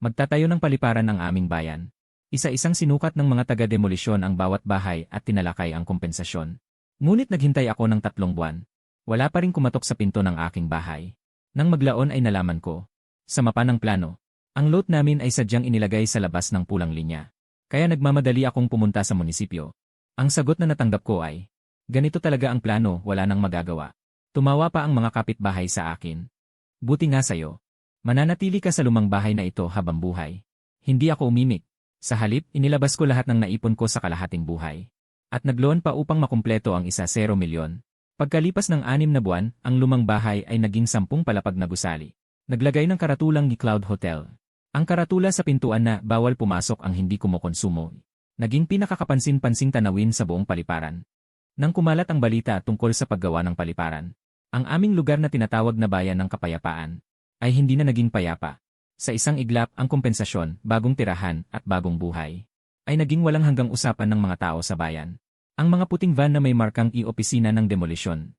Magtatayo ng paliparan ang aming bayan. Isa-isang sinukat ng mga taga-demolisyon ang bawat bahay at tinalakay ang kompensasyon. Ngunit naghintay ako ng 3 buwan. Wala pa rin kumatok sa pinto ng aking bahay. Nang maglaon ay nalaman ko. Sa mapa ng plano, ang lot namin ay sadyang inilagay sa labas ng pulang linya. Kaya nagmamadali akong pumunta sa munisipyo. Ang sagot na natanggap ko ay, ganito talaga ang plano, wala nang magagawa. Tumawa pa ang mga kapitbahay sa akin. Buti nga sayo. Mananatili ka sa lumang bahay na ito habang buhay. Hindi ako umimik. Sa halip, inilabas ko lahat ng naipon ko sa kalahating buhay. At nagloan pa upang makumpleto ang 1 milyon. Pagkalipas ng 6 na buwan, ang lumang bahay ay naging 10 palapag na gusali. Naglagay ng karatulang ni Cloud Hotel. Ang karatula sa pintuan na bawal pumasok ang hindi kumukonsumo. Naging pinakakapansin-pansing tanawin sa buong paliparan. Nang kumalat ang balita tungkol sa paggawa ng paliparan, ang aming lugar na tinatawag na Bayan ng Kapayapaan ay hindi na naging payapa. Sa isang iglap, ang kompensasyon, bagong tirahan at bagong buhay ay naging walang hanggang usapan ng mga tao sa bayan. Ang mga puting van na may markang i-opisina ng demolisyon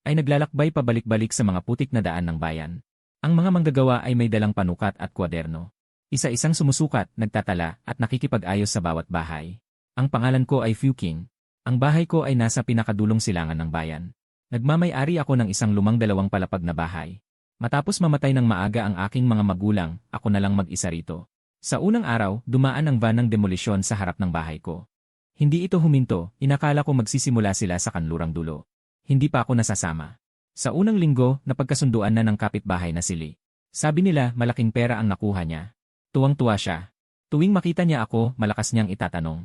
ay naglalakbay pabalik-balik sa mga putik na daan ng bayan. Ang mga manggagawa ay may dalang panukat at kwaderno. Isa-isang sumusukat, nagtatala, at nakikipag-ayos sa bawat bahay. Ang pangalan ko ay Fuking. Ang bahay ko ay nasa pinakadulong silangan ng bayan. Nagmamay-ari ako ng isang lumang 2 palapag na bahay. Matapos mamatay ng maaga ang aking mga magulang, ako na lang mag-isa rito. Sa unang araw, dumaan ang van ng demolisyon sa harap ng bahay ko. Hindi ito huminto, inakala ko magsisimula sila sa kanlurang dulo. Hindi pa ako nasasama. Sa unang linggo, napagkasunduan na ng kapitbahay na sili. Sabi nila malaking pera ang nakuha niya. Tuwang-tuwa siya. Tuwing makita niya ako, malakas niyang itatanong.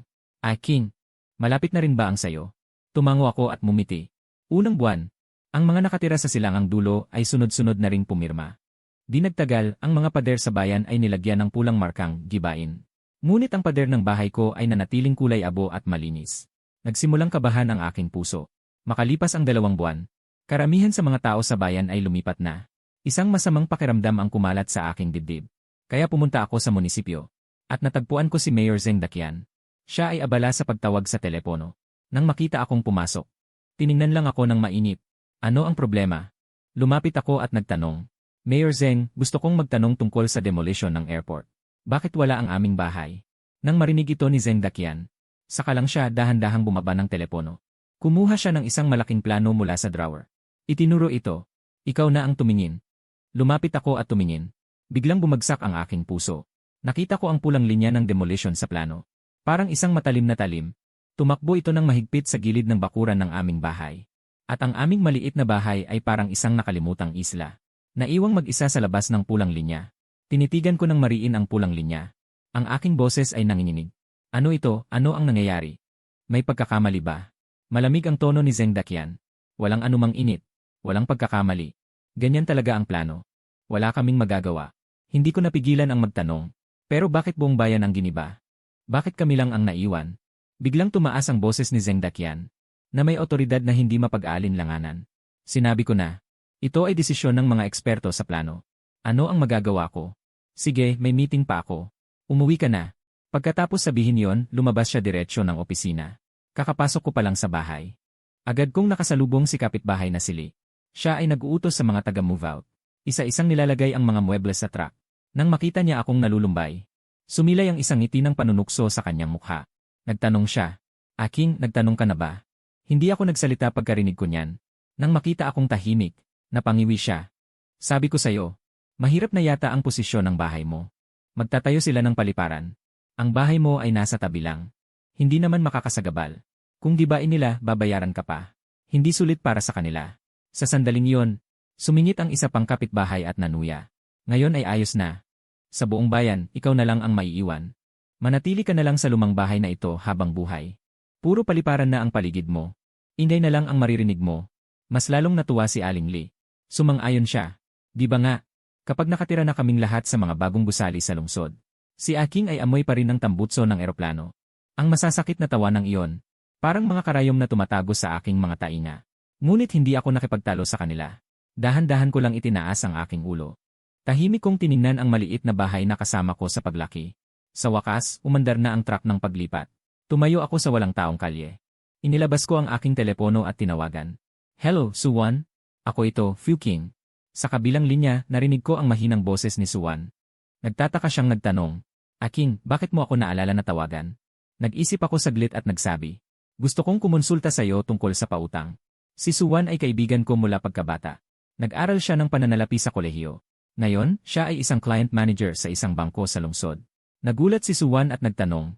King, malapit na rin ba ang sayo? Tumango ako at mumiti. Unang buwan, ang mga nakatira sa silangang dulo ay sunod-sunod na ring pumirma. Di nagtagal, ang mga pader sa bayan ay nilagyan ng pulang markang gibain. Ngunit ang pader ng bahay ko ay nanatiling kulay abo at malinis. Nagsimulang kabahan ang aking puso. Makalipas ang 2 buwan, karamihan sa mga tao sa bayan ay lumipat na. Isang masamang pakiramdam ang kumalat sa aking dibdib. Kaya pumunta ako sa munisipyo. At natagpuan ko si Mayor Zeng Dakian. Siya ay abala sa pagtawag sa telepono. Nang makita akong pumasok, tiningnan lang ako ng mainip. Ano ang problema? Lumapit ako at nagtanong. Mayor Zeng, gusto kong magtanong tungkol sa demolition ng airport. Bakit wala ang aming bahay? Nang marinig ito ni Zeng Dakian, saka lang siya dahan-dahang bumaba ng telepono. Kumuha siya ng isang malaking plano mula sa drawer. Itinuro ito. Ikaw na ang tumingin. Lumapit ako at tumingin. Biglang bumagsak ang aking puso. Nakita ko ang pulang linya ng demolition sa plano. Parang isang matalim na talim. Tumakbo ito ng mahigpit sa gilid ng bakuran ng aming bahay. At ang aming maliit na bahay ay parang isang nakalimutang isla. Naiwang mag-isa sa labas ng pulang linya. Tinitigan ko ng mariin ang pulang linya. Ang aking boses ay nanginginig. Ano ito? Ano ang nangyayari? May pagkakamali ba? Malamig ang tono ni Zeng Dakian. Walang anumang init. Walang pagkakamali. Ganyan talaga ang plano. Wala kaming magagawa. Hindi ko napigilan ang magtanong. Pero bakit buong bayan ang giniba? Bakit kami lang ang naiwan? Biglang tumaas ang boses ni Zeng Dakian, na may otoridad na hindi mapag-aalinlanganan. Sinabi ko na, ito ay desisyon ng mga eksperto sa plano. Ano ang magagawa ko? Sige, may meeting pa ako. Umuwi ka na. Pagkatapos sabihin yon, lumabas siya diretsyo ng opisina. Kakapasok ko pa lang sa bahay. Agad kong nakasalubong si kapitbahay na sili. Siya ay nag-uutos sa mga taga-move out. Isa-isang nilalagay ang mga muebles sa truck. Nang makita niya akong nalulumbay, sumilay ang isang ngiti ng panunukso sa kanyang mukha. Nagtanong siya, King, nagtanong ka na ba? Hindi ako nagsalita pagkarinig ko niyan. Nang makita akong tahimik, napangiwi siya. Sabi ko sa'yo, mahirap na yata ang posisyon ng bahay mo. Magtatayo sila ng paliparan. Ang bahay mo ay nasa tabi lang. Hindi naman makakasagabal. Kung gibain nila, babayaran ka pa. Hindi sulit para sa kanila. Sa sandaling yon, sumingit ang isa pang kapitbahay at nanuya. Ngayon ay ayos na. Sa buong bayan, ikaw na lang ang maiiwan. Manatili ka na lang sa lumang bahay na ito habang buhay. Puro paliparan na ang paligid mo. Inday na lang ang maririnig mo. Mas lalong natuwa si Aling Lee. Sumang-ayon siya. Di ba nga? Kapag nakatira na kaming lahat sa mga bagong gusali sa lungsod, si King ay amoy pa rin ng tambutso ng eroplano. Ang masasakit na tawa ng iyon, parang mga karayom na tumatago sa aking mga tainga. Ngunit hindi ako nakipagtalo sa kanila. Dahan-dahan ko lang itinaas ang aking ulo. Tahimik kong tiningnan ang maliit na bahay na kasama ko sa paglaki. Sa wakas, umandar na ang truck ng paglipat. Tumayo ako sa walang taong kalye. Inilabas ko ang aking telepono at tinawagan. Hello, Suwan? Ako ito, Fuking. Sa kabilang linya, narinig ko ang mahinang boses ni Suwan. Nagtataka siyang nagtanong, Aking, bakit mo ako naalala na tawagan? Nag-isip ako saglit at nagsabi, gusto kong kumonsulta sa iyo tungkol sa pautang. Si Suwan ay kaibigan ko mula pagkabata. Nag-aral siya ng pananalapi sa kolehiyo. Ngayon, siya ay isang client manager sa isang bangko sa lungsod. Nagulat si Suwan at nagtanong,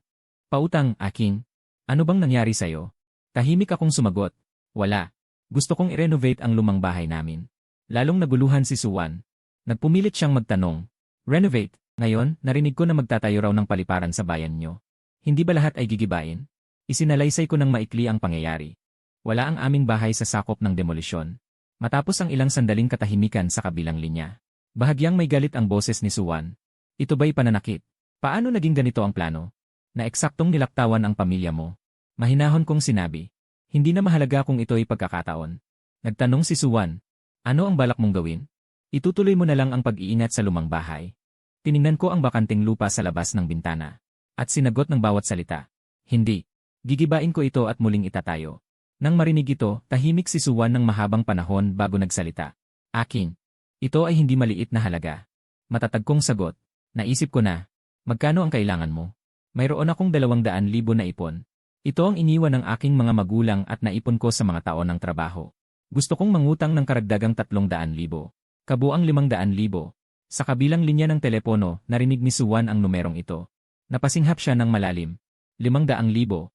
pautang, Aking, ano bang nangyari sa iyo? Tahimik akong sumagot, wala. Gusto kong i-renovate ang lumang bahay namin. Lalong naguluhan si Suwan. Nagpumilit siyang magtanong, renovate, ngayon, narinig ko na magtatayo raw ng paliparan sa bayan niyo. Hindi ba lahat ay gigibain? Isinalaysay ko ng maikli ang pangyayari. Wala ang aming bahay sa sakop ng demolisyon. Matapos ang ilang sandaling katahimikan sa kabilang linya, bahagyang may galit ang boses ni Suwan. Ito ba'y pananakit? Paano naging ganito ang plano? Na eksaktong nilaktawan ang pamilya mo. Mahinahon kong sinabi. Hindi na mahalaga kung ito'y pagkakataon. Nagtanong si Suwan. Ano ang balak mong gawin? Itutuloy mo na lang ang pag-iingat sa lumang bahay. Tiningnan ko ang bakanting lupa sa labas ng bintana. At sinagot ng bawat salita. Hindi. Gigibain ko ito at muling itatayo. Nang marinig ito, tahimik si Suwan ng mahabang panahon bago nagsalita. Aking. Ito ay hindi maliit na halaga. Matatag kong sagot. Naisip ko na. Magkano ang kailangan mo? Mayroon akong 200,000 na ipon. Ito ang iniwan ng aking mga magulang at naipon ko sa mga taon ng trabaho. Gusto kong mangutang ng karagdagang 300,000. Kabuang 500,000. Sa kabilang linya ng telepono, narinig ni Suwan ang numerong ito. Napasinghap siya ng malalim. 500,000.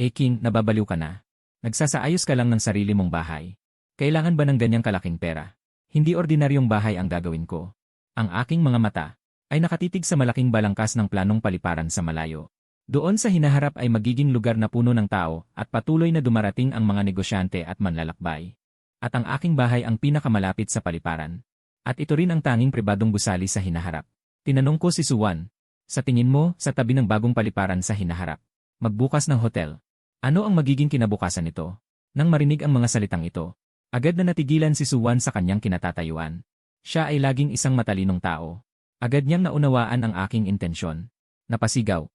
King, nababaliw ka na. Nagsasaayos ka lang ng sarili mong bahay. Kailangan ba ng ganyang kalaking pera? Hindi ordinaryong bahay ang gagawin ko. Ang aking mga mata ay nakatitig sa malaking balangkas ng planong paliparan sa malayo. Doon sa hinaharap ay magiging lugar na puno ng tao at patuloy na dumarating ang mga negosyante at manlalakbay. At ang aking bahay ang pinakamalapit sa paliparan. At ito rin ang tanging pribadong gusali sa hinaharap. Tinanong ko si Suwan, sa tingin mo, sa tabi ng bagong paliparan sa hinaharap, magbukas ng hotel. Ano ang magiging kinabukasan nito? Nang marinig ang mga salitang ito, agad na natigilan si Suwan sa kanyang kinatatayuan. Siya ay laging isang matalinong tao. Agad niyang naunawaan ang aking intensyon. Napasigaw.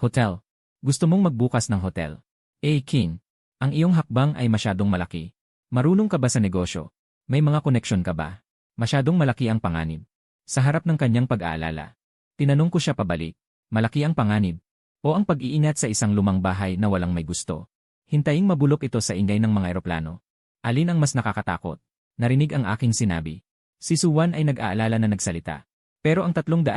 Hotel. Gusto mong magbukas ng hotel? King, ang iyong hakbang ay masyadong malaki. Marunong ka ba sa negosyo? May mga koneksyon ka ba? Masyadong malaki ang panganib. Sa harap ng kanyang pag-aalala, tinanong ko siya pabalik. Malaki ang panganib o ang pag-iingat sa isang lumang bahay na walang may gusto? Hintaing mabulok ito sa ingay ng mga eroplano. Alin ang mas nakakatakot? Narinig ang aking sinabi. Si Suwan ay nag-aalala na nagsalita. Pero ang 300,000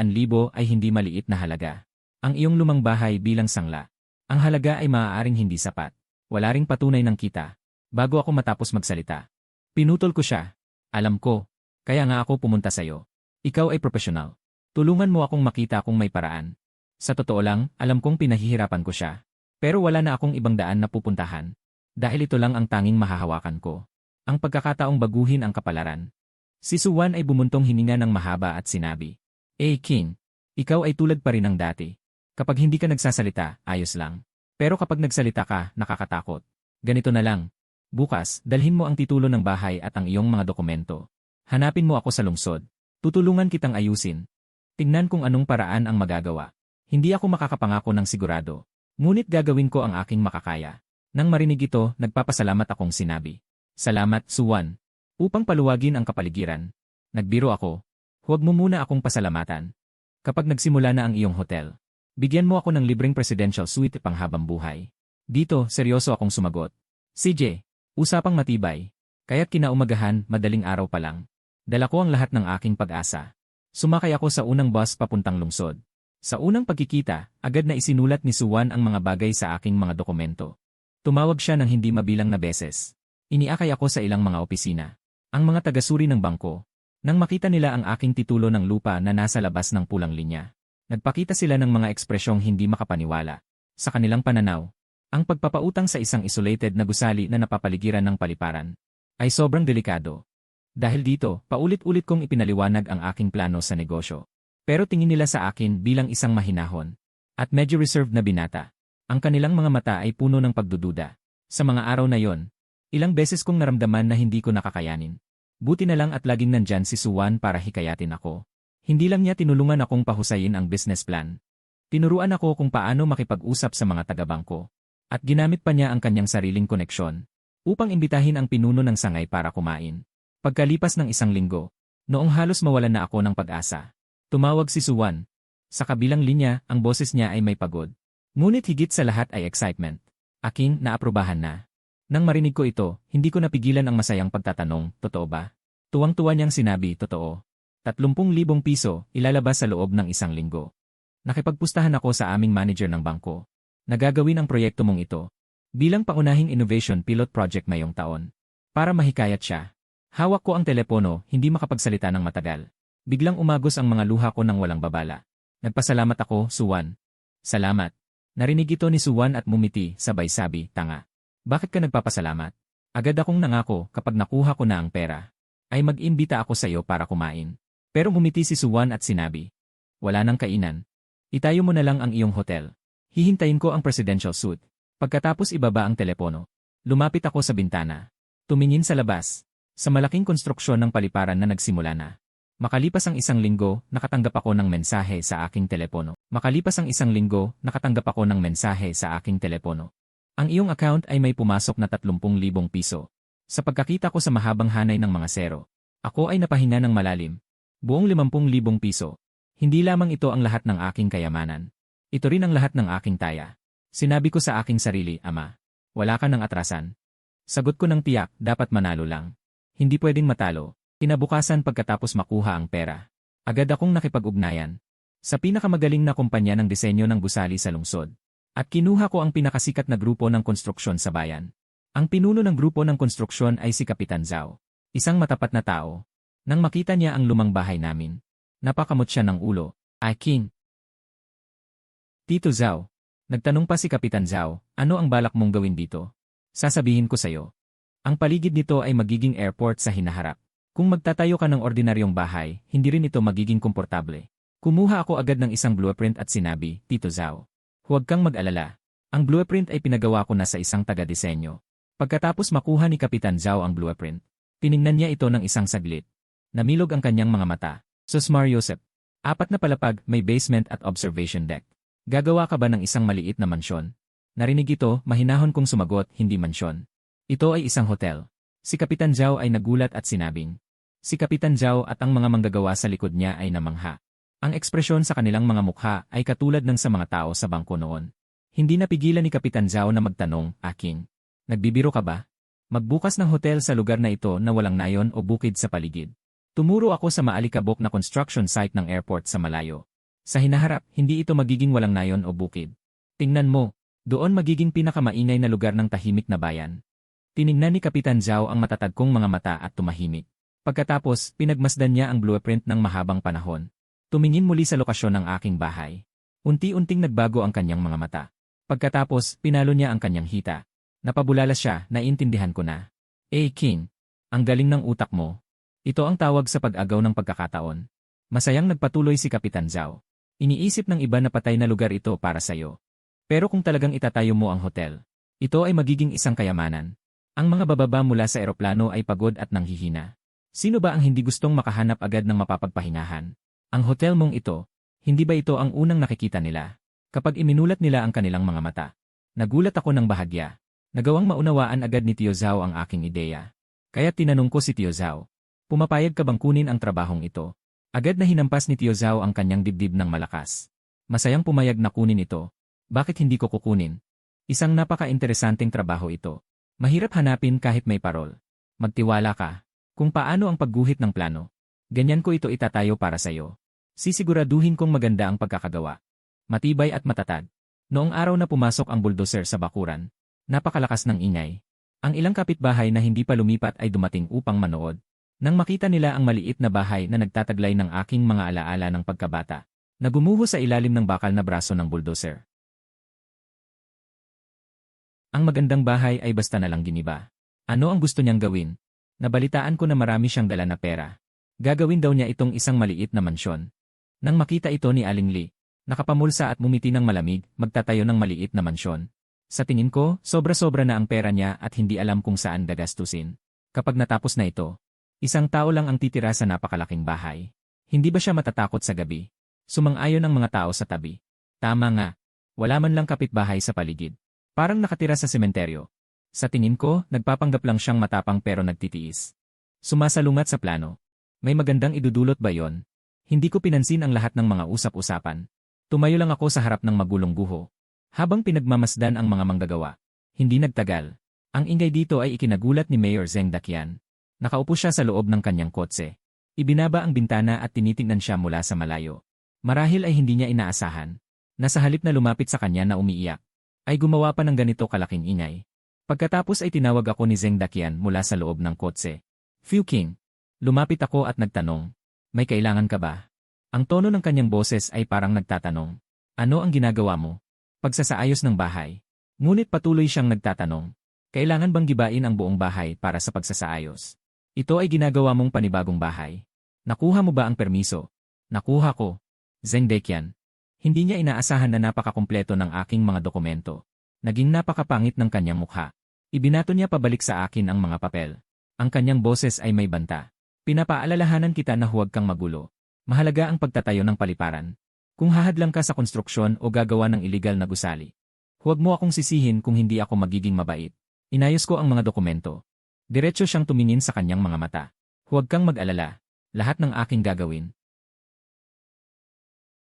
ay hindi maliit na halaga. Ang iyong lumang bahay bilang sangla. Ang halaga ay maaaring hindi sapat. Wala ring patunay ng kita. Bago ako matapos magsalita, pinutol ko siya. Alam ko. Kaya nga ako pumunta sa'yo. Ikaw ay profesional. Tulungan mo akong makita kung may paraan. Sa totoo lang, alam kong pinahihirapan ko siya. Pero wala na akong ibang daan na pupuntahan. Dahil ito lang ang tanging mahahawakan ko. Ang pagkakataong baguhin ang kapalaran. Si Suwan ay bumuntong hininga ng mahaba at sinabi, King, ikaw ay tulad pa rin ng dati. Kapag hindi ka nagsasalita, ayos lang. Pero kapag nagsalita ka, nakakatakot. Ganito na lang. Bukas, dalhin mo ang titulo ng bahay at ang iyong mga dokumento. Hanapin mo ako sa lungsod. Tutulungan kitang ayusin. Tingnan kung anong paraan ang magagawa. Hindi ako makakapangako ng sigurado. Ngunit gagawin ko ang aking makakaya. Nang marinig ito, nagpapasalamat akong sinabi. Salamat, Suwan. Upang paluwagin ang kapaligiran. Nagbiro ako. Huwag mo muna akong pasalamatan. Kapag nagsimula na ang iyong hotel, bigyan mo ako ng libreng presidential suite panghabang buhay. Dito, seryoso akong sumagot. CJ, usapang matibay. Kaya't kinaumagahan, madaling araw pa lang. Dala ko ang lahat ng aking pag-asa. Sumakay ako sa unang bus papuntang lungsod. Sa unang pagkikita, agad na isinulat ni Suwan ang mga bagay sa aking mga dokumento. Tumawag siya ng hindi mabilang na beses. Iniakay ako sa ilang mga opisina. Ang mga tagasuri ng bangko. Nang makita nila ang aking titulo ng lupa na nasa labas ng pulang linya, nagpakita sila ng mga ekspresyong hindi makapaniwala. Sa kanilang pananaw, ang pagpapautang sa isang isolated na gusali na napapaligiran ng paliparan ay sobrang delikado. Dahil dito, paulit-ulit kong ipinaliwanag ang aking plano sa negosyo. Pero tingin nila sa akin bilang isang mahinahon at medyo reserved na binata. Ang kanilang mga mata ay puno ng pagdududa. Sa mga araw na yon, ilang beses kong naramdaman na hindi ko nakakayanin. Buti na lang at laging nandyan si Suwan para hikayatin ako. Hindi lang niya tinulungan akong pahusayin ang business plan. Tinuruan ako kung paano makipag-usap sa mga taga-bangko. At ginamit pa niya ang kanyang sariling koneksyon upang imbitahin ang pinuno ng sangay para kumain. Pagkalipas ng isang linggo, noong halos mawalan na ako ng pag-asa, tumawag si Suwan. Sa kabilang linya, ang boses niya ay may pagod. Ngunit higit sa lahat ay excitement. Aking naaprubahan na. Nang marinig ko ito, hindi ko napigilan ang masayang pagtatanong, totoo ba? Tuwang-tuwa niyang sinabi, totoo. 30,000 piso, ilalabas sa loob ng 1 linggo. Nakipagpustahan ako sa aming manager ng bangko. Nagagawin ang proyekto mong ito bilang paunahing innovation pilot project ngayong taon. Para mahikayat siya. Hawak ko ang telepono, hindi makapagsalita ng matagal. Biglang umagos ang mga luha ko ng walang babala. Nagpasalamat ako, Suwan. Salamat. Narinig ito ni Suwan at mumiti, sabay sabi, tanga. Bakit ka nagpapasalamat? Agad akong nangako kapag nakuha ko na ang pera, ay mag-imbita ako sa iyo para kumain. Pero mumiti si Suwan at sinabi, wala nang kainan. Itayo mo na lang ang iyong hotel. Hihintayin ko ang presidential suite. Pagkatapos ibaba ang telepono. Lumapit ako sa bintana. Tumingin sa labas. Sa malaking konstruksyon ng paliparan na nagsimula na. Makalipas ang 1 linggo, nakatanggap ako ng mensahe sa aking telepono. Ang iyong account ay may pumasok na 30,000 piso. Sa pagkakita ko sa mahabang hanay ng mga zero, ako ay napahinga ng malalim. Buong 50,000 piso. Hindi lamang ito ang lahat ng aking kayamanan. Ito rin ang lahat ng aking taya. Sinabi ko sa aking sarili, Ama, wala ka ng atrasan. Sagot ko ng tiyak, dapat manalo lang. Hindi pwedeng matalo. Kinabukasan pagkatapos makuha ang pera. Agad akong nakipag-ugnayan sa pinakamagaling na kumpanya ng disenyo ng gusali sa lungsod. At kinuha ko ang pinakasikat na grupo ng konstruksyon sa bayan. Ang pinuno ng grupo ng konstruksyon ay si Kapitan Zhao. Isang matapat na tao. Nang makita niya ang lumang bahay namin, napakamot siya ng ulo. King. Tito Zhao. Nagtanong pa si Kapitan Zhao, ano ang balak mong gawin dito? Sasabihin ko sa'yo. Ang paligid nito ay magiging airport sa hinaharap. Kung magtatayo ka ng ordinaryong bahay, hindi rin ito magiging komportable. Kumuha ako agad ng isang blueprint at sinabi, Tito Zhao. Huwag kang mag-alala. Ang blueprint ay pinagawa ko na sa isang taga-disenyo. Pagkatapos makuha ni Kapitan Zhao ang blueprint, tiningnan niya ito ng isang saglit. Namilog ang kanyang mga mata. Susmar Yosep. 4 na palapag, may basement at observation deck. Gagawa ka ba ng isang maliit na mansyon? Narinig ito, mahinahon kong sumagot, hindi mansyon. Ito ay isang hotel. Si Kapitan Zhao ay nagulat at sinabing. Si Kapitan Zhao at ang mga manggagawa sa likod niya ay namangha. Ang ekspresyon sa kanilang mga mukha ay katulad ng sa mga tao sa bangko noon. Hindi napigilan ni Kapitan Zhao na magtanong, King, nagbibiro ka ba? Magbukas ng hotel sa lugar na ito na walang nayon o bukid sa paligid. Tumuro ako sa maalikabok na construction site ng airport sa malayo. Sa hinaharap, hindi ito magiging walang nayon o bukid. Tingnan mo, doon magiging pinakamaingay na lugar ng tahimik na bayan. Tiningnan ni Kapitan Zhao ang matatag kong mga mata at tumahimik. Pagkatapos, pinagmasdan niya ang blueprint ng mahabang panahon. Tumingin muli sa lokasyon ng aking bahay. Unti-unting nagbago ang kanyang mga mata. Pagkatapos, pinalo niya ang kanyang hita. Napabulalas siya, naiintindihan ko na. King, ang galing ng utak mo. Ito ang tawag sa pag-agaw ng pagkakataon. Masayang nagpatuloy si Kapitan Zhao. Iniisip ng iba na patay na lugar ito para sa'yo. Pero kung talagang itatayo mo ang hotel, ito ay magiging isang kayamanan. Ang mga bababa mula sa eroplano ay pagod at nanghihina. Sino ba ang hindi gustong makahanap agad ng mapapagpahingahan? Ang hotel mong ito, hindi ba ito ang unang nakikita nila? Kapag iminulat nila ang kanilang mga mata. Nagulat ako ng bahagya. Nagawang maunawaan agad ni Tio Zhao ang aking ideya. Kaya tinanong ko si Tio Zhao, pumapayag ka bang kunin ang trabahong ito? Agad na hinampas ni Tio Zhao ang kanyang dibdib ng malakas. Masayang pumayag na kunin ito. Bakit hindi ko kukunin? Isang napaka-interesanteng trabaho ito. Mahirap hanapin kahit may parol. Magtiwala ka. Kung paano ang pagguhit ng plano. Ganyan ko ito itatayo para sa'yo. Sisiguraduhin kong maganda ang pagkakagawa. Matibay at matatag. Noong araw na pumasok ang bulldozer sa bakuran, napakalakas ng ingay. Ang ilang kapitbahay na hindi pa lumipat ay dumating upang manood. Nang makita nila ang maliit na bahay na nagtataglay ng aking mga alaala ng pagkabata, na gumuho sa ilalim ng bakal na braso ng bulldozer. Ang magandang bahay ay basta na lang giniba. Ano ang gusto niyang gawin? Nabalitaan ko na marami siyang dala na pera. Gagawin daw niya itong isang maliit na mansyon. Nang makita ito ni Aling Li, nakapamulsa at mumiti ng malamig, magtatayo ng maliit na mansyon. Sa tingin ko, sobra-sobra na ang pera niya at hindi alam kung saan gagastusin. Kapag natapos na ito, isang tao lang ang titira sa napakalaking bahay. Hindi ba siya matatakot sa gabi? Sumang-ayon ang mga tao sa tabi. Tama nga, wala man lang kapitbahay sa paligid. Parang nakatira sa sementeryo. Sa tingin ko, nagpapanggap lang siyang matapang pero nagtitiis. Sumasalungat sa plano. May magandang idudulot ba yon? Hindi ko pinansin ang lahat ng mga usap-usapan. Tumayo lang ako sa harap ng magulong guho. Habang pinagmamasdan ang mga manggagawa. Hindi nagtagal. Ang ingay dito ay ikinagulat ni Mayor Zeng Dakian. Nakaupo siya sa loob ng kanyang kotse. Ibinaba ang bintana at tinitingnan siya mula sa malayo. Marahil ay hindi niya inaasahan. Na sa halip na lumapit sa kanya na umiiyak, ay gumawa pa ng ganito kalaking ingay. Pagkatapos ay tinawag ako ni Zeng Dakian mula sa loob ng kotse. Fu King. Lumapit ako at nagtanong. May kailangan ka ba? Ang tono ng kanyang boses ay parang nagtatanong. Ano ang ginagawa mo? Pagsasaayos ng bahay. Ngunit patuloy siyang nagtatanong. Kailangan bang gibain ang buong bahay para sa pagsasaayos? Ito ay ginagawa mong panibagong bahay. Nakuha mo ba ang permiso? Nakuha ko. Zeng Dakian. Hindi niya inaasahan na napakakumpleto ng aking mga dokumento. Naging napakapangit ng kanyang mukha. Ibinato niya pabalik sa akin ang mga papel. Ang kanyang boses ay may banta. Pinapaalalahanan kita na huwag kang magulo. Mahalaga ang pagtatayo ng paliparan. Kung hahadlang ka sa konstruksyon o gagawa ng iligal na gusali. Huwag mo akong sisihin kung hindi ako magiging mabait. Inayos ko ang mga dokumento. Diretso siyang tumingin sa kanyang mga mata. Huwag kang mag-alala. Lahat ng aking gagawin.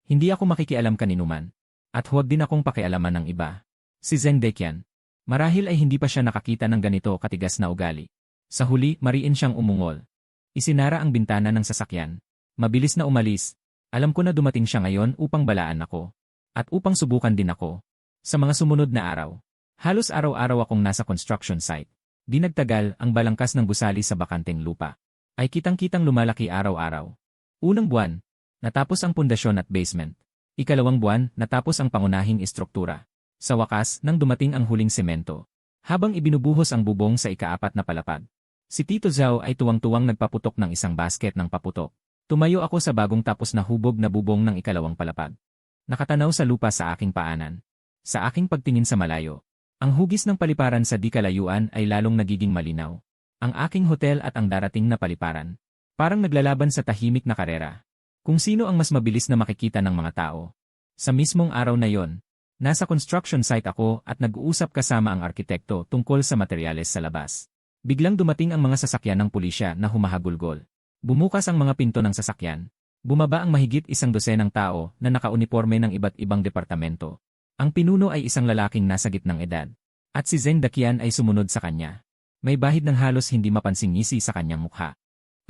Hindi ako makikialam kaninuman. At huwag din akong pakialaman ng iba. Si Zeng Dakian. Marahil ay hindi pa siya nakakita ng ganito katigas na ugali. Sa huli, mariin siyang umungol. Isinara ang bintana ng sasakyan. Mabilis na umalis. Alam ko na dumating siya ngayon upang balaan ako. At upang subukan din ako. Sa mga sumunod na araw. Halos araw-araw akong nasa construction site. Di nagtagal, ang balangkas ng gusali sa bakanteng lupa. Ay kitang-kitang lumalaki araw-araw. Unang buwan, natapos ang pundasyon at basement. Ikalawang buwan, natapos ang pangunahing istruktura. Sa wakas, nang dumating ang huling semento. Habang ibinubuhos ang bubong sa ika-4 na palapag. Si Tito Zhao ay tuwang-tuwang nagpaputok ng isang basket ng paputok. Tumayo ako sa bagong tapos na hubog na bubong ng ikalawang palapag. Nakatanaw sa lupa sa aking paanan. Sa aking pagtingin sa malayo. Ang hugis ng paliparan sa di kalayuan ay lalong nagiging malinaw. Ang aking hotel at ang darating na paliparan. Parang naglalaban sa tahimik na karera. Kung sino ang mas mabilis na makikita ng mga tao. Sa mismong araw na yon, nasa construction site ako at nag-uusap kasama ang arkitekto tungkol sa materyales sa labas. Biglang dumating ang mga sasakyan ng pulisya na humahagulgol. Bumukas ang mga pinto ng sasakyan. Bumaba ang mahigit 100 tao na nakauniporme ng iba't ibang departamento. Ang pinuno ay isang lalaking nasa gitnang edad. At si Zeng Dakian ay sumunod sa kanya. May bahid ng halos hindi mapansing ngisi sa kanyang mukha.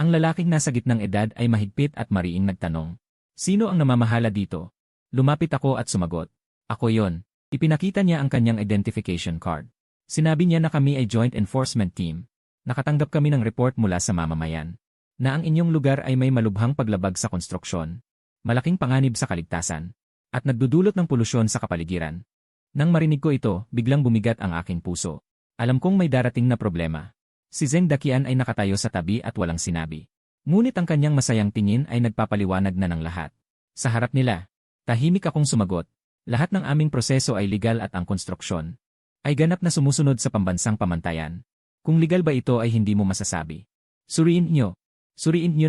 Ang lalaking nasa gitnang edad ay mahigpit at mariing nagtanong. Sino ang namamahala dito? Lumapit ako at sumagot. Ako yon. Ipinakita niya ang kanyang identification card. Sinabi niya na kami ay Joint Enforcement Team. Nakatanggap kami ng report mula sa mamamayan. Na ang inyong lugar ay may malubhang paglabag sa konstruksyon. Malaking panganib sa kaligtasan. At nagdudulot ng polusyon sa kapaligiran. Nang marinig ko ito, biglang bumigat ang aking puso. Alam kong may darating na problema. Si Zeng Dakian ay nakatayo sa tabi at walang sinabi. Ngunit ang kanyang masayang tingin ay nagpapaliwanag na ng lahat. Sa harap nila, tahimik akong sumagot. Lahat ng aming proseso ay legal at ang konstruksyon ay ganap na sumusunod sa pambansang pamantayan. Kung legal ba ito ay hindi mo masasabi. Suriin niyo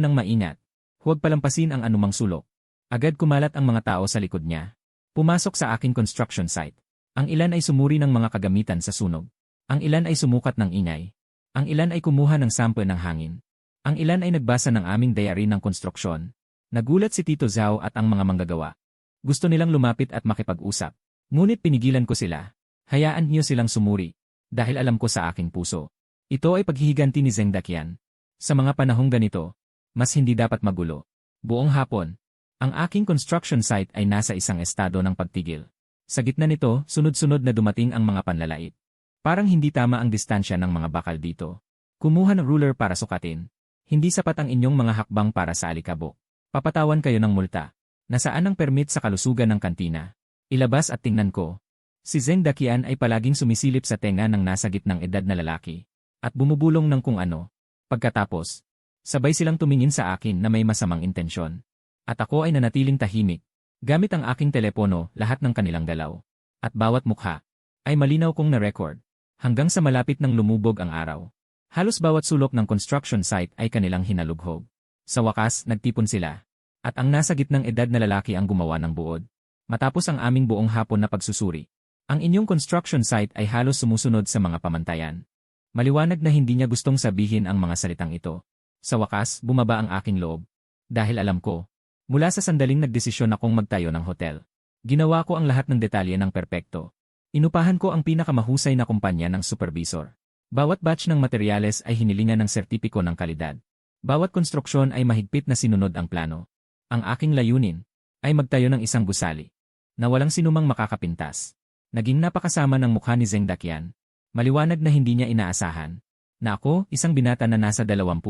ng maingat. Huwag palampasin ang anumang sulok. Agad kumalat ang mga tao sa likod niya. Pumasok sa aking construction site. Ang ilan ay sumuri ng mga kagamitan sa sunog. Ang ilan ay sumukat ng ingay. Ang ilan ay kumuha ng sample ng hangin. Ang ilan ay nagbasa ng aming diary ng konstruksyon. Nagulat si Tito Zhao at ang mga manggagawa. Gusto nilang lumapit at makipag-usap. Ngunit pinigilan ko sila. Hayaan niyo silang sumuri. Dahil alam ko sa aking puso. Ito ay paghihiganti ni Zeng Dakian. Sa mga panahong ganito, mas hindi dapat magulo. Buong hapon, ang aking construction site ay nasa isang estado ng pagtigil. Sa gitna nito, sunod-sunod na dumating ang mga panlalait. Parang hindi tama ang distansya ng mga bakal dito. Kumuha ng ruler para sukatin. Hindi sapat ang inyong mga hakbang para sa alikabok. Papatawan kayo ng multa. Nasaan ang permit sa kalusugan ng kantina? Ilabas at tingnan ko. Si Zeng Dakian ay palaging sumisilip sa tenga ng nasa gitnang edad na lalaki. At bumubulong ng kung ano. Pagkatapos, sabay silang tumingin sa akin na may masamang intensyon. At ako ay nanatiling tahimik. Gamit ang aking telepono, lahat ng kanilang galaw. At bawat mukha ay malinaw kong na-record. Hanggang sa malapit nang lumubog ang araw. Halos bawat sulok ng construction site ay kanilang hinalughog. Sa wakas, nagtipon sila. At ang nasa gitnang edad na lalaki ang gumawa ng buod. Matapos ang aming buong hapon na pagsusuri. Ang inyong construction site ay halos sumusunod sa mga pamantayan. Maliwanag na hindi niya gustong sabihin ang mga salitang ito. Sa wakas, bumaba ang aking loob. Dahil alam ko, mula sa sandaling nagdesisyon akong magtayo ng hotel. Ginawa ko ang lahat ng detalye ng perpekto. Inupahan ko ang pinakamahusay na kumpanya ng supervisor. Bawat batch ng materyales ay hinilingan ng sertipiko ng kalidad. Bawat konstruksyon ay mahigpit na sinunod ang plano. Ang aking layunin ay magtayo ng isang gusali na walang sinumang makakapintas. Naging napakasama ng mukha ni Zeng Dakian. Maliwanag na hindi niya inaasahan na ako, isang binata na nasa 20,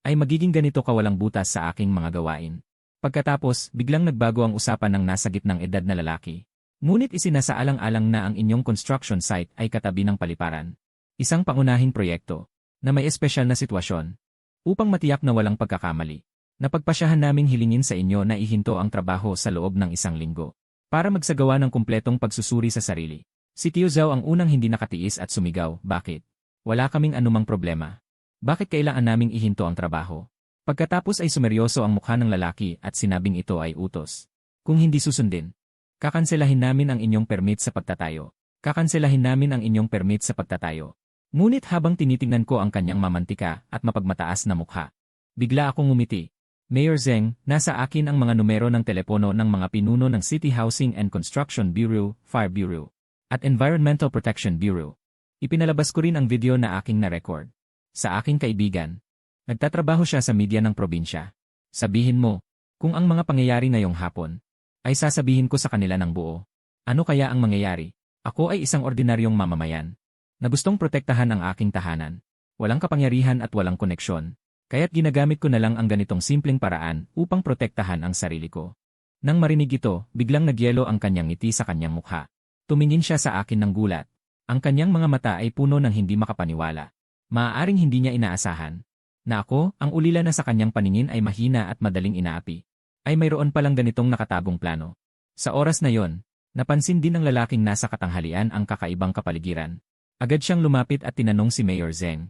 ay magiging ganito kawalang butas sa aking mga gawain. Pagkatapos, biglang nagbago ang usapan ng nasa gitnang edad na lalaki. Ngunit isinasaalang-alang na ang inyong construction site ay katabi ng paliparan. Isang pangunahing proyekto na may espesyal na sitwasyon. Upang matiyak na walang pagkakamali, napagpasyahan naming hilingin sa inyo na ihinto ang trabaho sa loob ng 1 linggo para magsagawa ng kumpletong pagsusuri sa sarili. Si Tio Zhao ang unang hindi nakatiis at sumigaw, "Bakit? Wala kaming anumang problema. Bakit kailangan naming ihinto ang trabaho?" Pagkatapos ay sumeryoso ang mukha ng lalaki at sinabing ito ay utos. Kung hindi susundin, kakanselahin namin ang inyong permit sa pagtatayo. Kakanselahin namin ang inyong permit sa pagtatayo. Ngunit habang tinitingnan ko ang kanyang mamantika at mapagmataas na mukha, bigla akong ngumiti. Mayor Zeng, nasa akin ang mga numero ng telepono ng mga pinuno ng City Housing and Construction Bureau, Fire Bureau, at Environmental Protection Bureau. Ipinalabas ko rin ang video na aking na-record. Sa aking kaibigan, nagtatrabaho siya sa media ng probinsya. Sabihin mo, kung ang mga pangyayari ngayong hapon, ay sasabihin ko sa kanila ng buo. Ano kaya ang mangyayari? Ako ay isang ordinaryong mamamayan na gustong protektahan ang aking tahanan. Walang kapangyarihan at walang koneksyon. Kaya't ginagamit ko na lang ang ganitong simpleng paraan upang protektahan ang sarili ko. Nang marinig ito, biglang nagyelo ang kanyang ngiti sa kanyang mukha. Tumingin siya sa akin ng gulat. Ang kanyang mga mata ay puno ng hindi makapaniwala. Maaaring hindi niya inaasahan na ako, ang ulila na sa kanyang paningin ay mahina at madaling inaapi, ay mayroon palang ganitong nakatabong plano. Sa oras na yon, napansin din ng lalaking nasa katanghalian ang kakaibang kapaligiran. Agad siyang lumapit at tinanong si Mayor Zeng.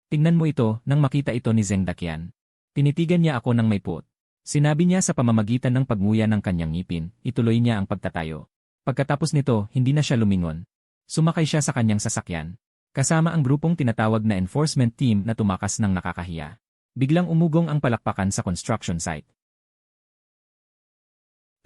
Tingnan mo ito. Nang makita ito ni Zeng Dakian, tinitigan niya ako ng may puot. Sinabi niya sa pamamagitan ng pagnguya ng kanyang ngipin, ituloy niya ang pagtatayo. Pagkatapos nito, hindi na siya lumingon. Sumakay siya sa kanyang sasakyan, kasama ang grupong tinatawag na enforcement team na tumakas ng nakakahiya. Biglang umugong ang palakpakan sa construction site.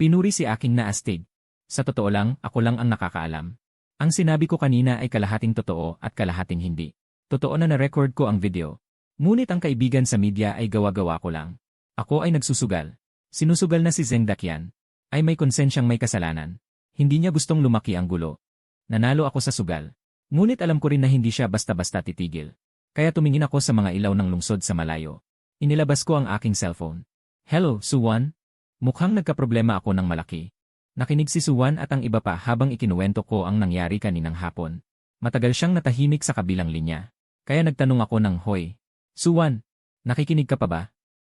Pinuri si aking naastig. Sa totoo lang, ako lang ang nakakaalam. Ang sinabi ko kanina ay kalahating totoo at kalahating hindi. Totoo na na-record ko ang video. Ngunit ang kaibigan sa media ay gawa-gawa ko lang. Ako ay nagsusugal. Sinusugal na si Zeng Dakian. Ay may konsensyang may kasalanan. Hindi niya gustong lumaki ang gulo. Nanalo ako sa sugal. Ngunit alam ko rin na hindi siya basta-basta titigil. Kaya tumingin ako sa mga ilaw ng lungsod sa malayo. Inilabas ko ang aking cellphone. "Hello, Suwan?" Mukhang nagkaproblema ako ng malaki. Nakinig si Suwan at ang iba pa habang ikinuwento ko ang nangyari kaninang hapon. Matagal siyang natahimik sa kabilang linya. Kaya nagtanong ako ng, "Hoy, Suwan, nakikinig ka pa ba?"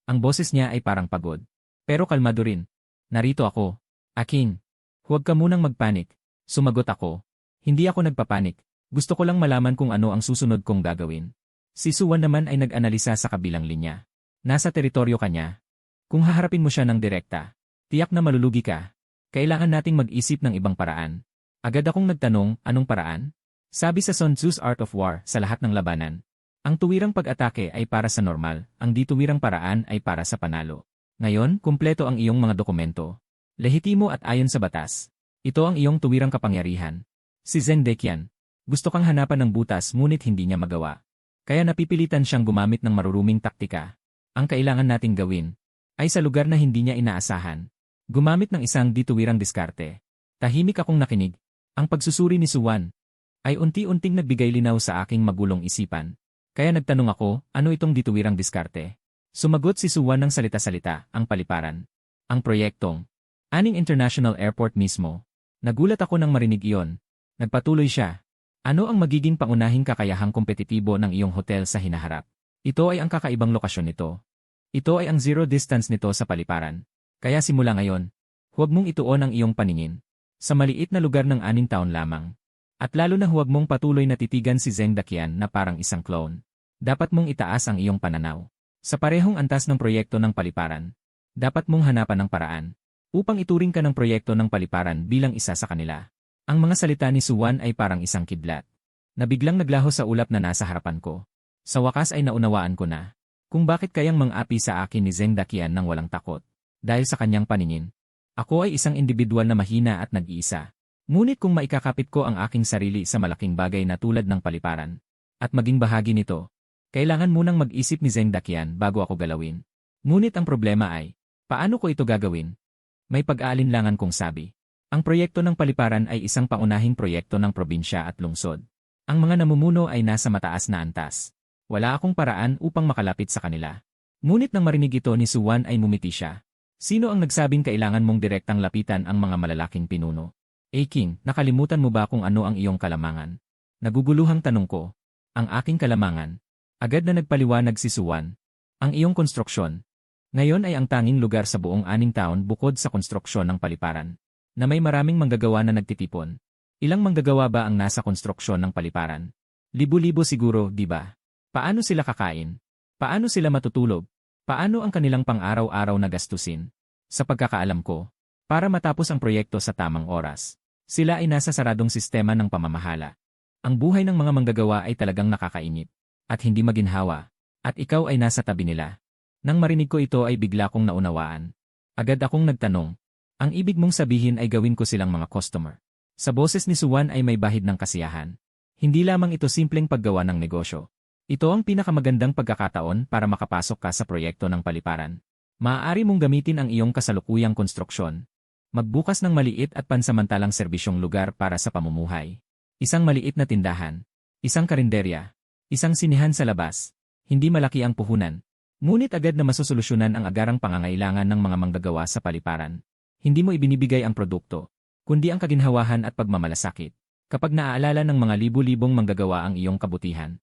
Ang boses niya ay parang pagod. Pero kalmado rin. "Narito ako." "Aking, huwag ka munang magpanik." Sumagot ako. "Hindi ako nagpapanik. Gusto ko lang malaman kung ano ang susunod kong gagawin." Si Suwan naman ay nag-analisa sa kabilang linya. "Nasa teritoryo ka niya. Kung haharapin mo siya ng direkta, tiyak na malulugi ka. Kailangan nating mag-isip ng ibang paraan." Agad akong nagtanong, "Anong paraan?" Sabi sa Sun Tzu's Art of War, sa lahat ng labanan, ang tuwirang pag-atake ay para sa normal, ang dituwirang paraan ay para sa panalo. Ngayon, kumpleto ang iyong mga dokumento. Lehitimo at ayon sa batas. Ito ang iyong tuwirang kapangyarihan. Si Zeng Dakian, gusto kang hanapan ng butas ngunit hindi niya magawa. Kaya napipilitan siyang gumamit ng maruruming taktika. Ang kailangan nating gawin ay sa lugar na hindi niya inaasahan. Gumamit ng isang dituwirang diskarte. Tahimik akong nakinig. Ang pagsusuri ni Suwan ay unti-unting nagbigay linaw sa aking magulong isipan. Kaya nagtanong ako, ano itong dituwirang diskarte? Sumagot si Suwan ng salita-salita, ang paliparan. Ang proyektong Aning International Airport mismo. Nagulat ako nang marinig iyon. Nagpatuloy siya. Ano ang magiging pangunahing kakayahang kompetitibo ng iyong hotel sa hinaharap? Ito ay ang kakaibang lokasyon nito. Ito ay ang zero distance nito sa paliparan. Kaya simula ngayon, huwag mong ituon ang iyong paningin sa maliit na lugar ng 6 taon lamang. At lalo na huwag mong patuloy na titigan si Zeng Dakian na parang isang clone. Dapat mong itaas ang iyong pananaw. Sa parehong antas ng proyekto ng paliparan, dapat mong hanapan ng paraan upang ituring ka ng proyekto ng paliparan bilang isa sa kanila. Ang mga salita ni Suwan ay parang isang kidlat na biglang naglaho sa ulap na nasa harapan ko. Sa wakas ay naunawaan ko na kung bakit kayang mang-api sa akin ni Zeng Dakian ng walang takot. Dahil sa kanyang paningin. Ako ay isang individual na mahina at nag-iisa. Ngunit kung maikakapit ko ang aking sarili sa malaking bagay na tulad ng paliparan, at maging bahagi nito, kailangan munang mag-isip ni Zeng Dakian bago ako galawin. Ngunit ang problema ay, paano ko ito gagawin? May pag-aalinlangan kong sabi. Ang proyekto ng paliparan ay isang paunahing proyekto ng probinsya at lungsod. Ang mga namumuno ay nasa mataas na antas. Wala akong paraan upang makalapit sa kanila. Ngunit nang marinig ito ni Suwan ay mumiti siya. Sino ang nagsabing kailangan mong direktang lapitan ang mga malalaking pinuno? King, nakalimutan mo ba kung ano ang iyong kalamangan? Naguguluhang tanong ko. Ang aking kalamangan. Agad na nagpaliwanag si Suwan. Ang iyong konstruksyon. Ngayon ay ang tanging lugar sa buong 6 taon bukod sa konstruksyon ng paliparan, na may maraming manggagawa na nagtitipon. Ilang manggagawa ba ang nasa konstruksyon ng paliparan? Libo-libo siguro, di ba? Paano sila kakain? Paano sila matutulog? Paano ang kanilang pang-araw-araw na gastusin? Sa pagkakaalam ko, para matapos ang proyekto sa tamang oras, sila ay nasa saradong sistema ng pamamahala. Ang buhay ng mga manggagawa ay talagang nakakainip, at hindi maginhawa, at ikaw ay nasa tabi nila. Nang marinig ko ito ay bigla kong naunawaan. Agad akong nagtanong, ang ibig mong sabihin ay gawin ko silang mga customer. Sa boses ni Suwan ay may bahid ng kasiyahan. Hindi lamang ito simpleng paggawa ng negosyo. Ito ang pinakamagandang pagkakataon para makapasok ka sa proyekto ng paliparan. Maaari mong gamitin ang iyong kasalukuyang konstruksyon. Magbukas ng maliit at pansamantalang serbisyong lugar para sa pamumuhay. Isang maliit na tindahan. Isang karinderya. Isang sinihan sa labas. Hindi malaki ang puhunan. Ngunit agad na masusolusyunan ang agarang pangangailangan ng mga manggagawa sa paliparan. Hindi mo ibinibigay ang produkto, kundi ang kaginhawahan at pagmamalasakit. Kapag naaalala ng mga libu-libong manggagawa ang iyong kabutihan,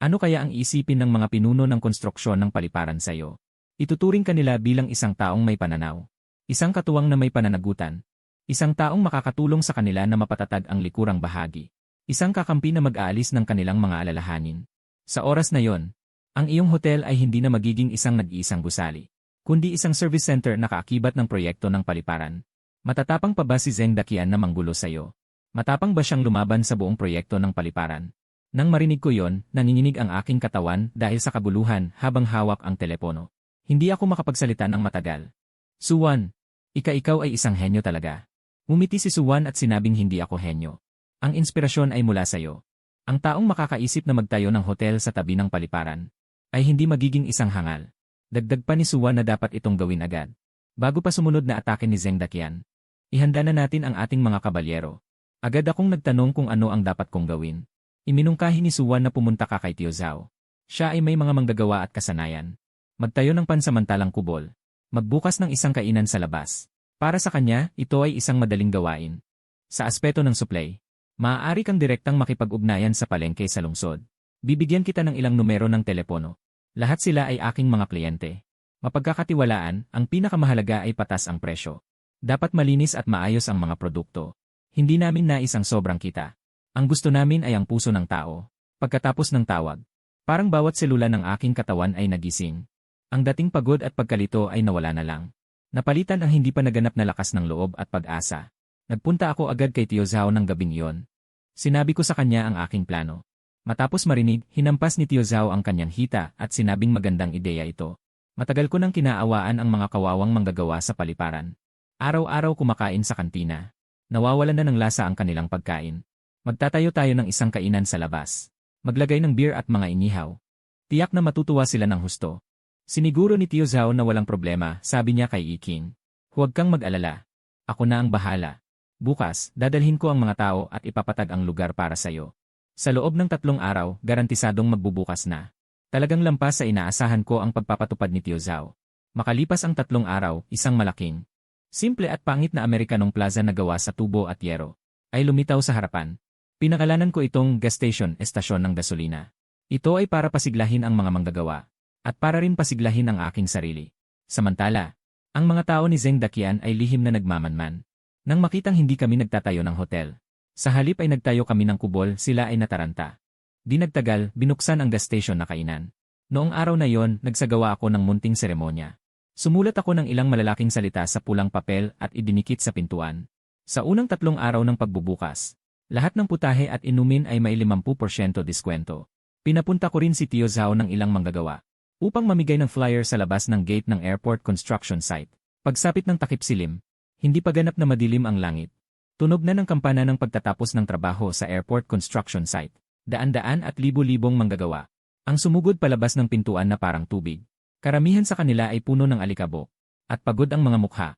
ano kaya ang isipin ng mga pinuno ng konstruksyon ng paliparan sa iyo? Ituturing kanila bilang isang taong may pananaw, isang katuwang na may pananagutan, isang taong makakatulong sa kanila na mapatatag ang likurang bahagi, isang kakampi na mag-aalis ng kanilang mga alalahanin. Sa oras na yon, ang iyong hotel ay hindi na magiging isang nag-iisang gusali, kundi isang service center na kaakibat ng proyekto ng paliparan. Matatapang pa ba si Zeng Dakian na manggulo sa iyo? Matapang ba siyang lumaban sa buong proyekto ng paliparan? Nang marinig ko yon, nanginginig ang aking katawan dahil sa kabuluhan habang hawak ang telepono. Hindi ako makapagsalita ng matagal. Suwan, ikaw ay isang henyo talaga. Umiti si Suwan at sinabing hindi ako henyo. Ang inspirasyon ay mula sa iyo. Ang taong makakaisip na magtayo ng hotel sa tabi ng paliparan ay hindi magiging isang hangal. Dagdag pa ni Suwan na dapat itong gawin agad. Bago pa sumunod na atake ni Zeng Dakian. Ihanda na natin ang ating mga kabalyero. Agad akong nagtanong kung ano ang dapat kong gawin. Iminungkahi ni Suwan na pumunta ka kay Tio Zhao. Siya ay may mga manggagawa at kasanayan. Magtayo ng pansamantalang kubol. Magbukas ng isang kainan sa labas. Para sa kanya, ito ay isang madaling gawain. Sa aspeto ng supply, maaari kang direktang makipag-ugnayan sa palengke sa lungsod. Bibigyan kita ng ilang numero ng telepono. Lahat sila ay aking mga kliyente. Mapagkakatiwalaan, ang pinakamahalaga ay patas ang presyo. Dapat malinis at maayos ang mga produkto. Hindi namin nais ang sobrang kita. Ang gusto namin ay ang puso ng tao. Pagkatapos ng tawag, parang bawat selula ng aking katawan ay nagising. Ang dating pagod at pagkalito ay nawala na lang. Napalitan ang hindi pa naganap na lakas ng loob at pag-asa. Nagpunta ako agad kay Tio Zhao ng gabing iyon. Sinabi ko sa kanya ang aking plano. Matapos marinig, hinampas ni Tio Zhao ang kanyang hita at sinabing magandang ideya ito. Matagal ko nang kinaawaan ang mga kawawang manggagawa sa paliparan. Araw-araw kumakain sa kantina. Nawawalan na ng lasa ang kanilang pagkain. Magtatayo tayo ng isang kainan sa labas. Maglagay ng beer at mga inihaw. Tiyak na matutuwa sila ng husto. Siniguro ni Tio Zhao na walang problema, sabi niya kay King. Huwag kang mag-alala. Ako na ang bahala. Bukas, dadalhin ko ang mga tao at ipapatag ang lugar para sa'yo. Sa loob ng 3 araw, garantisadong magbubukas na. Talagang lampas sa inaasahan ko ang pagpapatupad ni Tio Zhao. Makalipas ang 3 araw, isang malaking, simple at pangit na Amerikanong plaza na gawa sa tubo at yero ay lumitaw sa harapan. Pinakalanan ko itong gas station, estasyon ng gasolina. Ito ay para pasiglahin ang mga manggagawa at para rin pasiglahin ang aking sarili. Samantala, ang mga tao ni Zeng Dakian ay lihim na nagmamanman. Nang makitang hindi kami nagtatayo ng hotel, sa halip ay nagtayo kami ng kubol, sila ay nataranta. Di nagtagal, binuksan ang gas station na kainan. Noong araw na yon, nagsagawa ako ng munting seremonya. Sumulat ako ng ilang malalaking salita sa pulang papel at idinikit sa pintuan. Sa unang 3 araw ng pagbubukas, lahat ng putahe at inumin ay may 50% diskwento. Pinapunta ko rin si Tio Zhao ng ilang manggagawa upang mamigay ng flyer sa labas ng gate ng airport construction site. Pagsapit ng takip silim, Hindi pa ganap na madilim ang langit. Tunog na ng kampana ng pagtatapos ng trabaho sa airport construction site. Daan-daan at libo-libong manggagawa. Ang sumugod palabas ng pintuan na parang tubig. Karamihan sa kanila ay puno ng alikabok. At pagod ang mga mukha.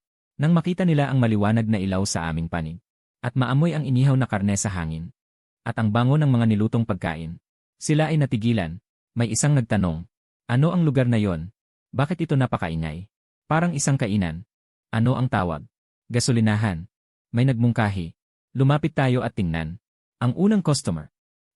Nang makita nila ang maliwanag na ilaw sa aming panig. At maamoy ang inihaw na karne sa hangin. At ang bango ng mga nilutong pagkain. Sila ay natigilan. May isang nagtanong. Ano ang lugar na yon? Bakit ito napakaingay? Parang isang kainan. Ano ang tawag? Gasolinahan. May nagmungkahi. Lumapit tayo at tingnan. Ang unang customer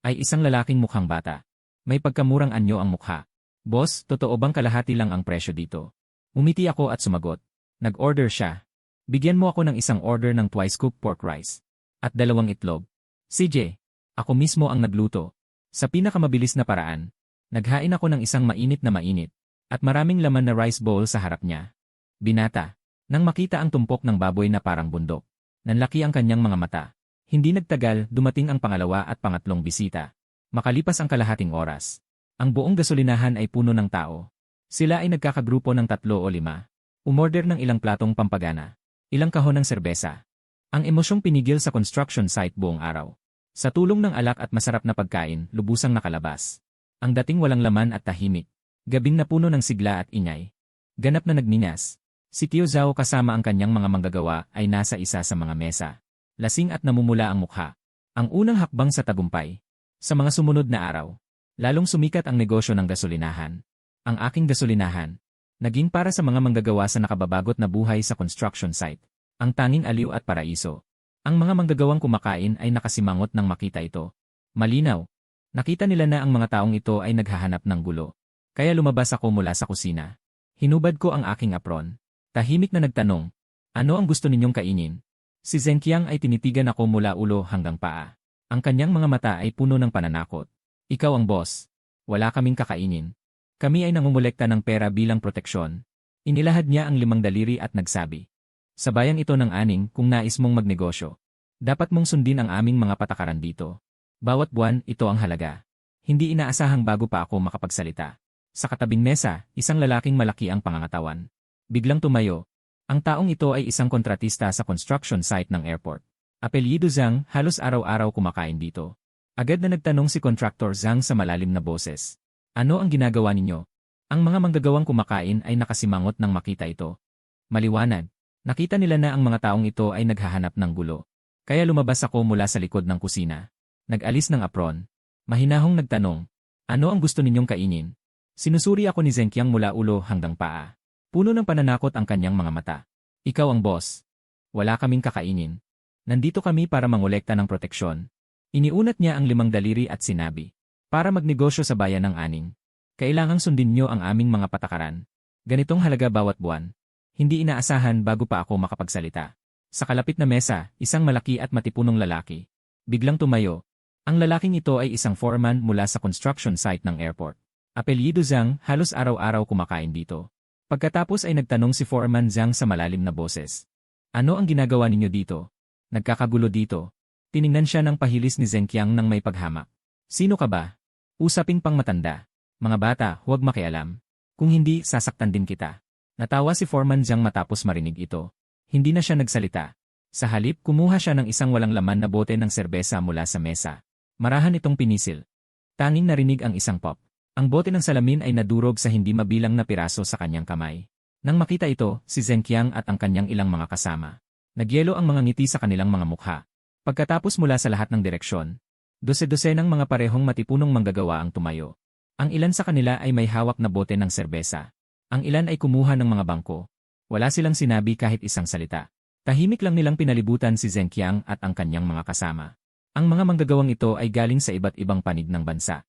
ay isang lalaking mukhang bata. May pagkamurang anyo ang mukha. Boss, totoo bang kalahati lang ang presyo dito? Umiti ako at sumagot. Nag-order siya. Bigyan mo ako ng isang order ng twice cooked pork rice. At 2 itlog. CJ, ako mismo ang nagluto. Sa pinakamabilis na paraan. Naghain ako ng isang mainit na mainit. At maraming laman na rice bowl sa harap niya. Binata. Nang makita ang tumpok ng baboy na parang bundok. Nanlaki ang kanyang mga mata. Hindi nagtagal, dumating ang pangalawa at pangatlong bisita. Makalipas ang kalahating oras. Ang buong gasolinahan ay puno ng tao. Sila ay nagkakagrupo ng 3 o 5. Umorder ng ilang platong pampagana. Ilang kahon ng serbesa. Ang emosyong pinigil sa construction site buong araw. Sa tulong ng alak at masarap na pagkain, lubusang nakalabas. Ang dating walang laman at tahimik. Gabing na puno ng sigla at ingay. Ganap na nagningas. Si Tio Zhao kasama ang kanyang mga manggagawa ay nasa isa sa mga mesa. Lasing at namumula ang mukha. Ang unang hakbang sa tagumpay. Sa mga sumunod na araw, lalong sumikat ang negosyo ng gasolinahan. Ang aking gasolinahan, naging para sa mga manggagawa sa nakababagot na buhay sa construction site. Ang tanging aliw at paraiso. Ang mga manggagawang kumakain ay nakasimangot nang makita ito. Malinaw. Nakita nila na ang mga taong ito ay naghahanap ng gulo. Kaya lumabas ako mula sa kusina. Hinubad ko ang aking apron. Tahimik na nagtanong, ano ang gusto ninyong kainin? Si Zhenqiang ay tinitigan ako mula ulo hanggang paa. Ang kanyang mga mata ay puno ng pananakot. Ikaw ang boss. Wala kaming kakainin. Kami ay nangungulekta ng pera bilang proteksyon. Inilahad niya ang 5 daliri at nagsabi. Sa bayang ito ng aning kung nais mong magnegosyo. Dapat mong sundin ang aming mga patakaran dito. Bawat buwan, ito ang halaga. Hindi inaasahang bago pa ako makapagsalita. Sa katabing mesa, isang lalaking malaki ang pangangatawan. Biglang tumayo. Ang taong ito ay isang kontratista sa construction site ng airport. Apelyido Zhang, halos araw-araw kumakain dito. Agad na nagtanong si Contractor Zhang sa malalim na boses. Ano ang ginagawa ninyo? Ang mga manggagawang kumakain ay nakasimangot nang makita ito. Maliwanag. Nakita nila na ang mga taong ito ay naghahanap ng gulo. Kaya lumabas ako mula sa likod ng kusina. Nag-alis ng apron. Mahinahong nagtanong. Ano ang gusto ninyong kainin? Sinusuri ako ni Zhenqiang mula ulo hanggang paa. Puno ng pananakot ang kanyang mga mata. Ikaw ang boss. Wala kaming kakainin. Nandito kami para mangolekta ng proteksyon. Iniunat niya ang 5 daliri at sinabi. Para magnegosyo sa bayan ng aning. Kailangang sundin niyo ang aming mga patakaran. Ganitong halaga bawat buwan. Hindi inaasahan bago pa ako makapagsalita. Sa kalapit na mesa, isang malaki at matipunong lalaki. Biglang tumayo. Ang lalaking ito ay isang foreman mula sa construction site ng airport. Apelyido Zhang, halos araw-araw kumakain dito. Pagkatapos ay nagtanong si Foreman Zhang sa malalim na boses. Ano ang ginagawa ninyo dito? Nagkakagulo dito. Tiningnan siya ng pahilis ni Zhenqiang nang may paghamak. Sino ka ba? Usaping pang matanda. Mga bata, huwag makialam. Kung hindi, sasaktan din kita. Natawa si Foreman Zhang matapos marinig ito. Hindi na siya nagsalita. Sa halip, kumuha siya ng isang walang laman na bote ng serbesa mula sa mesa. Marahan itong pinisil. Tanging narinig ang isang pop. Ang bote ng salamin ay nadurog sa hindi mabilang na piraso sa kanyang kamay. Nang makita ito, si Zhenqiang at ang kanyang ilang mga kasama. Nagyelo ang mga ngiti sa kanilang mga mukha. Pagkatapos mula sa lahat ng direksyon, dose-dosenang mga parehong matipunong manggagawa ang tumayo. Ang ilan sa kanila ay may hawak na bote ng serbesa. Ang ilan ay kumuha ng mga bangko. Wala silang sinabi kahit isang salita. Tahimik lang nilang pinalibutan si Zhenqiang at ang kanyang mga kasama. Ang mga manggagawang ito ay galing sa iba't ibang panig ng bansa.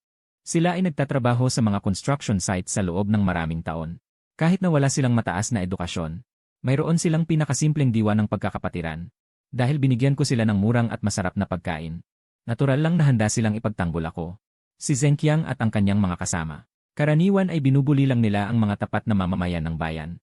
Sila ay nagtatrabaho sa mga construction sites sa loob ng maraming taon. Kahit na wala silang mataas na edukasyon, mayroon silang pinakasimpleng diwa ng pagkakapatiran. Dahil binigyan ko sila ng murang at masarap na pagkain. Natural lang na handa silang ipagtanggol ako. Si Zhenqiang at ang kanyang mga kasama. Karaniwan ay binubuli lang nila ang mga tapat na mamamayan ng bayan.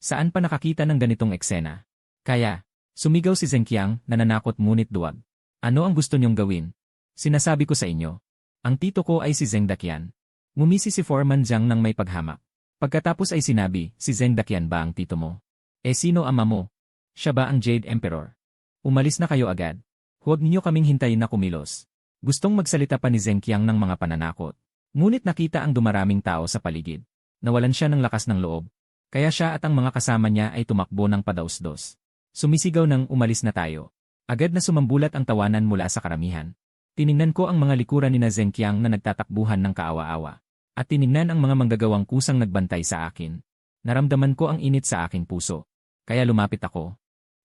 Saan pa nakakita ng ganitong eksena? Kaya, sumigaw si Zhenqiang, nananakot ngunit duwag. Ano ang gusto niyong gawin? Sinasabi ko sa inyo. Ang tito ko ay si Zheng Daqian. Ngumisi si Foreman Zhang nang may paghamak. Pagkatapos ay sinabi, si Zheng Daqian ba ang tito mo? Sino ama mo? Siya ba ang Jade Emperor? Umalis na kayo agad. Huwag niyo kaming hintayin na kumilos. Gustong magsalita pa ni Zheng Qiang ng mga pananakot. Ngunit nakita ang dumaraming tao sa paligid. Nawalan siya ng lakas ng loob. Kaya siya at ang mga kasama niya ay tumakbo ng padausdos. Sumisigaw ng umalis na tayo. Agad na sumambulat ang tawanan mula sa karamihan. Tiningnan ko ang mga likuran ni Zheng Qiang na nagtatakbuhan ng kaawa-awa. At tiningnan ang mga manggagawang kusang nagbantay sa akin. Naramdaman ko ang init sa aking puso. Kaya lumapit ako.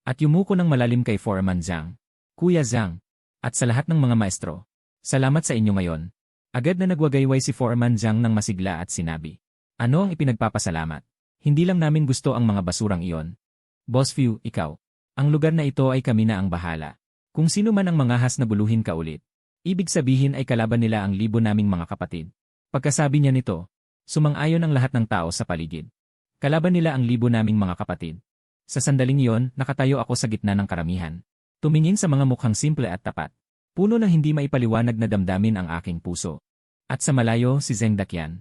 At yumuko ng malalim kay Foreman Zhang. Kuya Zhang. At sa lahat ng mga maestro. Salamat sa inyo ngayon. Agad na nagwagayway si Foreman Zhang ng masigla at sinabi. Ano ang ipinagpapasalamat? Hindi lang namin gusto ang mga basurang iyon. Boss Fu, ikaw. Ang lugar na ito ay kami na ang bahala. Kung sino man ang mangahas na buluhin ka ulit. Ibig sabihin ay kalaban nila ang libo naming mga kapatid. Pagkasabi niya nito, sumang-ayon ang lahat ng tao sa paligid. Kalaban nila ang libo naming mga kapatid. Sa sandaling iyon, nakatayo ako sa gitna ng karamihan. Tumingin sa mga mukhang simple at tapat. Puno ng hindi maipaliwanag na damdamin ang aking puso. At sa malayo si Zheng Daqian.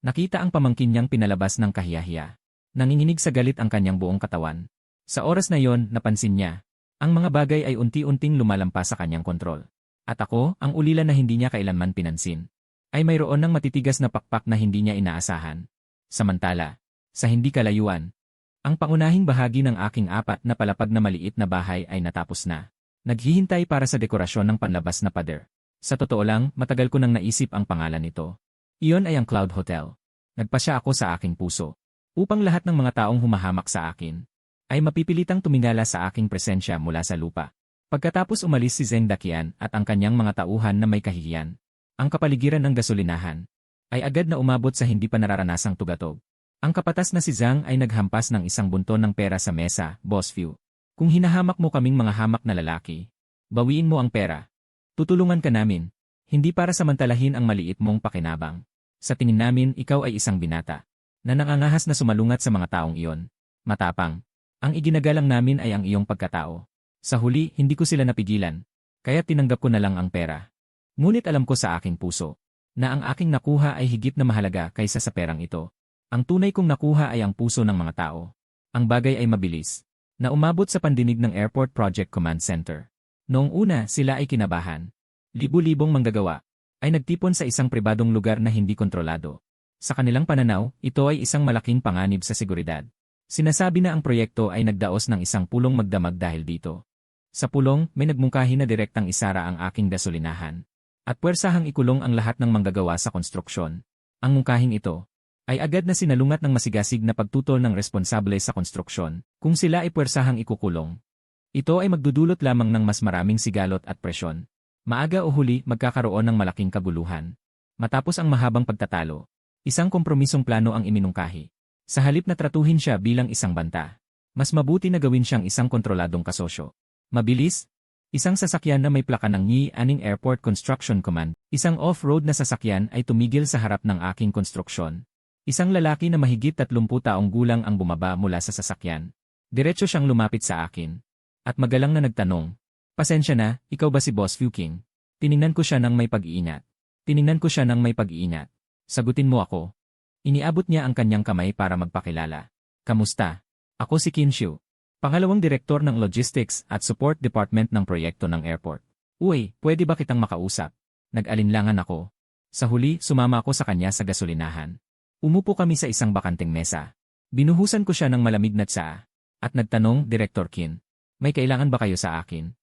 Nakita ang pamangkin niyang pinalabas ng kahiyahiya. Nanginginig sa galit ang kanyang buong katawan. Sa oras na yon, napansin niya. Ang mga bagay ay unti-unting lumalampas sa kanyang kontrol. At ako, ang ulila na hindi niya kailanman pinansin. Ay mayroon ng matitigas na pakpak na hindi niya inaasahan. Samantala, sa hindi kalayuan, ang pangunahing bahagi ng aking apat na palapag na maliit na bahay ay natapos na. Naghihintay para sa dekorasyon ng panlabas na pader. Sa totoo lang, matagal ko nang naisip ang pangalan nito. Iyon ay ang Cloud Hotel. Nagpasya ako sa aking puso. Upang lahat ng mga taong humahamak sa akin ay mapipilitang tumingala sa aking presensya mula sa lupa. Pagkatapos umalis si Zheng Daqian at ang kanyang mga tauhan na may kahihiyan, ang kapaligiran ng gasolinahan ay agad na umabot sa hindi pa nararanasang tugatog. Ang kapatas na si Zhang ay naghampas ng isang bunton ng pera sa mesa, Boss Fu. Kung hinahamak mo kaming mga hamak na lalaki, bawiin mo ang pera. Tutulungan ka namin, hindi para samantalahin ang maliit mong pakinabang. Sa tingin namin, ikaw ay isang binata na nangangahas na sumalungat sa mga taong iyon. Matapang. Ang iginagalang namin ay ang iyong pagkatao. Sa huli, hindi ko sila napigilan, kaya tinanggap ko na lang ang pera. Ngunit alam ko sa aking puso na ang aking nakuha ay higit na mahalaga kaysa sa perang ito. Ang tunay kong nakuha ay ang puso ng mga tao. Ang bagay ay mabilis, na umabot sa pandinig ng Airport Project Command Center. Noong una, sila ay kinabahan. Libu-libong manggagawa ay nagtipon sa isang pribadong lugar na hindi kontrolado. Sa kanilang pananaw, ito ay isang malaking panganib sa seguridad. Sinasabi na ang proyekto ay nagdaos ng isang pulong magdamag dahil dito. Sa pulong, may nagmungkahi na direktang isara ang aking gasolinahan. At puwersahang ikulong ang lahat ng manggagawa sa konstruksyon. Ang mungkahing ito ay agad na sinalungat ng masigasig na pagtutol ng responsable sa konstruksyon kung sila ay puwersahang ikukulong. Ito ay magdudulot lamang ng mas maraming sigalot at presyon. Maaga o huli magkakaroon ng malaking kaguluhan. Matapos ang mahabang pagtatalo, isang kompromisong plano ang iminungkahi. Sa halip na tratuhin siya bilang isang banta, mas mabuti na gawin siyang isang kontroladong kasosyo. Mabilis, isang sasakyan na may plaka ng Yi-Aning Airport Construction Command, isang off-road na sasakyan ay tumigil sa harap ng aking konstruksyon. Isang lalaki na mahigit 30 taong gulang ang bumaba mula sa sasakyan. Diretso siyang lumapit sa akin. At magalang na nagtanong, "Pasensya na, ikaw ba si Boss Fu King?" Tiningnan ko siya ng may pag-iingat. Sagutin mo ako. Iniabot niya ang kanyang kamay para magpakilala. Kamusta? Ako si Qin Xiu, pangalawang direktor ng Logistics at Support Department ng proyekto ng airport. Uy, pwede ba kitang makausap? Nag-alinlangan ako. Sa huli, sumama ako sa kanya sa gasolinahan. Umupo kami sa isang bakanteng mesa. Binuhusan ko siya ng malamig na tsaa. At nagtanong, Director Qin, may kailangan ba kayo sa akin?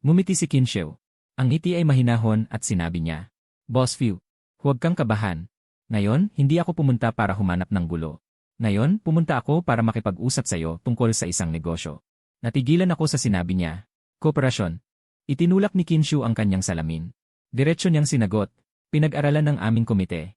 Ngumiti si Qin Xiu. Ang ngiti ay mahinahon at sinabi niya, Boss Fu, huwag kang kabahan. Ngayon, hindi ako pumunta para humanap ng gulo. Ngayon, pumunta ako para makipag-usap sa iyo tungkol sa isang negosyo. Natigilan ako sa sinabi niya. Kooperasyon. Itinulak ni Qin Xiu ang kanyang salamin. Diretso niyang sinagot. Pinag-aralan ng aming komite.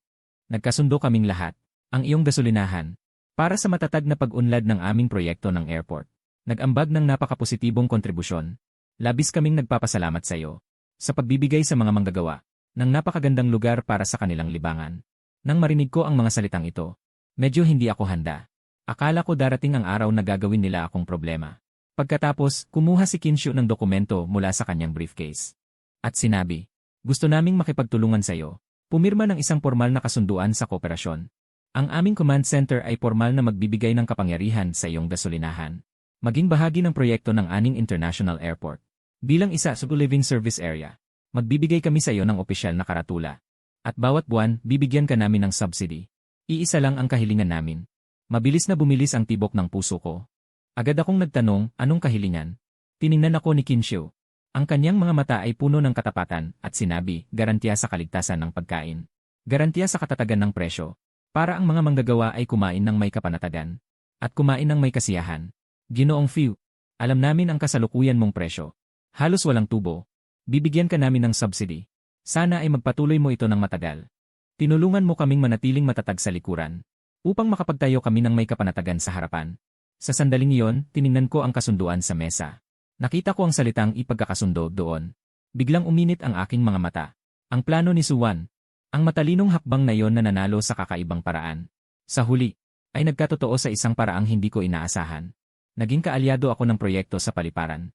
Nagkasundo kaming lahat. Ang iyong gasolinahan. Para sa matatag na pag-unlad ng aming proyekto ng airport. Nag-ambag ng napakapositibong kontribusyon. Labis kaming nagpapasalamat sa iyo. Sa pagbibigay sa mga manggagawa ng napakagandang lugar para sa kanilang libangan. Nang marinig ko ang mga salitang ito, medyo hindi ako handa. Akala ko darating ang araw na gagawin nila akong problema. Pagkatapos, kumuha si Qin Xiu ng dokumento mula sa kanyang briefcase. At sinabi, gusto naming makipagtulungan sa iyo. Pumirma ng isang formal na kasunduan sa kooperasyon. Ang aming command center ay formal na magbibigay ng kapangyarihan sa iyong gasolinahan. Maging bahagi ng proyekto ng Aning International Airport. Bilang isa sa living service area, magbibigay kami sa iyo ng opisyal na karatula. At bawat buwan, bibigyan ka namin ng subsidy. Iisa lang ang kahilingan namin. Mabilis na bumilis ang tibok ng puso ko. Agad akong nagtanong, anong kahilingan? Tiningnan ako ni Kinshu. Ang kanyang mga mata ay puno ng katapatan at sinabi, garantiya sa kaligtasan ng pagkain. Garantiya sa katatagan ng presyo. Para ang mga manggagawa ay kumain ng may kapanatagan. At kumain ng may kasiyahan. Ginoong Fiu, alam namin ang kasalukuyan mong presyo. Halos walang tubo. Bibigyan ka namin ng subsidy. Sana ay magpatuloy mo ito ng matagal. Tinulungan mo kaming manatiling matatag sa likuran. Upang makapagtayo kami ng may kapanatagan sa harapan. Sa sandaling iyon, tiningnan ko ang kasunduan sa mesa. Nakita ko ang salitang ipagkakasundo doon. Biglang uminit ang aking mga mata. Ang plano ni Suwan. Ang matalinong hakbang na iyon na nanalo sa kakaibang paraan. Sa huli, ay nagkatotoo sa isang paraang hindi ko inaasahan. Naging kaalyado ako ng proyekto sa paliparan.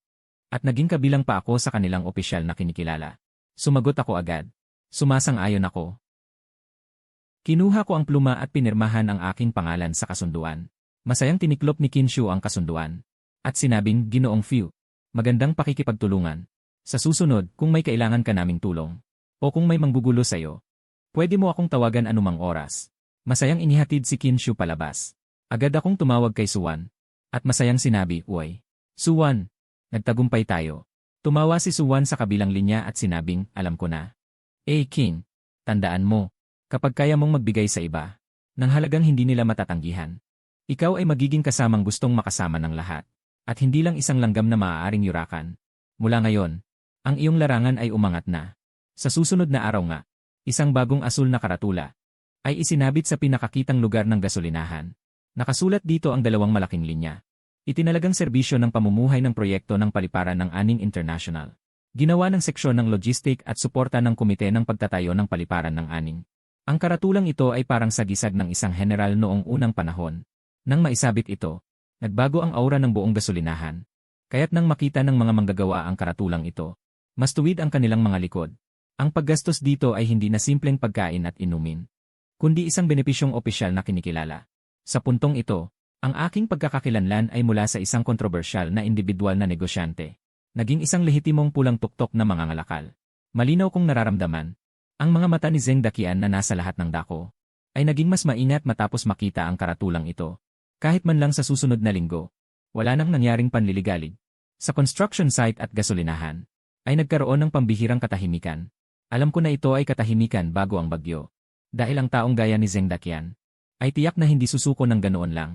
At naging kabilang pa ako sa kanilang opisyal na kinikilala. Sumagot ako agad. Sumasang-ayon ako. Kinuha ko ang pluma at pinirmahan ang aking pangalan sa kasunduan. Masayang tiniklop ni Kinshu ang kasunduan. At sinabing, Ginoong Fiu, magandang pakikipagtulungan. Sa susunod, kung may kailangan ka naming tulong, o kung may manggugulo sa'yo, pwede mo akong tawagan anumang oras. Masayang inihatid si Kinshu palabas. Agad akong tumawag kay Suwan. At masayang sinabi, Uy, Suwan, nagtagumpay tayo. Tumawa si Suwan sa kabilang linya at sinabing, alam ko na. King, tandaan mo, kapag kaya mong magbigay sa iba, ng halagang hindi nila matatanggihan, ikaw ay magiging kasamang gustong makasama ng lahat. At hindi lang isang langgam na maaaring yurakan. Mula ngayon, ang iyong larangan ay umangat na. Sa susunod na araw nga, isang bagong asul na karatula ay isinabit sa pinakakitang lugar ng gasolinahan. Nakasulat dito ang dalawang malaking linya. Itinalagang serbisyo ng pamumuhay ng proyekto ng paliparan ng Aning International. Ginawa ng seksyon ng logistik at suporta ng komite ng pagtatayo ng paliparan ng Aning. Ang karatulang ito ay parang sagisag ng isang general noong unang panahon. Nang maisabit ito, nagbago ang aura ng buong gasolinahan. Kaya't nang makita ng mga manggagawa ang karatulang ito, mas tuwid ang kanilang mga likod. Ang paggastos dito ay hindi na simpleng pagkain at inumin, kundi isang benepisyong opisyal na kinikilala. Sa puntong ito, ang aking pagkakakilanlan ay mula sa isang kontrobersyal na individual na negosyante. Naging isang lehitimong pulang tuktok na mangangalakal. Malinaw kong nararamdaman. Ang mga mata ni Zeng Dakian na nasa lahat ng dako ay naging mas maingat matapos makita ang karatulang ito. Kahit man lang sa susunod na linggo, wala nang nangyaring panliligalig. Sa construction site at gasolinahan, ay nagkaroon ng pambihirang katahimikan. Alam ko na ito ay katahimikan bago ang bagyo. Dahil ang taong gaya ni Zeng Dakian, ay tiyak na hindi susuko ng ganoon lang.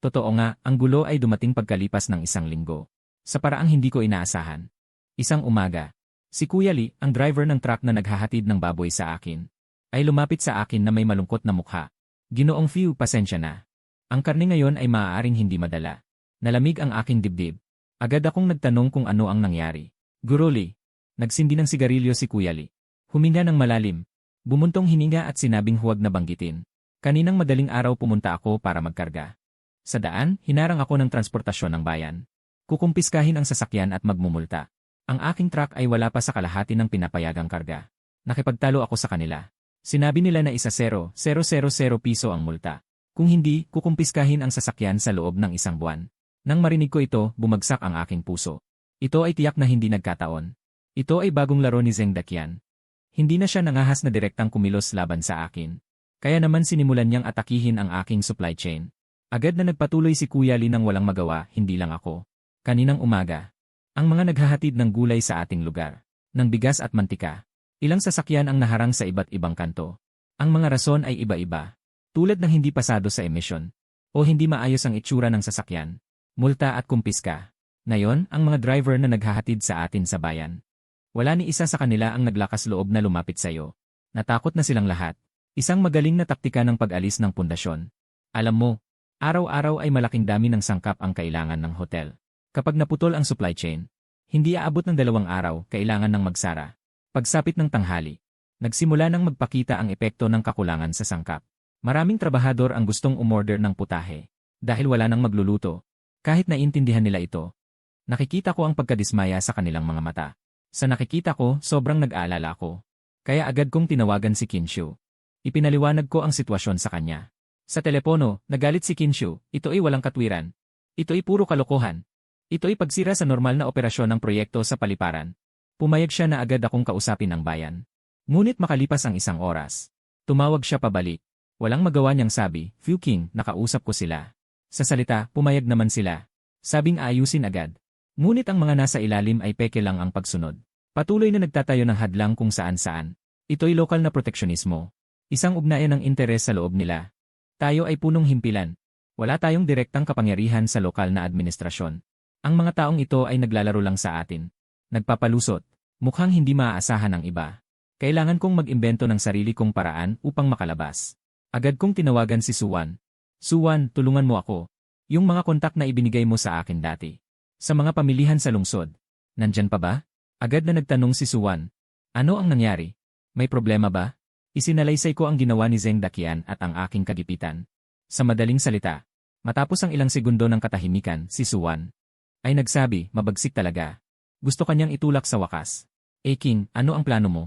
Totoo nga, ang gulo ay dumating pagkalipas ng isang linggo. Sa paraang hindi ko inaasahan. Isang umaga, si Kuya Lee, ang driver ng truck na naghahatid ng baboy sa akin, ay lumapit sa akin na may malungkot na mukha. Ginoong Fiu, pasensya na. Ang karne ngayon ay maaaring hindi madala. Nalamig ang aking dibdib. Agad akong nagtanong kung ano ang nangyari. Guro Lee. Nagsindi ng sigarilyo si Kuya Lee. Huminga ng malalim. Bumuntong hininga at sinabing huwag na banggitin. Kaninang madaling araw pumunta ako para magkarga. Sa daan, hinarang ako ng transportasyon ng bayan. Kukumpiskahin ang sasakyan at magmumulta. Ang aking truck ay wala pa sa kalahati ng pinapayagang karga. Nakipagtalo ako sa kanila. Sinabi nila na 1,000,000 piso ang multa. Kung hindi, kukumpiskahin ang sasakyan sa loob ng isang buwan. Nang marinig ko ito, bumagsak ang aking puso. Ito ay tiyak na hindi nagkataon. Ito ay bagong laro ni Zeng Dakian. Hindi na siya nangahas na direktang kumilos laban sa akin. Kaya naman sinimulan niyang atakihin ang aking supply chain. Agad na nagpatuloy si Kuya Lee nang walang magawa, hindi lang ako. Kaninang umaga, ang mga naghahatid ng gulay sa ating lugar, ng bigas at mantika. Ilang sasakyan ang naharang sa iba't ibang kanto. Ang mga rason ay iba-iba. Tulad ng hindi pasado sa emisyon, o hindi maayos ang itsura ng sasakyan, multa at kumpiska. Ngayon, ang mga driver na naghahatid sa atin sa bayan. Wala ni isa sa kanila ang naglakas loob na lumapit sa iyo. Natakot na silang lahat. Isang magaling na taktika ng pag-alis ng pundasyon. Alam mo, araw-araw ay malaking dami ng sangkap ang kailangan ng hotel. Kapag naputol ang supply chain, hindi aabot ng 2 araw, kailangan ng magsara. Pagsapit ng tanghali, nagsimula nang magpakita ang epekto ng kakulangan sa sangkap. Maraming trabahador ang gustong umorder ng putahe dahil wala nang magluluto. Kahit naintindihan nila ito, nakikita ko ang pagkadismaya sa kanilang mga mata. Sa nakikita ko, sobrang nag-aalala ko. Kaya agad kong tinawagan si Kinshu. Ipinaliwanag ko ang sitwasyon sa kanya. Sa telepono, nagalit si Kinshu, ito ay walang katwiran. Ito ay puro kalokohan. Ito ay pagsira sa normal na operasyon ng proyekto sa paliparan. Pumayag siya na agad akong kausapin ng bayan. Ngunit makalipas ang 1 oras. Tumawag siya pabalik. Walang magawa niyang sabi, Fu King, nakausap ko sila. Sa salita, pumayag naman sila. Sabing aayusin agad. Ngunit ang mga nasa ilalim ay peke lang ang pagsunod. Patuloy na nagtatayo ng hadlang kung saan-saan. Ito'y lokal na proteksyonismo. Isang ugnayan ng interes sa loob nila. Tayo ay punong himpilan. Wala tayong direktang kapangyarihan sa lokal na administrasyon. Ang mga taong ito ay naglalaro lang sa atin. Nagpapalusot. Mukhang hindi maaasahan ang iba. Kailangan kong mag-imbento ng sarili kong paraan upang makalabas. Agad kong tinawagan si Suwan. Suwan, tulungan mo ako. Yung mga kontak na ibinigay mo sa akin dati. Sa mga pamilihan sa lungsod. Nandyan pa ba? Agad na nagtanong si Suwan. Ano ang nangyari? May problema ba? Isinalaysay ko ang ginawa ni Zeng Dakian at ang aking kagipitan. Sa madaling salita, matapos ang ilang segundo ng katahimikan, si Suwan ay nagsabi, mabagsik talaga. Gusto kanyang itulak sa wakas. King, ano ang plano mo?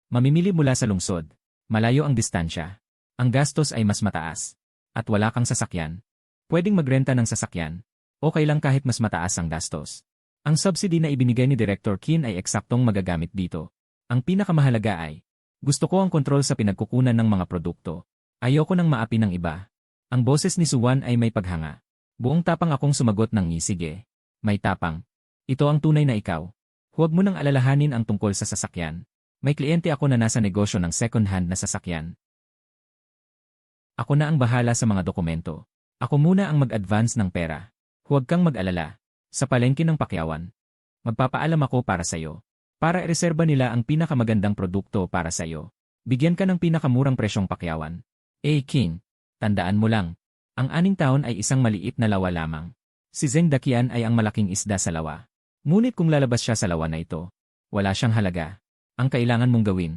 Mamimili mula sa lungsod. Malayo ang distansya. Ang gastos ay mas mataas. At wala kang sasakyan. Pwedeng magrenta ng sasakyan. Okay lang kahit mas mataas ang gastos. Ang subsidy na ibinigay ni Director Qin ay eksaktong magagamit dito. Ang pinakamahalaga ay, gusto ko ang kontrol sa pinagkukunan ng mga produkto. Ayoko nang maapi ng iba. Ang boses ni Suwan ay may paghanga. Buong tapang akong sumagot ng sige. May tapang. Ito ang tunay na ikaw. Huwag mo nang alalahanin ang tungkol sa sasakyan. May kliyente ako na nasa negosyo ng second-hand na sasakyan. Ako na ang bahala sa mga dokumento. Ako muna ang mag-advance ng pera. Huwag kang mag-alala. Sa palengke ng Pakyawan. Magpapaalam ako para sa'yo. Para ireserba nila ang pinakamagandang produkto para sa'yo. Bigyan ka ng pinakamurang presyong Pakyawan. King, tandaan mo lang. Ang 6 taon ay isang maliit na lawa lamang. Si Zeng Dakian ay ang malaking isda sa lawa. Ngunit kung lalabas siya sa lawa na ito, wala siyang halaga. Ang kailangan mong gawin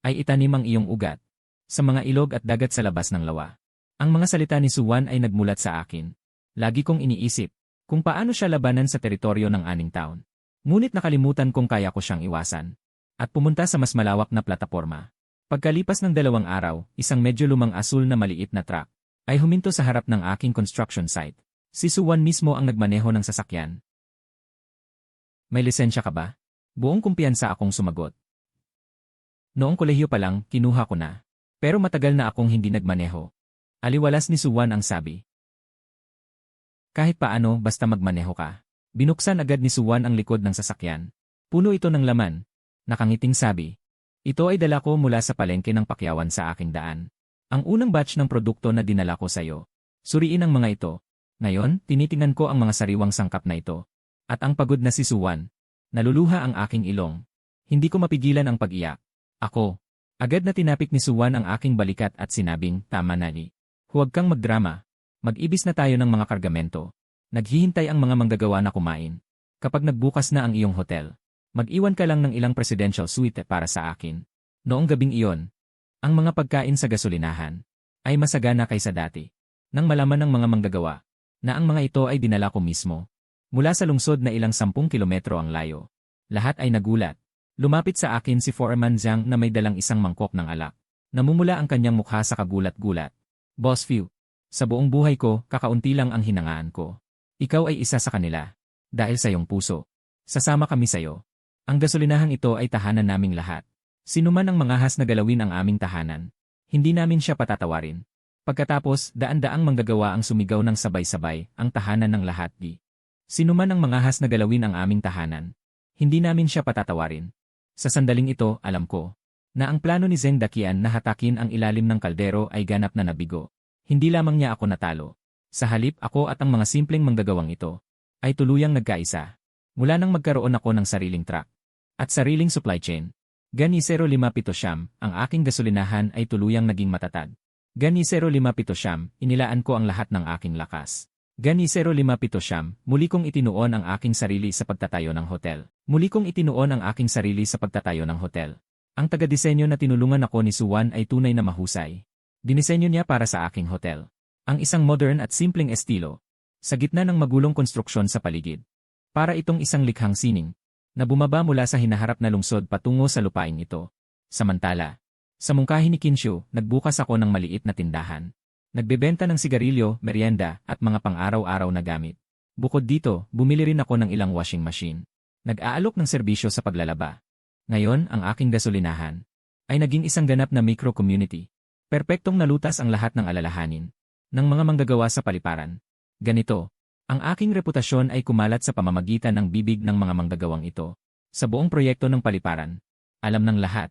ay itanim ang iyong ugat sa mga ilog at dagat sa labas ng lawa. Ang mga salita ni Suwan ay nagmulat sa akin. Lagi kong iniisip kung paano siya labanan sa teritoryo ng 6 taon. Ngunit nakalimutan kung kaya ko siyang iwasan. At pumunta sa mas malawak na plataporma. Pagkalipas ng 2 araw, isang medyo lumang asul na maliit na truck ay huminto sa harap ng aking construction site. Si Suwan mismo ang nagmaneho ng sasakyan. May lisensya ka ba? Buong kumpiyansa akong sumagot. Noong kolehiyo pa lang, kinuha ko na. Pero matagal na akong hindi nagmaneho. Aliwalas ni Suwan ang sabi. Kahit paano, basta magmaneho ka. Binuksan agad ni Suwan ang likod ng sasakyan. Puno ito ng laman. Nakangiting sabi. Ito ay dala ko mula sa palengke ng Pakyawan sa aking daan. Ang unang batch ng produkto na dinala ko sa'yo. Suriin ang mga ito. Ngayon, tinitingnan ko ang mga sariwang sangkap na ito. At ang pagod na si Suwan. Naluluha ang aking ilong. Hindi ko mapigilan ang pag-iyak. Ako. Agad na tinapik ni Suwan ang aking balikat at sinabing, tama na ni. Huwag kang magdrama. Mag-ibis na tayo ng mga kargamento. Naghihintay ang mga manggagawa na kumain. Kapag nagbukas na ang iyong hotel, mag-iwan ka lang ng ilang presidential suite para sa akin. Noong gabing iyon, ang mga pagkain sa gasolinahan ay masagana kaysa dati. Nang malaman ng mga manggagawa na ang mga ito ay dinala ko mismo, mula sa lungsod na ilang 10 kilometro ang layo. Lahat ay nagulat. Lumapit sa akin si Foreman Zhang na may dalang isang mangkok ng alak. Namumula ang kanyang mukha sa kagulat-gulat. Boss Fu, sa buong buhay ko, kakaunti lang ang hinangaan ko. Ikaw ay isa sa kanila. Dahil sa iyong puso. Sasama kami sa iyo. Ang gasolinahang ito ay tahanan naming lahat. Sino man ang mangahas na galawin ang aming tahanan, hindi namin siya patatawarin. Pagkatapos, daan-daang manggagawa ang sumigaw ng sabay-sabay, ang tahanan ng lahat di. Sino man ang mangahas na galawin ang aming tahanan, hindi namin siya patatawarin. Sa sandaling ito, alam ko na ang plano ni Zeng Dakian na hatakin ang ilalim ng kaldero ay ganap na nabigo. Hindi lamang niya ako natalo. Sa halip, ako at ang mga simpleng manggagawang ito ay tuluyang nagkaisa. Mula nang magkaroon ako ng sariling truck at sariling supply chain. Gani 0570, ang aking gasolinahan ay tuluyang naging matatag. Gani 0570, inilaan ko ang lahat ng aking lakas. Gani 0570, muli kong itinuon ang aking sarili sa pagtatayo ng hotel. Muli kong itinuon ang aking sarili sa pagtatayo ng hotel. Ang taga-disenyo na tinulungan ako ni Suwan ay tunay na mahusay. Dinisenyo niya para sa aking hotel. Ang isang modern at simpleng estilo. Sa gitna ng magulong konstruksyon sa paligid. Para itong isang likhang sining na bumaba mula sa hinaharap na lungsod patungo sa lupain ito. Samantala, sa mungkahi ni Kinshu, nagbukas ako ng maliit na tindahan. Nagbebenta ng sigarilyo, merienda, at mga pang-araw-araw na gamit. Bukod dito, bumili rin ako ng ilang washing machine. Nag-aalok ng serbisyo sa paglalaba. Ngayon, ang aking gasolinahan ay naging isang ganap na micro-community. Perpektong nalutas ang lahat ng alalahanin ng mga manggagawa sa paliparan. Ganito, ang aking reputasyon ay kumalat sa pamamagitan ng bibig ng mga manggagawang ito. Sa buong proyekto ng paliparan, alam ng lahat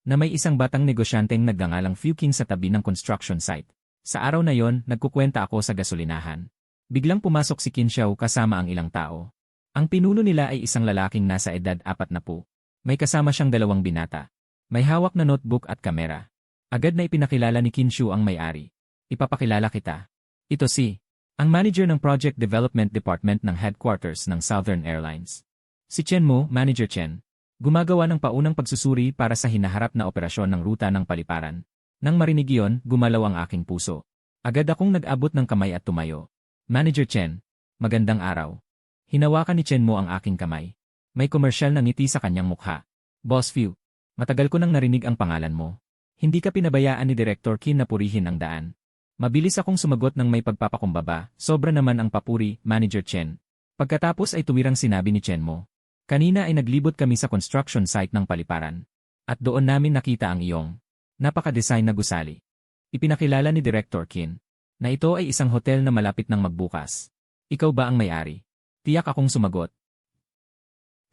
na may isang batang negosyanteng nagngangalang Fuking sa tabi ng construction site. Sa araw na yon, nagkukwenta ako sa gasolinahan. Biglang pumasok si Qin Xiao kasama ang ilang tao. Ang pinuno nila ay isang lalaking nasa edad 40. May kasama siyang 2 binata. May hawak na notebook at kamera. Agad na ipinakilala ni Qin Xiao ang may-ari. Ipapakilala kita. Ito ang manager ng Project Development Department ng headquarters ng Southern Airlines. Si Chen Mo, Manager Chen, gumagawa ng paunang pagsusuri para sa hinaharap na operasyon ng ruta ng paliparan. Nang marinig iyon, gumalaw ang aking puso. Agad akong nag-abot ng kamay at tumayo. Manager Chen, magandang araw. Hinawakan ni Chen Mo ang aking kamay. May komersyal na ngiti sa kanyang mukha. Boss Fu, matagal ko nang narinig ang pangalan mo. Hindi ka pinabayaan ni Director Qin na purihin ang daan. Mabilis akong sumagot ng may pagpapakumbaba, sobra naman ang papuri, Manager Chen. Pagkatapos ay tuwirang sinabi ni Chen Mo. Kanina ay naglibot kami sa construction site ng paliparan. At doon namin nakita ang iyong napaka-design na gusali. Ipinakilala ni Director Qin na ito ay isang hotel na malapit ng magbukas. Ikaw ba ang may-ari? Tiyak akong sumagot.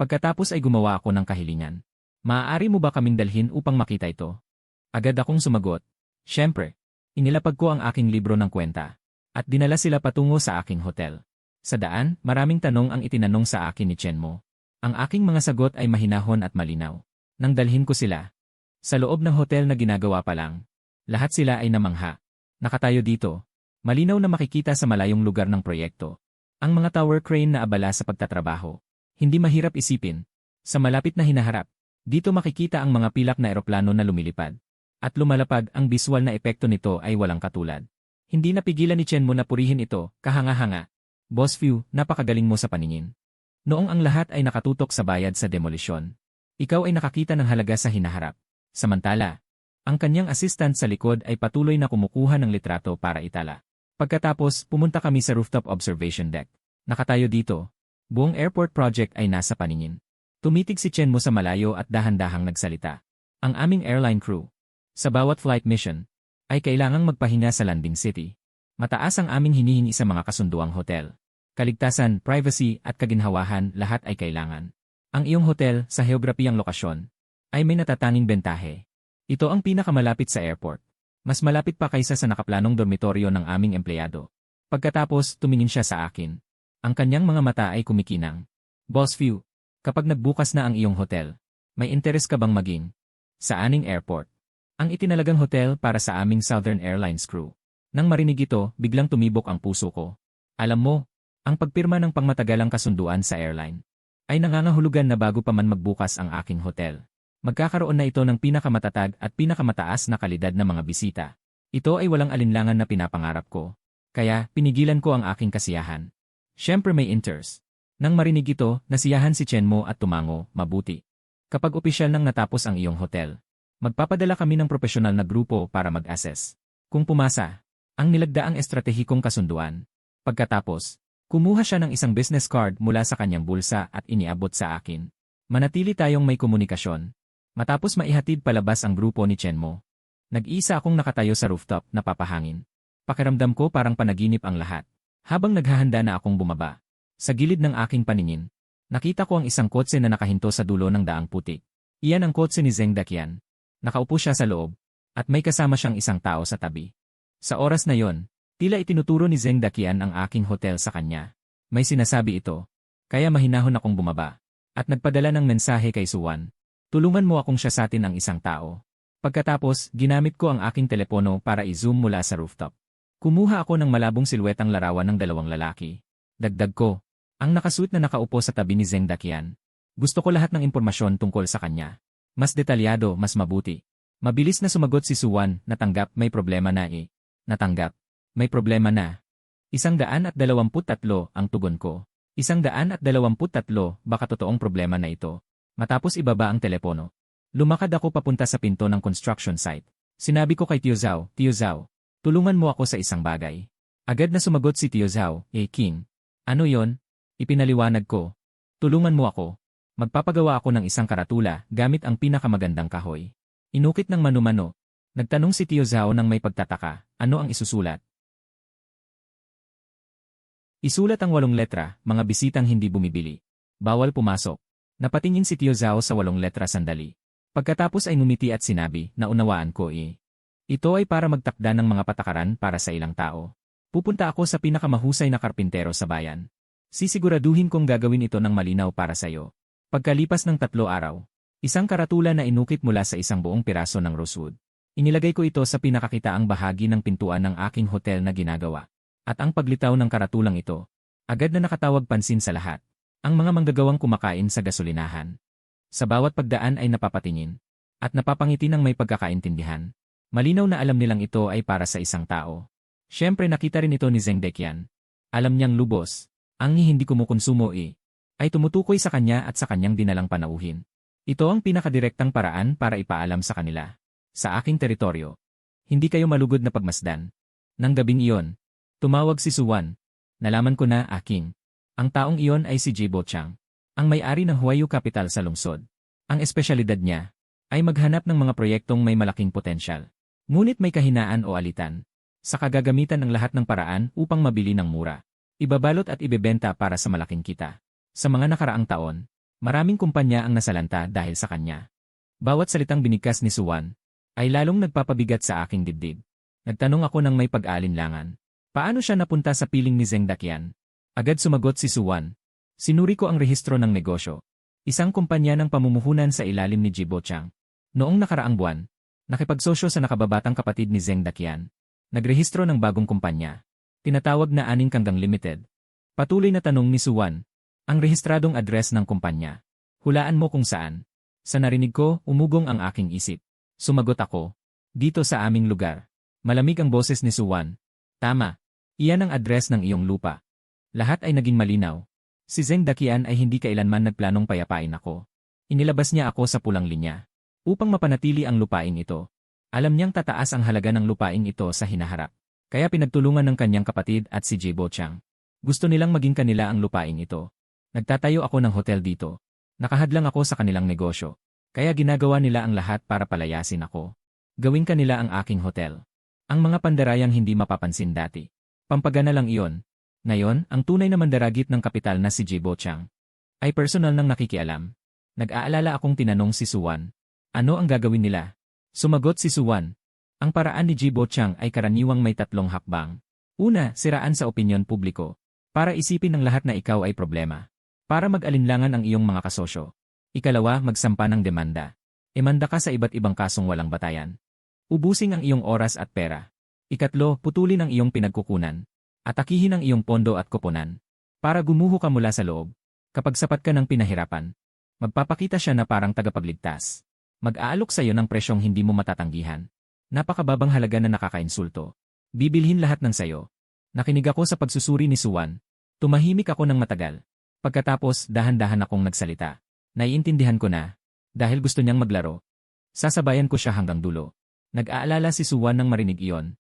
Pagkatapos ay gumawa ako ng kahilingan. Maaari mo ba kaming dalhin upang makita ito? Agad akong sumagot. Siyempre. Inilapag ko ang aking libro ng kwenta. At dinala sila patungo sa aking hotel. Sa daan, maraming tanong ang itinanong sa akin ni Chen Mo. Ang aking mga sagot ay mahinahon at malinaw. Nang dalhin ko sila sa loob ng hotel na ginagawa pa lang, lahat sila ay namangha. Nakatayo dito. Malinaw na makikita sa malayong lugar ng proyekto. Ang mga tower crane na abala sa pagtatrabaho. Hindi mahirap isipin. Sa malapit na hinaharap, dito makikita ang mga pilak na eroplano na lumilipad. At lumalapad, ang visual na epekto nito ay walang katulad. Hindi napigilan ni Chen Mo na purihin ito, kahanga-hanga. Boss Fu, napakagaling mo sa paningin. Noong ang lahat ay nakatutok sa bayad sa demolisyon, ikaw ay nakakita ng halaga sa hinaharap. Samantala, ang kanyang assistant sa likod ay patuloy na kumukuha ng litrato para itala. Pagkatapos, pumunta kami sa rooftop observation deck. Nakatayo dito. Buong airport project ay nasa paningin. Tumitig si Chen Mo sa malayo at dahan-dahang nagsalita. Ang aming airline crew, sa bawat flight mission, ay kailangang magpahinga sa landing city. Mataas ang aming hinihingi sa mga kasunduang hotel. Kaligtasan, privacy, at kaginhawahan, lahat ay kailangan. Ang iyong hotel, sa heograpiyang lokasyon, ay may natatanging bentahe. Ito ang pinakamalapit sa airport. Mas malapit pa kaysa sa nakaplanong dormitoryo ng aming empleyado. Pagkatapos, tumingin siya sa akin. Ang kanyang mga mata ay kumikinang. Boss Fu, kapag nagbukas na ang iyong hotel, may interes ka bang maging sa aning airport? Ang itinalagang hotel para sa aming Southern Airlines crew. Nang marinig ito, biglang tumibok ang puso ko. Alam mo, ang pagpirma ng pangmatagalang kasunduan sa airline ay nangangahulugan na bago pa man magbukas ang aking hotel, magkakaroon na ito ng pinakamatatag at pinakamataas na kalidad na mga bisita. Ito ay walang alinlangan na pinapangarap ko. Kaya, pinigilan ko ang aking kasiyahan. Siyempre may inters. Nang marinig ito, nasiyahan si Chen Mo at tumango, mabuti. Kapag opisyal nang natapos ang iyong hotel, magpapadala kami ng propesyonal na grupo para mag-assess. Kung pumasa, ang nilagdaang estratehikong kasunduan. Pagkatapos, kumuha siya ng isang business card mula sa kanyang bulsa at iniabot sa akin. Manatili tayong may komunikasyon. Matapos maihatid palabas ang grupo ni Chen Mo, nag-iisa akong nakatayo sa rooftop na papahangin. Pakiramdam ko parang panaginip ang lahat. Habang naghahanda na akong bumaba, sa gilid ng aking paningin, nakita ko ang isang kotse na nakahinto sa dulo ng daang putik. Iyan ang kotse ni Zeng Daqian. Nakaupo siya sa loob, at may kasama siyang isang tao sa tabi. Sa oras na yon, tila itinuturo ni Zeng Daqian ang aking hotel sa kanya. May sinasabi ito, kaya mahinahon akong bumaba, at nagpadala ng mensahe kay Suwan. Tulungan mo akong siyasatin ang isang tao. Pagkatapos, ginamit ko ang aking telepono para i-zoom mula sa rooftop. Kumuha ako ng malabong silwetang larawan ng 2 lalaki. Dagdag ko, ang nakasuit na nakaupo sa tabi ni Zeng Daqian. Gusto ko lahat ng impormasyon tungkol sa kanya. Mas detalyado, mas mabuti. Mabilis na sumagot si Suwan, natanggap, may problema na Natanggap. May problema na. 123 ang tugon ko. 123, baka totoong problema na ito. Matapos ibaba ang telepono, lumakad ako papunta sa pinto ng construction site. Sinabi ko kay Tio Zhao, Tulungan mo ako sa isang bagay. Agad na sumagot si Tio Zhao, King. Ano yon? Ipinaliwanag ko. Tulungan mo ako. Magpapagawa ako ng isang karatula gamit ang pinakamagandang kahoy. Inukit ng mano-mano. Nagtanong si Tio Zhao nang may pagtataka, ano ang isusulat? Isulat ang 8 letra, mga bisitang hindi bumibili. Bawal pumasok. Napatingin si Tio Zhao sa 8 letra sandali. Pagkatapos ay ngumiti at sinabi, naunawaan ko Ito ay para magtakda ng mga patakaran para sa ilang tao. Pupunta ako sa pinakamahusay na karpintero sa bayan. Sisiguraduhin kong gagawin ito ng malinaw para sa iyo. Pagkalipas ng 3 araw, isang karatula na inukit mula sa isang buong piraso ng rosewood. Inilagay ko ito sa pinakakitaang bahagi ng pintuan ng aking hotel na ginagawa. At ang paglitaw ng karatulang ito, agad na nakatawag pansin sa lahat. Ang mga manggagawang kumakain sa gasolinahan. Sa bawat pagdaan ay napapatingin. At napapangiti ng may pagkakaintindihan. Malinaw na alam nilang ito ay para sa isang tao. Siyempre nakita rin ito ni Zheng Deqian. Alam niyang lubos. Ang hindi kumukonsumo ay tumutukoy sa kanya at sa kanyang dinalang panauhin. Ito ang pinakadirektang paraan para ipaalam sa kanila. Sa aking teritoryo. Hindi kayo malugod na pagmasdan. Nang gabing iyon, tumawag si Suwan. Nalaman ko na, King. Ang taong iyon ay si Jibo Chang, ang may-ari ng Huayu Capital sa lungsod. Ang espesyalidad niya ay maghanap ng mga proyektong may malaking potensyal. Ngunit may kahinaan o alitan. Sa kagagamitan ng lahat ng paraan upang mabili ng mura. Ibabalot at ibebenta para sa malaking kita. Sa mga nakaraang taon, maraming kumpanya ang nasalanta dahil sa kanya. Bawat salitang binigkas ni Suwan ay lalong nagpapabigat sa aking dibdib. Nagtanong ako ng may pag-aalinlangan. Paano siya napunta sa piling ni Zheng Deqian? Agad sumagot si Suwan. Sinuri ko ang rehistro ng negosyo. Isang kumpanya ng pamumuhunan sa ilalim ni Jibo Chang. Noong nakaraang buwan, nakipagsosyo sa nakababatang kapatid ni Zheng Deqian. Nagrehistro ng bagong kumpanya. Tinatawag na Aning Kanggang Limited. Patuloy na tanong ni Suwan. Ang rehistradong address ng kumpanya. Hulaan mo kung saan. Sa narinig ko, umugong ang aking isip. Sumagot ako. Dito sa aming lugar. Malamig ang boses ni Suwan. Tama. Iyan ang address ng iyong lupa. Lahat ay naging malinaw. Si Zheng Deqian ay hindi kailanman nagplanong payapain ako. Inilabas niya ako sa pulang linya. Upang mapanatili ang lupain ito. Alam niyang tataas ang halaga ng lupain ito sa hinaharap. Kaya pinagtulungan ng kanyang kapatid at si Jibo Chang. Gusto nilang maging kanila ang lupain ito. Nagtatayo ako ng hotel dito. Nakahadlang ako sa kanilang negosyo. Kaya ginagawa nila ang lahat para palayasin ako. Gawin kanila ang aking hotel. Ang mga pandarayang hindi mapapansin dati. Pampagana lang iyon. Ngayon, ang tunay na mandaragit ng kapital na si Jibo Chang ay personal nang nakikialam. Nag-aalala akong tinanong si Suwan. Ano ang gagawin nila? Sumagot si Suwan. Ang paraan ni Jibo Chang ay karaniwang may 3 hakbang. Una, siraan sa opinyon publiko. Para isipin ng lahat na ikaw ay problema. Para mag-alinlangan ang iyong mga kasosyo. Ikalawa, magsampa ng demanda. Emanda ka sa iba't ibang kasong walang batayan. Ubusing ang iyong oras at pera. Ikatlo, putulin ang iyong pinagkukunan. Atakihin ang iyong pondo at koponan. Para gumuho ka mula sa loob. Kapag sapat ka ng pinahirapan, magpapakita siya na parang tagapagligtas. Mag-aalok sa iyo ng presyong hindi mo matatanggihan. Napakababang halaga na nakakainsulto. Bibilhin lahat ng sayo. Nakinig ako sa pagsusuri ni Suwan. Tumahimik ako ng matagal. Pagkatapos, dahan-dahan akong nagsalita. Naiintindihan ko na. Dahil gusto niyang maglaro. Sasabayan ko siya hanggang dulo. Nag-aalala si Suwan nang marinig iyon.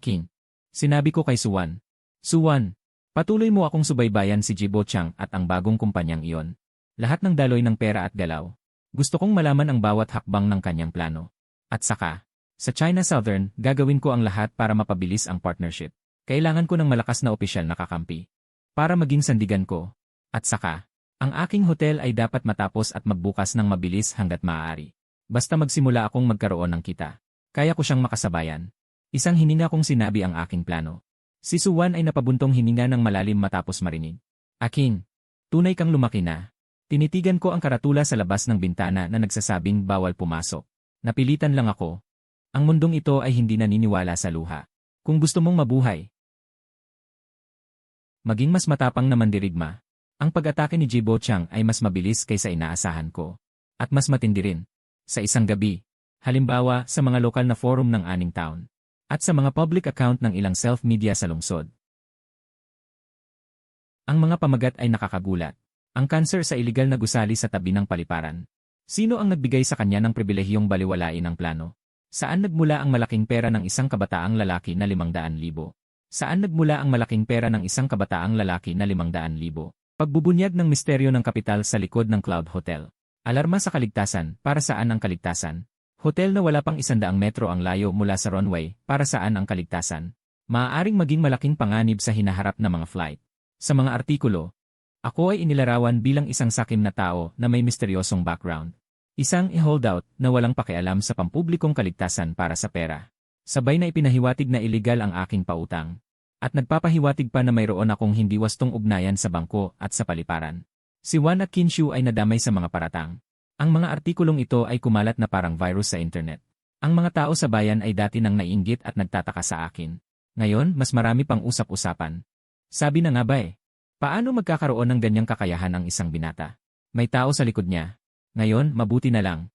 King. Sinabi ko kay Suwan. Suwan, patuloy mo akong subaybayan si Jibo Chang at ang bagong kumpanyang iyon. Lahat ng daloy ng pera at galaw. Gusto kong malaman ang bawat hakbang ng kanyang plano. At saka, sa China Southern, gagawin ko ang lahat para mapabilis ang partnership. Kailangan ko ng malakas na opisyal na kakampi. Para maging sandigan ko. At saka, ang aking hotel ay dapat matapos at magbukas ng mabilis hanggat maaari. Basta magsimula akong magkaroon ng kita. Kaya ko siyang makasabayan. Isang hininga kong sinabi ang aking plano. Si Suwan ay napabuntong hininga ng malalim matapos marinig. King, tunay kang lumaki na. Tinitigan ko ang karatula sa labas ng bintana na nagsasabing bawal pumasok. Napilitan lang ako. Ang mundong ito ay hindi naniniwala sa luha. Kung gusto mong mabuhay, maging mas matapang na mandirigma. Ang pag-atake ni Jibo Chang ay mas mabilis kaysa inaasahan ko. At mas matindi rin. Sa isang gabi. Halimbawa, sa mga lokal na forum ng Aning Town. At sa mga public account ng ilang self-media sa lungsod. Ang mga pamagat ay nakakagulat. Ang kanser sa iligal na gusali sa tabi ng paliparan. Sino ang nagbigay sa kanya ng pribilehiyong baliwalain ang plano? Saan nagmula ang malaking pera ng isang kabataang lalaki na 500,000? Saan nagmula ang malaking pera ng isang kabataang lalaki na 500,000? Pagbubunyag ng misteryo ng kapital sa likod ng Cloud Hotel. Alarma sa kaligtasan, para saan ang kaligtasan? Hotel na wala pang 100 metro ang layo mula sa runway, para saan ang kaligtasan? Maaaring maging malaking panganib sa hinaharap na mga flight. Sa mga artikulo, ako ay inilarawan bilang isang sakim na tao na may misteryosong background. Isang i-holdout na walang pakialam sa pampublikong kaligtasan para sa pera. Sabay na ipinahiwatig na iligal ang aking pautang. At nagpapahiwatig pa na mayroon akong hindi wastong ugnayan sa bangko at sa paliparan. Si Juan at Kinshu ay nadamay sa mga paratang. Ang mga artikulong ito ay kumalat na parang virus sa internet. Ang mga tao sa bayan ay dati nang naiinggit at nagtataka sa akin. Ngayon, mas marami pang usap-usapan. Sabi na nga ba paano magkakaroon ng ganyang kakayahan ang isang binata? May tao sa likod niya. Ngayon, mabuti na lang.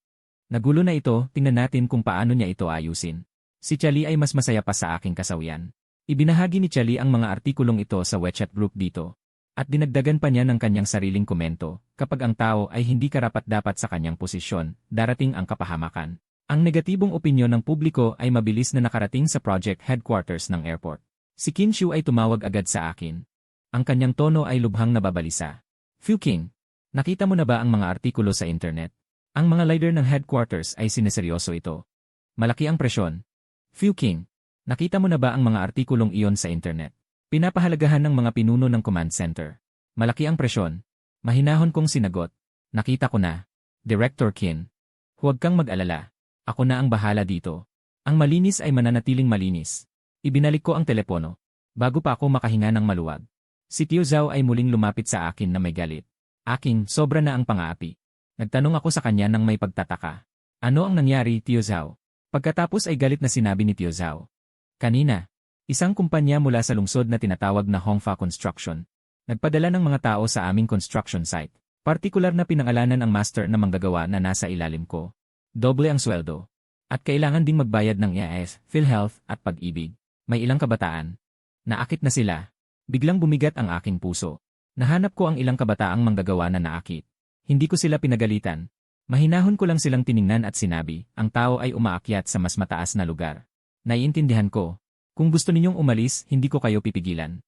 Nagulo na ito, tingnan natin kung paano niya ito ayusin. Si Chali ay mas masaya pa sa aking kasawian. Ibinahagi ni Chali ang mga artikulong ito sa WeChat group dito. At dinagdagan pa niya ng kanyang sariling komento, kapag ang tao ay hindi karapat-dapat sa kanyang posisyon, darating ang kapahamakan. Ang negatibong opinyon ng publiko ay mabilis na nakarating sa project headquarters ng airport. Si Kinshu ay tumawag agad sa akin. Ang kanyang tono ay lubhang nababalisa. Fu King, nakita mo na ba ang mga artikulo sa internet? Ang mga leader ng headquarters ay sineseryoso ito. Malaki ang presyon. Fu King, nakita mo na ba ang mga artikulong iyon sa internet? Pinapahalagahan ng mga pinuno ng command center. Malaki ang presyon. Mahinahon kong sinagot. Nakita ko na. Director Kin. Huwag kang mag-alala. Ako na ang bahala dito. Ang malinis ay mananatiling malinis. Ibinalik ko ang telepono. Bago pa ako makahinga ng maluwag. Si Tio Zhao ay muling lumapit sa akin na may galit. Aking, sobra na ang pang-aapi. Nagtanong ako sa kanya ng may pagtataka. Ano ang nangyari, Tio Zhao? Pagkatapos ay galit na sinabi ni Tio Zhao. Kanina, isang kumpanya mula sa lungsod na tinatawag na Hongfa Construction. Nagpadala ng mga tao sa aming construction site. Partikular na pinangalanan ang master na manggagawa na nasa ilalim ko. Doble ang sweldo. At kailangan ding magbayad ng IAS, PhilHealth at pag-ibig. May ilang kabataan. Naakit na sila. Biglang bumigat ang aking puso. Nahanap ko ang ilang kabataang manggagawa na naakit. Hindi ko sila pinagalitan. Mahinahon ko lang silang tiningnan at sinabi, ang tao ay umaakyat sa mas mataas na lugar. Naiintindihan ko. Kung gusto ninyong umalis, hindi ko kayo pipigilan.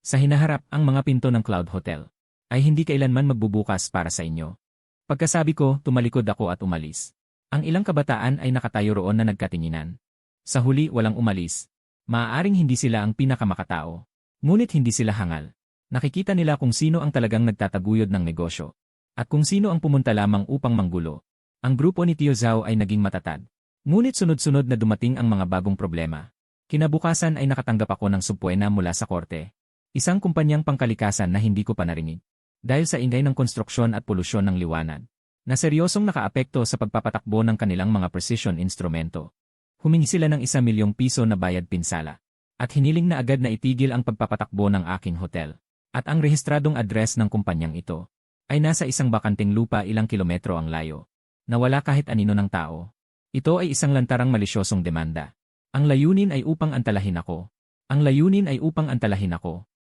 Sa hinaharap, ang mga pinto ng Cloud Hotel ay hindi kailanman magbubukas para sa inyo. Pagkasabi ko, tumalikod ako at umalis. Ang ilang kabataan ay nakatayo roon na nagkatinginan. Sa huli, walang umalis. Maaaring hindi sila ang pinakamakatao. Ngunit hindi sila hangal. Nakikita nila kung sino ang talagang nagtataguyod ng negosyo. At kung sino ang pumunta lamang upang manggulo. Ang grupo ni Tio Zhao ay naging matatag. Ngunit sunod-sunod na dumating ang mga bagong problema. Kinabukasan ay nakatanggap ako ng subpuena mula sa korte. Isang kumpanyang pangkalikasan na hindi ko pa narinig. Dahil sa ingay ng konstruksyon at polusyon ng liwanag. Na seryosong nakaapekto sa pagpapatakbo ng kanilang mga precision instrumento. Humingi sila ng ₱1,000,000 na bayad pinsala. At hiniling na agad na itigil ang pagpapatakbo ng aking hotel. At ang rehistradong address ng kumpanyang ito ay nasa isang bakanting lupa ilang kilometro ang layo. Na wala kahit anino ng tao. Ito ay isang lantarang malisyosong demanda. Ang layunin ay upang antalahin ako.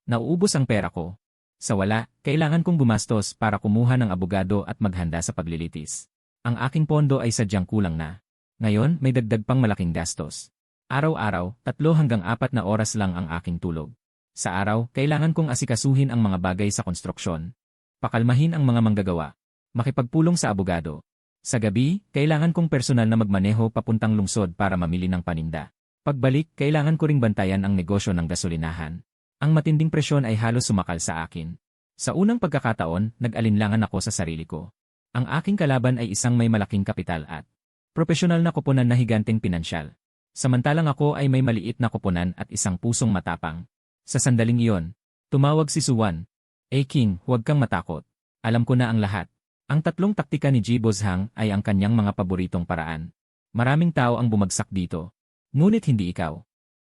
Nauubos ang pera ko. Sa wala, kailangan kong gumastos para kumuha ng abogado at maghanda sa paglilitis. Ang aking pondo ay sadyang kulang na. Ngayon, may dagdag pang malaking gastos. Araw-araw, 3 hanggang 4 na oras lang ang aking tulog. Sa araw, kailangan kong asikasuhin ang mga bagay sa konstruksyon. Pakalmahin ang mga manggagawa. Makipagpulong sa abogado. Sa gabi, kailangan kong personal na magmaneho papuntang lungsod para mamili ng paninda. Pagbalik, kailangan ko ring bantayan ang negosyo ng gasolinahan. Ang matinding presyon ay halos sumakal sa akin. Sa unang pagkakataon, nag-alinlangan ako sa sarili ko. Ang aking kalaban ay isang may malaking kapital at propesyonal na koponan na higanteng pinansyal. Samantalang ako ay may maliit na koponan at isang pusong matapang. Sa sandaling iyon, tumawag si Suwan. King, huwag kang matakot. Alam ko na ang lahat. Ang 3 taktika ni Ji Bozhang ay ang kanyang mga paboritong paraan. Maraming tao ang bumagsak dito. Ngunit hindi ikaw.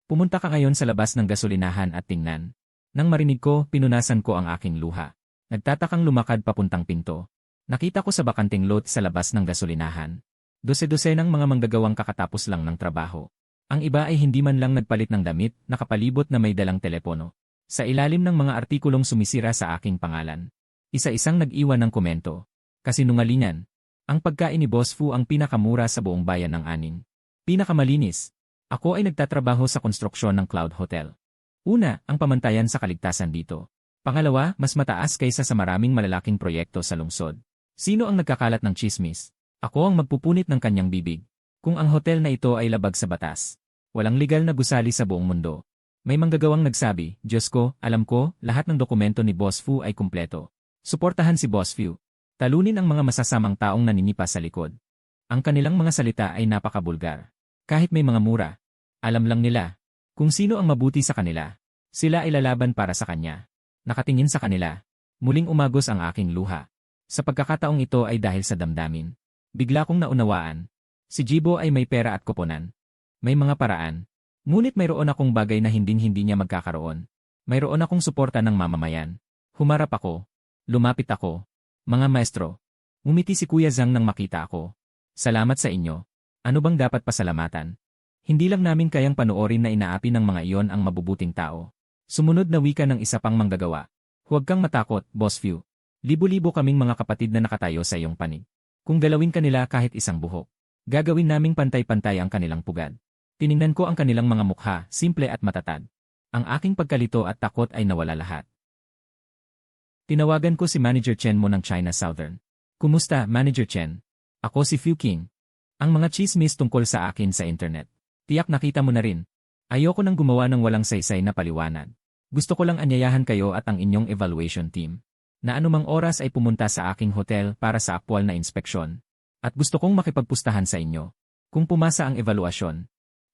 Pumunta ka ngayon sa labas ng gasolinahan at tingnan. Nang marinig ko, pinunasan ko ang aking luha. Nagtatakang lumakad papuntang pinto. Nakita ko sa bakanting lot sa labas ng gasolinahan. Dose-dosenang mga manggagawang kakatapos lang ng trabaho. Ang iba ay hindi man lang nagpalit ng damit, nakapalibot na may dalang telepono. Sa ilalim ng mga artikulong sumisira sa aking pangalan. Isa-isang nag-iwan ng komento. Kasinungalingan. Ang pagkain ni Boss Fu ang pinakamura sa buong bayan ng Aning. Pinakamalinis. Ako ay nagtatrabaho sa konstruksyon ng Cloud Hotel. Una, ang pamantayan sa kaligtasan dito. Pangalawa, mas mataas kaysa sa maraming malalaking proyekto sa lungsod. Sino ang nagkakalat ng chismis? Ako ang magpupunit ng kanyang bibig. Kung ang hotel na ito ay labag sa batas. Walang legal na gusali sa buong mundo. May manggagawang nagsabi, Diyos ko, alam ko, lahat ng dokumento ni Boss Fu ay kumpleto. Suportahan si Boss Fu. Talunin ang mga masasamang taong naninipa sa likod. Ang kanilang mga salita ay napakabulgar. Kahit may mga mura, alam lang nila kung sino ang mabuti sa kanila. Sila ay lalaban para sa kanya. Nakatingin sa kanila. Muling umagos ang aking luha. Sa pagkakataong ito ay dahil sa damdamin. Bigla kong naunawaan. Si Jibo ay may pera at koponan. May mga paraan. Ngunit mayroon akong bagay na hinding-hindi niya magkakaroon. Mayroon akong suporta ng mamamayan. Humarap ako. Lumapit ako. Mga maestro. Ngumiti si Kuya Zhang nang makita ako. Salamat sa inyo. Ano bang dapat pasalamatan? Hindi lang namin kayang panoorin na inaapi ng mga iyon ang mabubuting tao. Sumunod na wika ng isa pang manggagawa. Huwag kang matakot, Boss Fu. Libo-libo kaming mga kapatid na nakatayo sa iyong panig. Kung galawin kanila kahit isang buhok, gagawin naming pantay-pantay ang kanilang pugad. Tiningnan ko ang kanilang mga mukha, simple at matatag. Ang aking pagkalito at takot ay nawala lahat. Tinawagan ko si Manager Chen mo ng China Southern. Kumusta, Manager Chen? Ako si Fu King. Ang mga chismis tungkol sa akin sa internet. Tiyak nakita mo na rin. Ayoko nang gumawa ng walang saysay na paliwanag. Gusto ko lang anyayahan kayo at ang inyong evaluation team na anumang oras ay pumunta sa aking hotel para sa aktwal na inspeksyon. At gusto kong makipagpustahan sa inyo. Kung pumasa ang evaluasyon,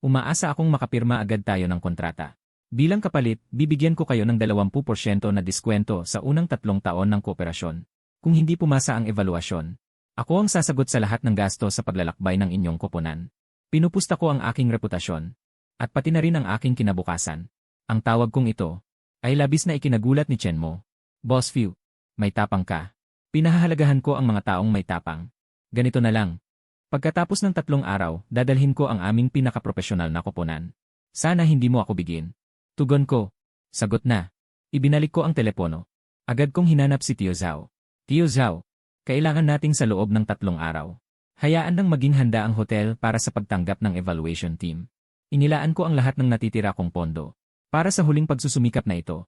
umaasa akong makapirma agad tayo ng kontrata. Bilang kapalit, bibigyan ko kayo ng 20% na diskwento sa unang 3 taon ng kooperasyon. Kung hindi pumasa ang evaluasyon, ako ang sasagot sa lahat ng gasto sa paglalakbay ng inyong koponan. Pinupusta ko ang aking reputasyon. At pati na rin ang aking kinabukasan. Ang tawag kong ito ay labis na ikinagulat ni Chen mo. Boss Fu, may tapang ka. Pinahahalagahan ko ang mga taong may tapang. Ganito na lang. Pagkatapos ng 3 araw, dadalhin ko ang aming pinakapropesyonal na koponan. Sana hindi mo ako bigin. Tugon ko. Sagot na. Ibinalik ko ang telepono. Agad kong hinanap si Tio Zhao. Tio Zhao, kailangan nating sa loob ng 3 araw. Hayaan nang maging handa ang hotel para sa pagtanggap ng evaluation team. Inilaan ko ang lahat ng natitira kong pondo para sa huling pagsusumikap na ito.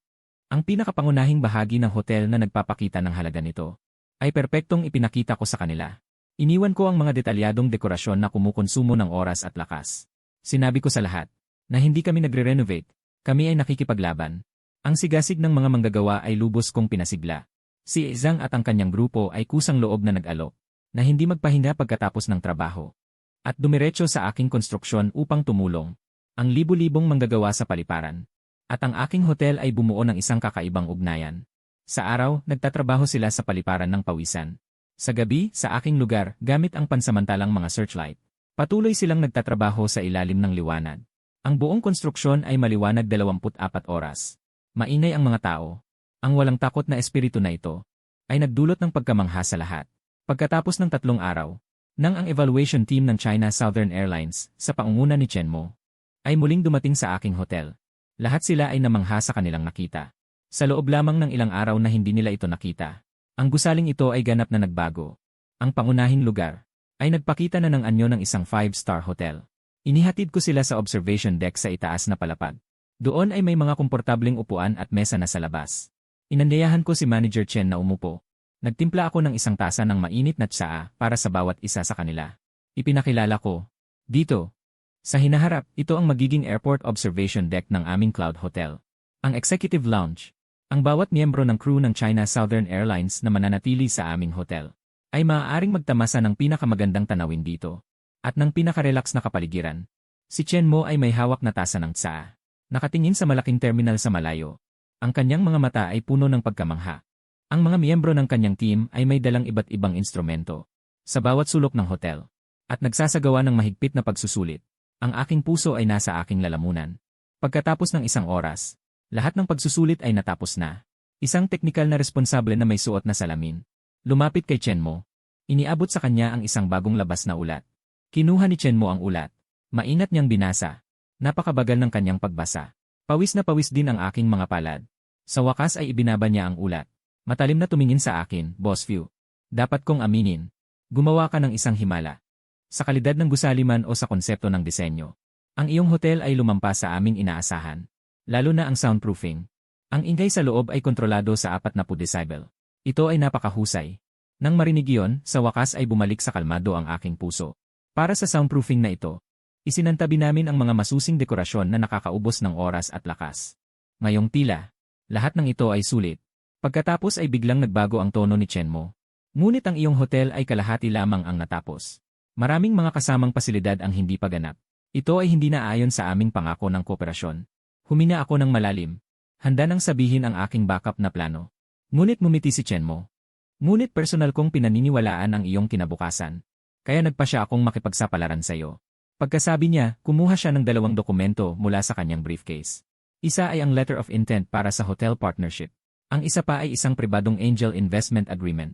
Ang pinakapangunahing bahagi ng hotel na nagpapakita ng halaga nito ay perpektong ipinakita ko sa kanila. Iniwan ko ang mga detalyadong dekorasyon na kumukonsumo ng oras at lakas. Sinabi ko sa lahat na hindi kami nagre-renovate. Kami ay nakikipaglaban. Ang sigasig ng mga manggagawa ay lubos kong pinasigla. Si Zhang at ang kanyang grupo ay kusang loob na nag-alok, na hindi magpahinga pagkatapos ng trabaho. At dumiretso sa aking konstruksyon upang tumulong. Ang libu-libong manggagawa sa paliparan. At ang aking hotel ay bumuo ng isang kakaibang ugnayan. Sa araw, nagtatrabaho sila sa paliparan ng pawisan. Sa gabi, sa aking lugar, gamit ang pansamantalang mga searchlight. Patuloy silang nagtatrabaho sa ilalim ng liwanag. Ang buong konstruksyon ay maliwanag 24 oras. Mainay ang mga tao. Ang walang takot na espiritu na ito ay nagdulot ng pagkamangha sa lahat. Pagkatapos ng 3 araw, nang ang evaluation team ng China Southern Airlines sa pangunguna ni Chen Mo ay muling dumating sa aking hotel. Lahat sila ay namangha sa kanilang nakita. Sa loob lamang ng ilang araw na hindi nila ito nakita, ang gusaling ito ay ganap na nagbago. Ang pangunahing lugar ay nagpakita na ng anyo ng isang 5-star hotel. Inihatid ko sila sa observation deck sa itaas na palapag. Doon ay may mga komportableng upuan at mesa na sa labas. Inanyayahan ko si Manager Chen na umupo. Nagtimpla ako ng isang tasa ng mainit na tsaa para sa bawat isa sa kanila. Ipinakilala ko. Dito. Sa hinaharap, ito ang magiging airport observation deck ng aming Cloud Hotel. Ang Executive Lounge. Ang bawat miyembro ng crew ng China Southern Airlines na mananatili sa aming hotel ay maaaring magtamasa ng pinakamagandang tanawin dito. At ng pinaka-relax na kapaligiran. Si Chen Mo ay may hawak na tasa ng tsaa. Nakatingin sa malaking terminal sa malayo. Ang kanyang mga mata ay puno ng pagkamangha. Ang mga miyembro ng kanyang team ay may dalang iba't ibang instrumento sa bawat sulok ng hotel. At nagsasagawa ng mahigpit na pagsusulit. Ang aking puso ay nasa aking lalamunan. Pagkatapos ng 1 oras, lahat ng pagsusulit ay natapos na. Isang teknikal na responsable na may suot na salamin lumapit kay Chen Mo. Iniabot sa kanya ang isang bagong labas na ulat. Kinuha ni Chen Mo ang ulat. Maingat niyang binasa. Napakabagal ng kanyang pagbasa. Pawis na pawis din ang aking mga palad. Sa wakas ay ibinaba niya ang ulat. Matalim na tumingin sa akin, Boss Fu. Dapat kong aminin. Gumawa ka ng isang himala. Sa kalidad ng gusali man o sa konsepto ng disenyo. Ang iyong hotel ay lumampas sa aming inaasahan. Lalo na ang soundproofing. Ang ingay sa loob ay kontrolado sa 40 decibel. Ito ay napakahusay. Nang marinig iyon, sa wakas ay bumalik sa kalmado ang aking puso. Para sa soundproofing na ito, isinantabi namin ang mga masusing dekorasyon na nakakaubos ng oras at lakas. Ngayong tila, lahat ng ito ay sulit. Pagkatapos ay biglang nagbago ang tono ni Chenmo. Ngunit ang iyong hotel ay kalahati lamang ang natapos. Maraming mga kasamang pasilidad ang hindi pa ganap. Ito ay hindi na ayon sa aming pangako ng kooperasyon. Humina ako ng malalim. Handa nang sabihin ang aking backup na plano. Ngunit ngumiti si Chenmo. Ngunit personal kong pinaniniwalaan ang iyong kinabukasan. Kaya nagpa siya akong makipagsapalaran sa iyo. Pagkasabi niya, kumuha siya ng 2 dokumento mula sa kanyang briefcase. Isa ay ang letter of intent para sa hotel partnership. Ang isa pa ay isang pribadong angel investment agreement.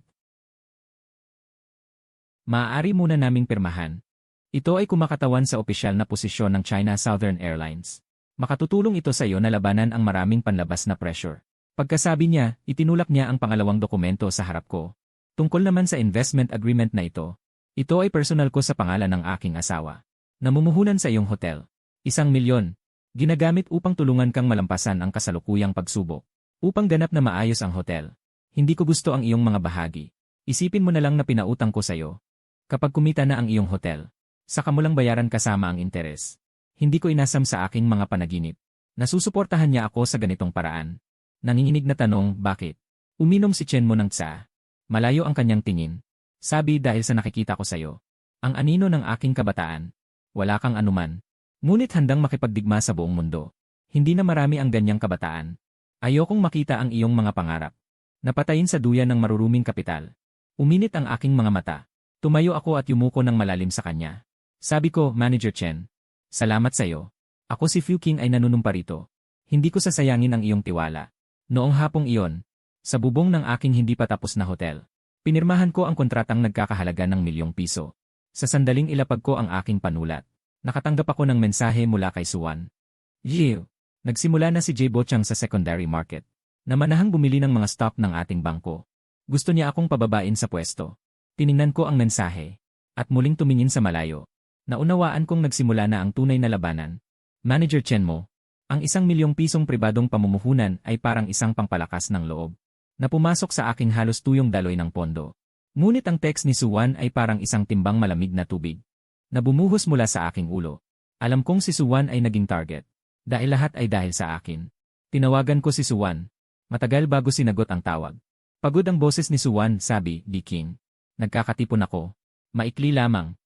Maaari muna naming pirmahan. Ito ay kumakatawan sa opisyal na posisyon ng China Southern Airlines. Makatutulong ito sa iyo na labanan ang maraming panlabas na pressure. Pagkasabi niya, itinulak niya ang pangalawang dokumento sa harap ko. Tungkol naman sa investment agreement na ito ay personal ko sa pangalan ng aking asawa. Namumuhunan sa iyong hotel. 1 milyon. Ginagamit upang tulungan kang malampasan ang kasalukuyang pagsubok. Upang ganap na maayos ang hotel. Hindi ko gusto ang iyong mga bahagi. Isipin mo na lang na pinautang ko sa iyo. Kapag kumita na ang iyong hotel, saka mo lang bayaran kasama ang interes. Hindi ko inasam sa aking mga panaginip. Nasusuportahan niya ako sa ganitong paraan. Nanginginig na tanong, bakit? Uminom si Chenmo ng tsa. Malayo ang kanyang tingin. Sabi dahil sa nakikita ko sa iyo. Ang anino ng aking kabataan. Wala kang anuman. Ngunit handang makipagdigma sa buong mundo. Hindi na marami ang ganyang kabataan. Ayokong makita ang iyong mga pangarap. Napatayin sa duyan ng maruruming kapital. Uminit ang aking mga mata. Tumayo ako at yumuko ng malalim sa kanya. Sabi ko, Manager Chen. Salamat sa iyo. Ako si Fu King ay nanunumpa rito. Hindi ko sasayangin ang iyong tiwala. Noong hapong iyon, sa bubong ng aking hindi pa tapos na hotel, pinirmahan ko ang kontratang nagkakahalaga ng ₱1,000,000. Sa sandaling ilapag ko ang aking panulat, nakatanggap ako ng mensahe mula kay Suwan. Yiw! Nagsimula na si Jay Bochang sa secondary market. Namanahang bumili ng mga stock ng ating bangko. Gusto niya akong pababain sa pwesto. Tiningnan ko ang mensahe. At muling tumingin sa malayo. Naunawaan kong nagsimula na ang tunay na labanan. Manager Chenmo, ang ₱1,000,000 pribadong pamumuhunan ay parang isang pangpalakas ng loob. Na pumasok sa aking halos tuyong daloy ng pondo. Ngunit ang text ni Suwan ay parang isang timbang malamig na tubig. Na bumuhos mula sa aking ulo. Alam kong si Suwan ay naging target. Dahil lahat ay dahil sa akin. Tinawagan ko si Suwan. Matagal bago sinagot ang tawag. Pagod ang boses ni Suwan, sabi, "Di King. Nagkakatipon ako. Maikli lamang."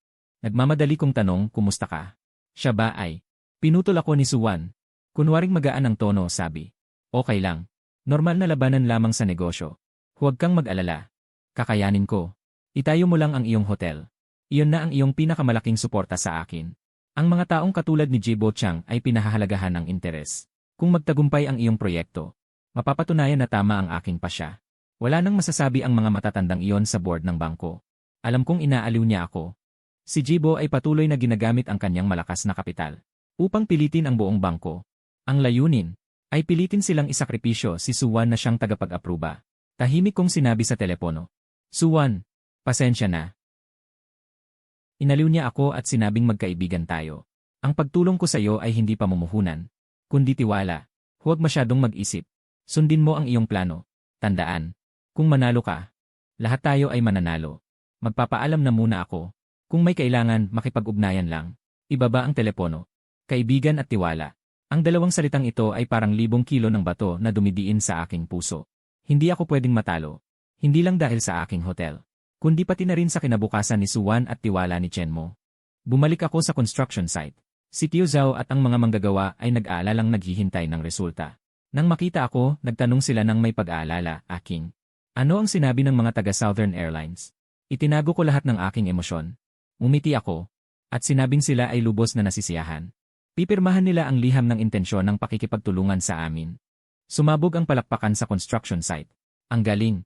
Nagmamadali kong tanong, "Kumusta ka?" Siya ba ay? Pinutol ako ni Suwan. Kunwaring magaan ang tono, sabi. "Okay lang. Normal na labanan lamang sa negosyo. Huwag kang mag-alala. Kakayanin ko. Itayo mo lang ang iyong hotel. Iyon na ang iyong pinakamalaking suporta sa akin." Ang mga taong katulad ni Jay Bochang ay pinahahalagahan ng interes. Kung magtagumpay ang iyong proyekto, mapapatunayan na tama ang aking pasya. Wala nang masasabi ang mga matatandang iyon sa board ng bangko. Alam kong inaaliw niya ako. Si Jibo ay patuloy na ginagamit ang kanyang malakas na kapital upang pilitin ang buong bangko. Ang layunin ay pilitin silang isakripisyo si Suwan na siyang tagapag-apruba. Tahimik kong sinabi sa telepono, "Suwan, pasensya na." Inaliw niya ako at sinabing magkaibigan tayo. Ang pagtulong ko sa iyo ay hindi pamumuhunan, kundi tiwala. Huwag masyadong mag-isip. Sundin mo ang iyong plano. Tandaan. Kung manalo ka, lahat tayo ay mananalo. Magpapaalam na muna ako. Kung may kailangan, makipag-ugnayan lang. Ibaba ang telepono. Kaibigan at tiwala. Ang dalawang salitang ito ay parang 1,000 kilo ng bato na dumidiin sa aking puso. Hindi ako pwedeng matalo. Hindi lang dahil sa aking hotel, kundi pati na rin sa kinabukasan ni Suwan at tiwala ni Chenmo. Bumalik ako sa construction site. Si Tio Zhao at ang mga manggagawa ay nag-aalalang naghihintay ng resulta. Nang makita ako, nagtanong sila ng may pag-aalala, "Aking, ano ang sinabi ng mga taga Southern Airlines?" Itinago ko lahat ng aking emosyon. Umiti ako, at sinabing sila ay lubos na nasisiyahan. Pipirmahan nila ang liham ng intensyon ng pakikipagtulungan sa amin. Sumabog ang palakpakan sa construction site. Ang galing.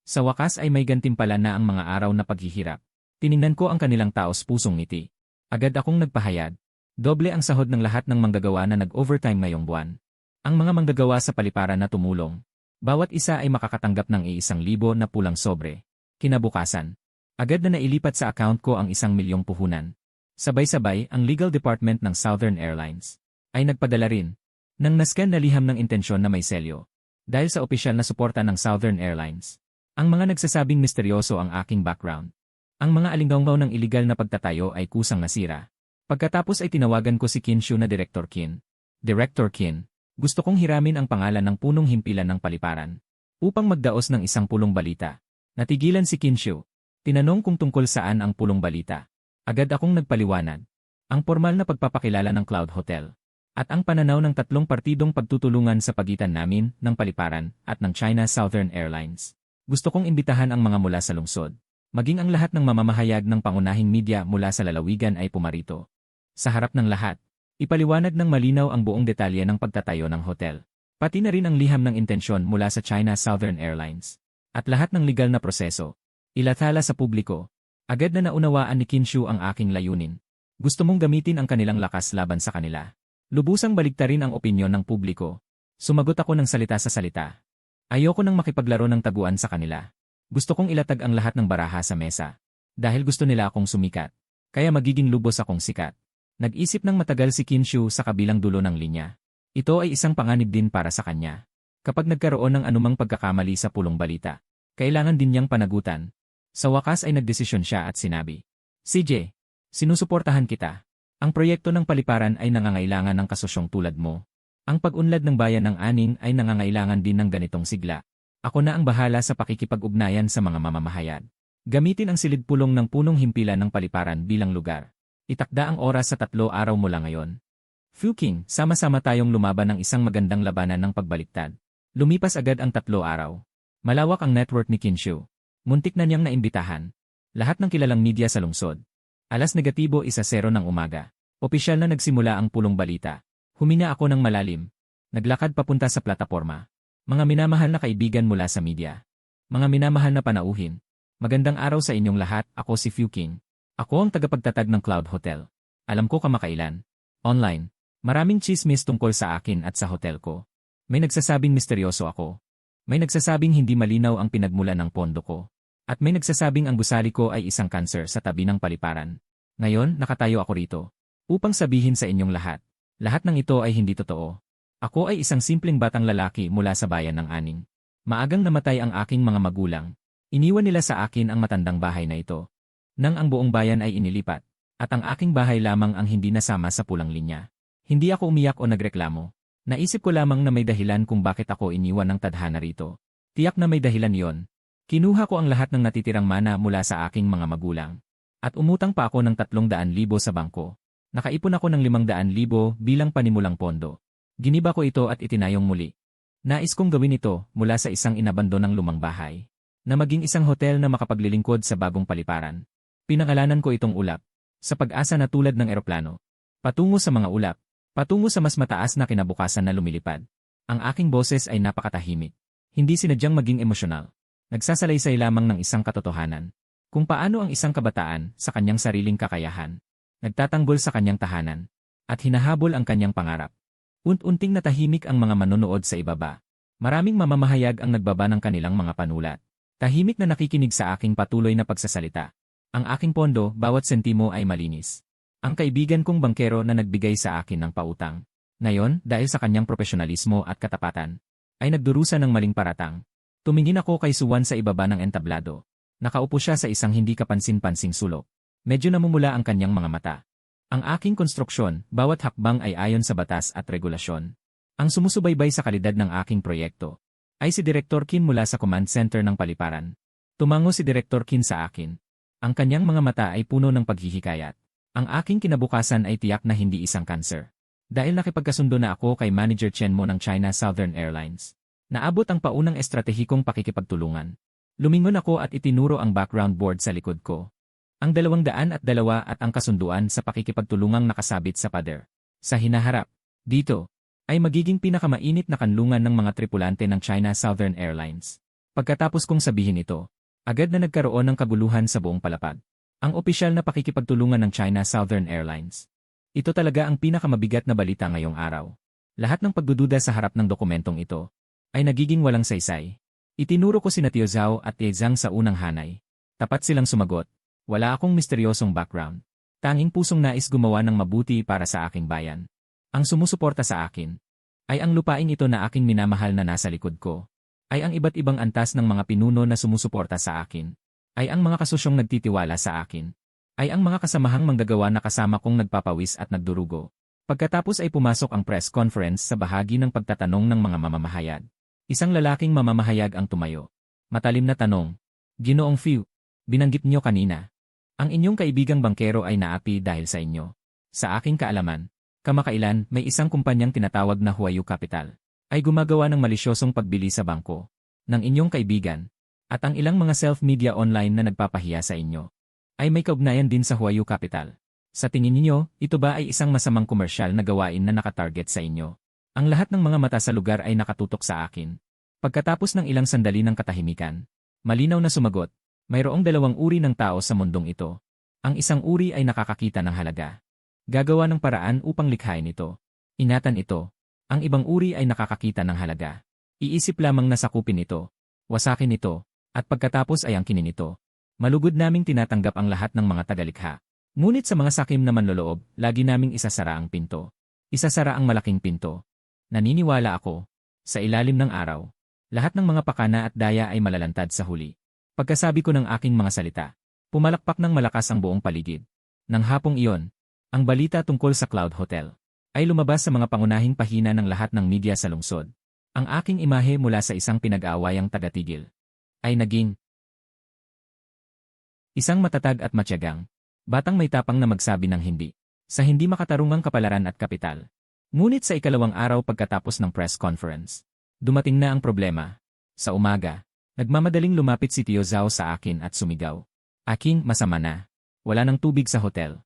Sa wakas ay may gantimpala na ang mga araw na paghihirap. Tiningnan ko ang kanilang taos-pusong ngiti. Agad akong nagpahayag. Doble ang sahod ng lahat ng manggagawa na nag-overtime ngayong buwan. Ang mga manggagawa sa paliparan na tumulong. Bawat isa ay makakatanggap ng 1,000 na pulang sobre. Kinabukasan, Agad na nailipat sa account ko ang 1 milyong puhunan. Sabay-sabay, ang legal department ng Southern Airlines ay nagpadala rin ng nascan na liham ng intensyon na may selyo. Dahil sa opisyal na suporta ng Southern Airlines, ang mga nagsasabing misteryoso ang aking background. Ang mga alinggaw ng iligal na pagtatayo ay kusang nasira. Pagkatapos ay tinawagan ko si Kinshu na Director Kin. Director Kin, gusto kong hiramin ang pangalan ng punong himpilan ng paliparan upang magdaos ng isang pulong balita. Natigilan si Kinshu. Tinanong kung tungkol saan ang pulong balita. Agad akong nagpaliwanag. Ang formal na pagpapakilala ng Cloud Hotel at ang pananaw ng 3 partidong pagtutulungan sa pagitan namin ng paliparan at ng China Southern Airlines. Gusto kong imbitahan ang mga mula sa lungsod. Maging ang lahat ng mamamahayag ng pangunahing media mula sa lalawigan ay pumarito. Sa harap ng lahat, ipaliwanag ng malinaw ang buong detalye ng pagtatayo ng hotel. Pati na rin ang liham ng intensyon mula sa China Southern Airlines. At lahat ng legal na proseso. Ilathala sa publiko. Agad na naunawaan ni Kinshu ang aking layunin. Gusto mong gamitin ang kanilang lakas laban sa kanila. Lubusang baligtarin ang opinyon ng publiko. Sumagot ako ng salita sa salita. Ayoko nang makipaglaro ng taguan sa kanila. Gusto kong ilatag ang lahat ng baraha sa mesa. Dahil gusto nila akong sumikat. Kaya magiging lubos akong sikat. Nag-isip ng matagal si Kinshu sa kabilang dulo ng linya. Ito ay isang panganib din para sa kanya. Kapag nagkaroon ng anumang pagkakamali sa pulong balita, kailangan din niyang panagutan. Sa wakas ay nagdesisyon siya at sinabi, CJ, sinusuportahan kita. Ang proyekto ng paliparan ay nangangailangan ng kasosyong tulad mo. Ang pag-unlad ng bayan ng Aning ay nangangailangan din ng ganitong sigla. Ako na ang bahala sa pakikipag-ugnayan sa mga mamamahayag. Gamitin ang silid-pulong ng punong himpilan ng paliparan bilang lugar. Itakda ang oras sa 3 araw mula ngayon. Fuking, sama-sama tayong lumaban ng isang magandang labanan ng pagbaliktad. Lumipas agad ang 3 araw. Malawak ang network ni Kinshu. Muntik na niyang naimbitahan. Lahat ng kilalang media sa lungsod. Alas negatibo 1:00 ng umaga. Opisyal na nagsimula ang pulong balita. Humina ako ng malalim. Naglakad papunta sa plataporma. Mga minamahal na kaibigan mula sa media. Mga minamahal na panauhin. Magandang araw sa inyong lahat, ako si Fuking. Ako ang tagapagtatag ng Cloud Hotel. Alam ko kamakailan. Online. Maraming chismis tungkol sa akin at sa hotel ko. May nagsasabing misteryoso ako. May nagsasabing hindi malinaw ang pinagmulan ng pondo ko. At may nagsasabing ang gusali ko ay isang cancer sa tabi ng paliparan. Ngayon, nakatayo ako rito. Upang sabihin sa inyong lahat. Lahat ng ito ay hindi totoo. Ako ay isang simpleng batang lalaki mula sa bayan ng Aning. Maagang namatay ang aking mga magulang. Iniwan nila sa akin ang matandang bahay na ito. Nang ang buong bayan ay inilipat. At ang aking bahay lamang ang hindi nasama sa pulang linya. Hindi ako umiyak o nagreklamo. Naisip ko lamang na may dahilan kung bakit ako iniwan ng tadhana rito. Tiyak na may dahilan yon. Kinuha ko ang lahat ng natitirang mana mula sa aking mga magulang. At umutang pa ako ng 300,000 sa bangko. Nakaipon ako ng 500,000 bilang panimulang pondo. Giniba ko ito at itinayong muli. Nais kong gawin ito mula sa isang inabandonang lumang bahay. Na maging isang hotel na makapaglilingkod sa bagong paliparan. Pinangalanan ko itong ulap. Sa pag-asa na tulad ng eroplano. Patungo sa mga ulap. Patungo sa mas mataas na kinabukasan na lumilipad. Ang aking boses ay napakatahimik. Hindi sinadyang maging emosyonal. Nagsasalaysay lamang ng isang katotohanan. Kung paano ang isang kabataan sa kanyang sariling kakayahan. Nagtatanggol sa kanyang tahanan. At hinahabol ang kanyang pangarap. Unting natahimik ang mga manonood sa ibaba. Maraming mamamahayag ang nagbaba ng kanilang mga panulat. Tahimik na nakikinig sa aking patuloy na pagsasalita. Ang aking pondo, bawat sentimo ay malinis. Ang kaibigan kong bangkero na nagbigay sa akin ng pautang. Ngayon, dahil sa kanyang profesionalismo at katapatan, ay nagdurusa ng maling paratang. Tumingin ako kay Suwan sa ibaba ng entablado. Nakaupo siya sa isang hindi kapansin-pansing sulok. Medyo namumula ang kanyang mga mata. Ang aking konstruksyon, bawat hakbang ay ayon sa batas at regulasyon. Ang sumusubaybay sa kalidad ng aking proyekto ay si Director Kin mula sa Command Center ng Paliparan. Tumango si Director Kin sa akin. Ang kanyang mga mata ay puno ng paghihikayat. Ang aking kinabukasan ay tiyak na hindi isang cancer. Dahil nakipagkasundo na ako kay Manager Chen Mo ng China Southern Airlines. Naabot ang paunang estratehikong pakikipagtulungan. Lumingon ako at itinuro ang background board sa likod ko. Ang 202 at ang kasunduan sa pakikipagtulungang nakasabit sa pader. Sa hinaharap, dito, ay magiging pinakamainit na kanlungan ng mga tripulante ng China Southern Airlines. Pagkatapos kong sabihin ito, agad na nagkaroon ng kaguluhan sa buong palapag. Ang opisyal na pakikipagtulungan ng China Southern Airlines. Ito talaga ang pinakamabigat na balita ngayong araw. Lahat ng pagdududa sa harap ng dokumentong ito ay nagiging walang saysay. Itinuro ko sina Tio Zhao at Tie Zhang sa unang hanay. Tapat silang sumagot. Wala akong misteryosong background. Tanging pusong nais gumawa ng mabuti para sa aking bayan. Ang sumusuporta sa akin ay ang lupaing ito na aking minamahal na nasa likod ko. Ay ang iba't ibang antas ng mga pinuno na sumusuporta sa akin. Ay ang mga kasosyong nagtitiwala sa akin. Ay ang mga kasamahang manggagawa na kasama kong nagpapawis at nagdurugo. Pagkatapos ay pumasok ang press conference sa bahagi ng pagtatanong ng mga mamamahayag. Isang lalaking mamamahayag ang tumayo. Matalim na tanong. Ginoong Fiu, binanggit niyo kanina. Ang inyong kaibigang bangkero ay naapi dahil sa inyo. Sa aking kaalaman, kamakailan may isang kumpanyang tinatawag na Huayu Capital ay gumagawa ng malisyosong pagbili sa bangko ng inyong kaibigan at ang ilang mga self-media online na nagpapahiya sa inyo ay may kaugnayan din sa Huayu Capital. Sa tingin niyo, ito ba ay isang masamang komersyal na gawain na nakatarget sa inyo? Ang lahat ng mga mata sa lugar ay nakatutok sa akin. Pagkatapos ng ilang sandali ng katahimikan, malinaw na sumagot, mayroong dalawang uri ng tao sa mundong ito. Ang isang uri ay nakakakita ng halaga. Gagawa ng paraan upang likhain ito. Ingatan ito. Ang ibang uri ay nakakakita ng halaga. Iisip lamang na sakupin ito. Wasakin ito. At pagkatapos ay angkinin ito. Malugod naming tinatanggap ang lahat ng mga tagalikha. Ngunit sa mga sakim na manloloob, lagi naming isasara ang pinto. Isasara ang malaking pinto. Naniniwala ako. Sa ilalim ng araw, lahat ng mga pakana at daya ay malalantad sa huli. Pagkasabi ko ng aking mga salita, pumalakpak ng malakas ang buong paligid. Nang hapong iyon, ang balita tungkol sa Cloud Hotel ay lumabas sa mga pangunahing pahina ng lahat ng media sa lungsod. Ang aking imahe mula sa isang pinag-aawayang tagatigil ay naging isang matatag at matyagang batang may tapang na magsabi ng hindi sa hindi makatarungang kapalaran at kapital. Ngunit sa ikalawang araw pagkatapos ng press conference, dumating na ang problema. Sa umaga, nagmamadaling lumapit si Tio Zhao sa akin at sumigaw. Aking masama na. Wala ng tubig sa hotel.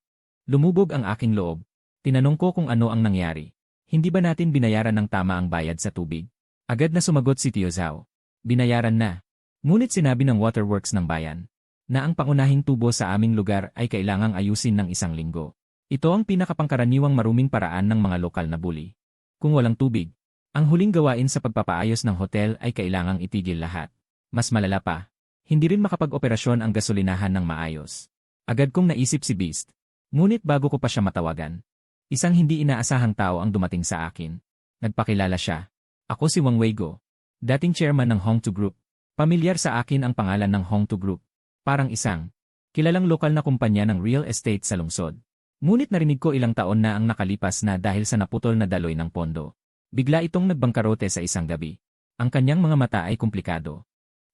Lumubog ang aking loob. Tinanong ko kung ano ang nangyari. Hindi ba natin binayaran ng tama ang bayad sa tubig? Agad na sumagot si Tio Zhao. Binayaran na. Ngunit sinabi ng waterworks ng bayan na ang pangunahing tubo sa aming lugar ay kailangang ayusin ng 1 linggo. Ito ang pinakapangkaraniwang maruming paraan ng mga lokal na bully. Kung walang tubig, ang huling gawain sa pagpapaayos ng hotel ay kailangang itigil lahat. Mas malala pa, hindi rin makapag-operasyon ang gasolinahan ng maayos. Agad kong naisip si Beast. Ngunit bago ko pa siya matawagan, isang hindi inaasahang tao ang dumating sa akin. Nagpakilala siya. Ako si Wang Weigo, dating chairman ng Hongtu Group. Pamilyar sa akin ang pangalan ng Hongtu Group. Parang isang kilalang lokal na kumpanya ng real estate sa lungsod. Ngunit narinig ko ilang taon na ang nakalipas na dahil sa naputol na daloy ng pondo. Bigla itong nagbangkarote sa isang gabi. Ang kanyang mga mata ay komplikado.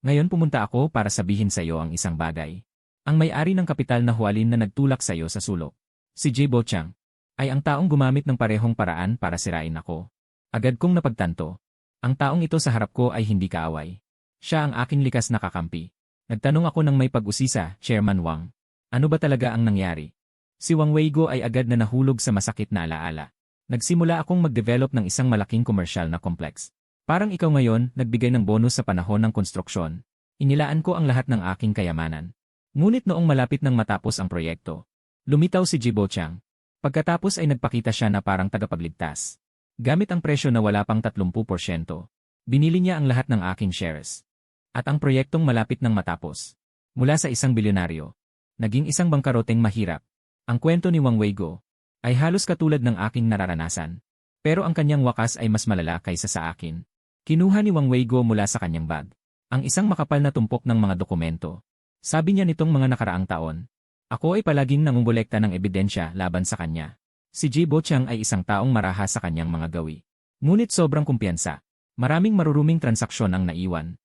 Ngayon pumunta ako para sabihin sa iyo ang isang bagay. Ang may-ari ng kapital na huwalin na nagtulak sa iyo sa sulok, si Jay Bochang, ay ang taong gumamit ng parehong paraan para sirain ako. Agad kong napagtanto. Ang taong ito sa harap ko ay hindi kaaway. Siya ang aking likas na kakampi. Nagtanong ako ng may pag-usisa, Chairman Wang. Ano ba talaga ang nangyari? Si Wang Weigo ay agad na nahulog sa masakit na alaala. Nagsimula akong mag-develop ng isang malaking komersyal na complex. Parang ikaw ngayon, nagbigay ng bonus sa panahon ng konstruksyon. Inilaan ko ang lahat ng aking kayamanan. Ngunit noong malapit nang matapos ang proyekto, lumitaw si Jibo Chang. Pagkatapos ay nagpakita siya na parang tagapagligtas. Gamit ang presyo na wala pang 30%, binili niya ang lahat ng aking shares. At ang proyektong malapit nang matapos, mula sa isang bilyonaryo, naging isang bangkaroteng mahirap. Ang kwento ni Wang Weigo ay halos katulad ng aking nararanasan. Pero ang kanyang wakas ay mas malala kaysa sa akin. Kinuha ni Wang Weigo mula sa kanyang bag ang isang makapal na tumpok ng mga dokumento. Sabi niya nitong mga nakaraang taon, ako ay palaging nangungolekta ng ebidensya laban sa kanya. Si Jibo Chang ay isang taong marahas sa kanyang mga gawi. Ngunit sobrang kumpiyansa. Maraming maruruming transaksyon ang naiwan.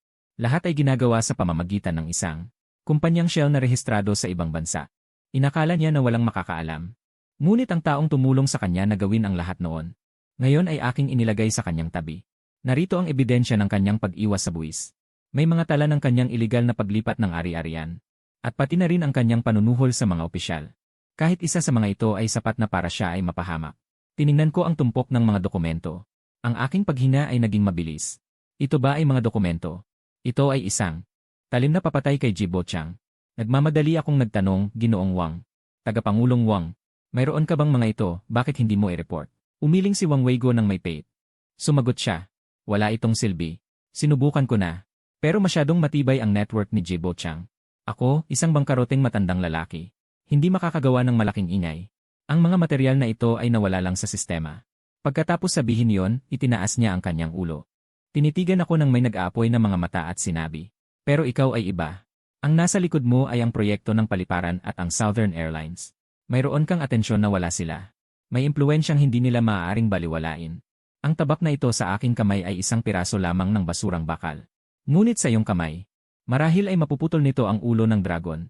Lahat ay ginagawa sa pamamagitan ng isang kumpanyang shell na rehistrado sa ibang bansa. Inakala niya na walang makakaalam. Ngunit ang taong tumulong sa kanya na gawin ang lahat noon, ngayon ay aking inilagay sa kanyang tabi. Narito ang ebidensya ng kanyang pag-iwas sa buwis. May mga tala ng kanyang iligal na paglipat ng ari-arian. At pati na rin ang kanyang panunuhol sa mga opisyal. Kahit isa sa mga ito ay sapat na para siya ay mapahamak. Tiningnan ko ang tumpok ng mga dokumento. Ang aking paghina ay naging mabilis. Ito ba ay mga dokumento? Ito ay isang talim na papatay kay Jibo Chang. Nagmamadali akong nagtanong, Ginoong Wang. Tagapangulong Wang, mayroon ka bang mga ito, bakit hindi mo i-report? Umiling si Wang Weigo ng may pait. Sumagot siya, wala itong silbi. Sinubukan ko na. Pero masyadong matibay ang network ni Jibo Chang. Ako, isang bangkaroteng matandang lalaki. Hindi makakagawa ng malaking ingay. Ang mga material na ito ay nawala lang sa sistema. Pagkatapos sabihin yon, itinaas niya ang kanyang ulo. Tinitigan ako ng may nag-aapoy na mga mata at sinabi, "Pero ikaw ay iba. Ang nasa likod mo ay ang proyekto ng paliparan at ang Southern Airlines. Mayroon kang atensyon na wala sila. May impluwensyang hindi nila maaaring baliwalain. Ang tabak na ito sa aking kamay ay isang piraso lamang ng basurang bakal. Ngunit sa iyong kamay, marahil ay mapuputol nito ang ulo ng dragon."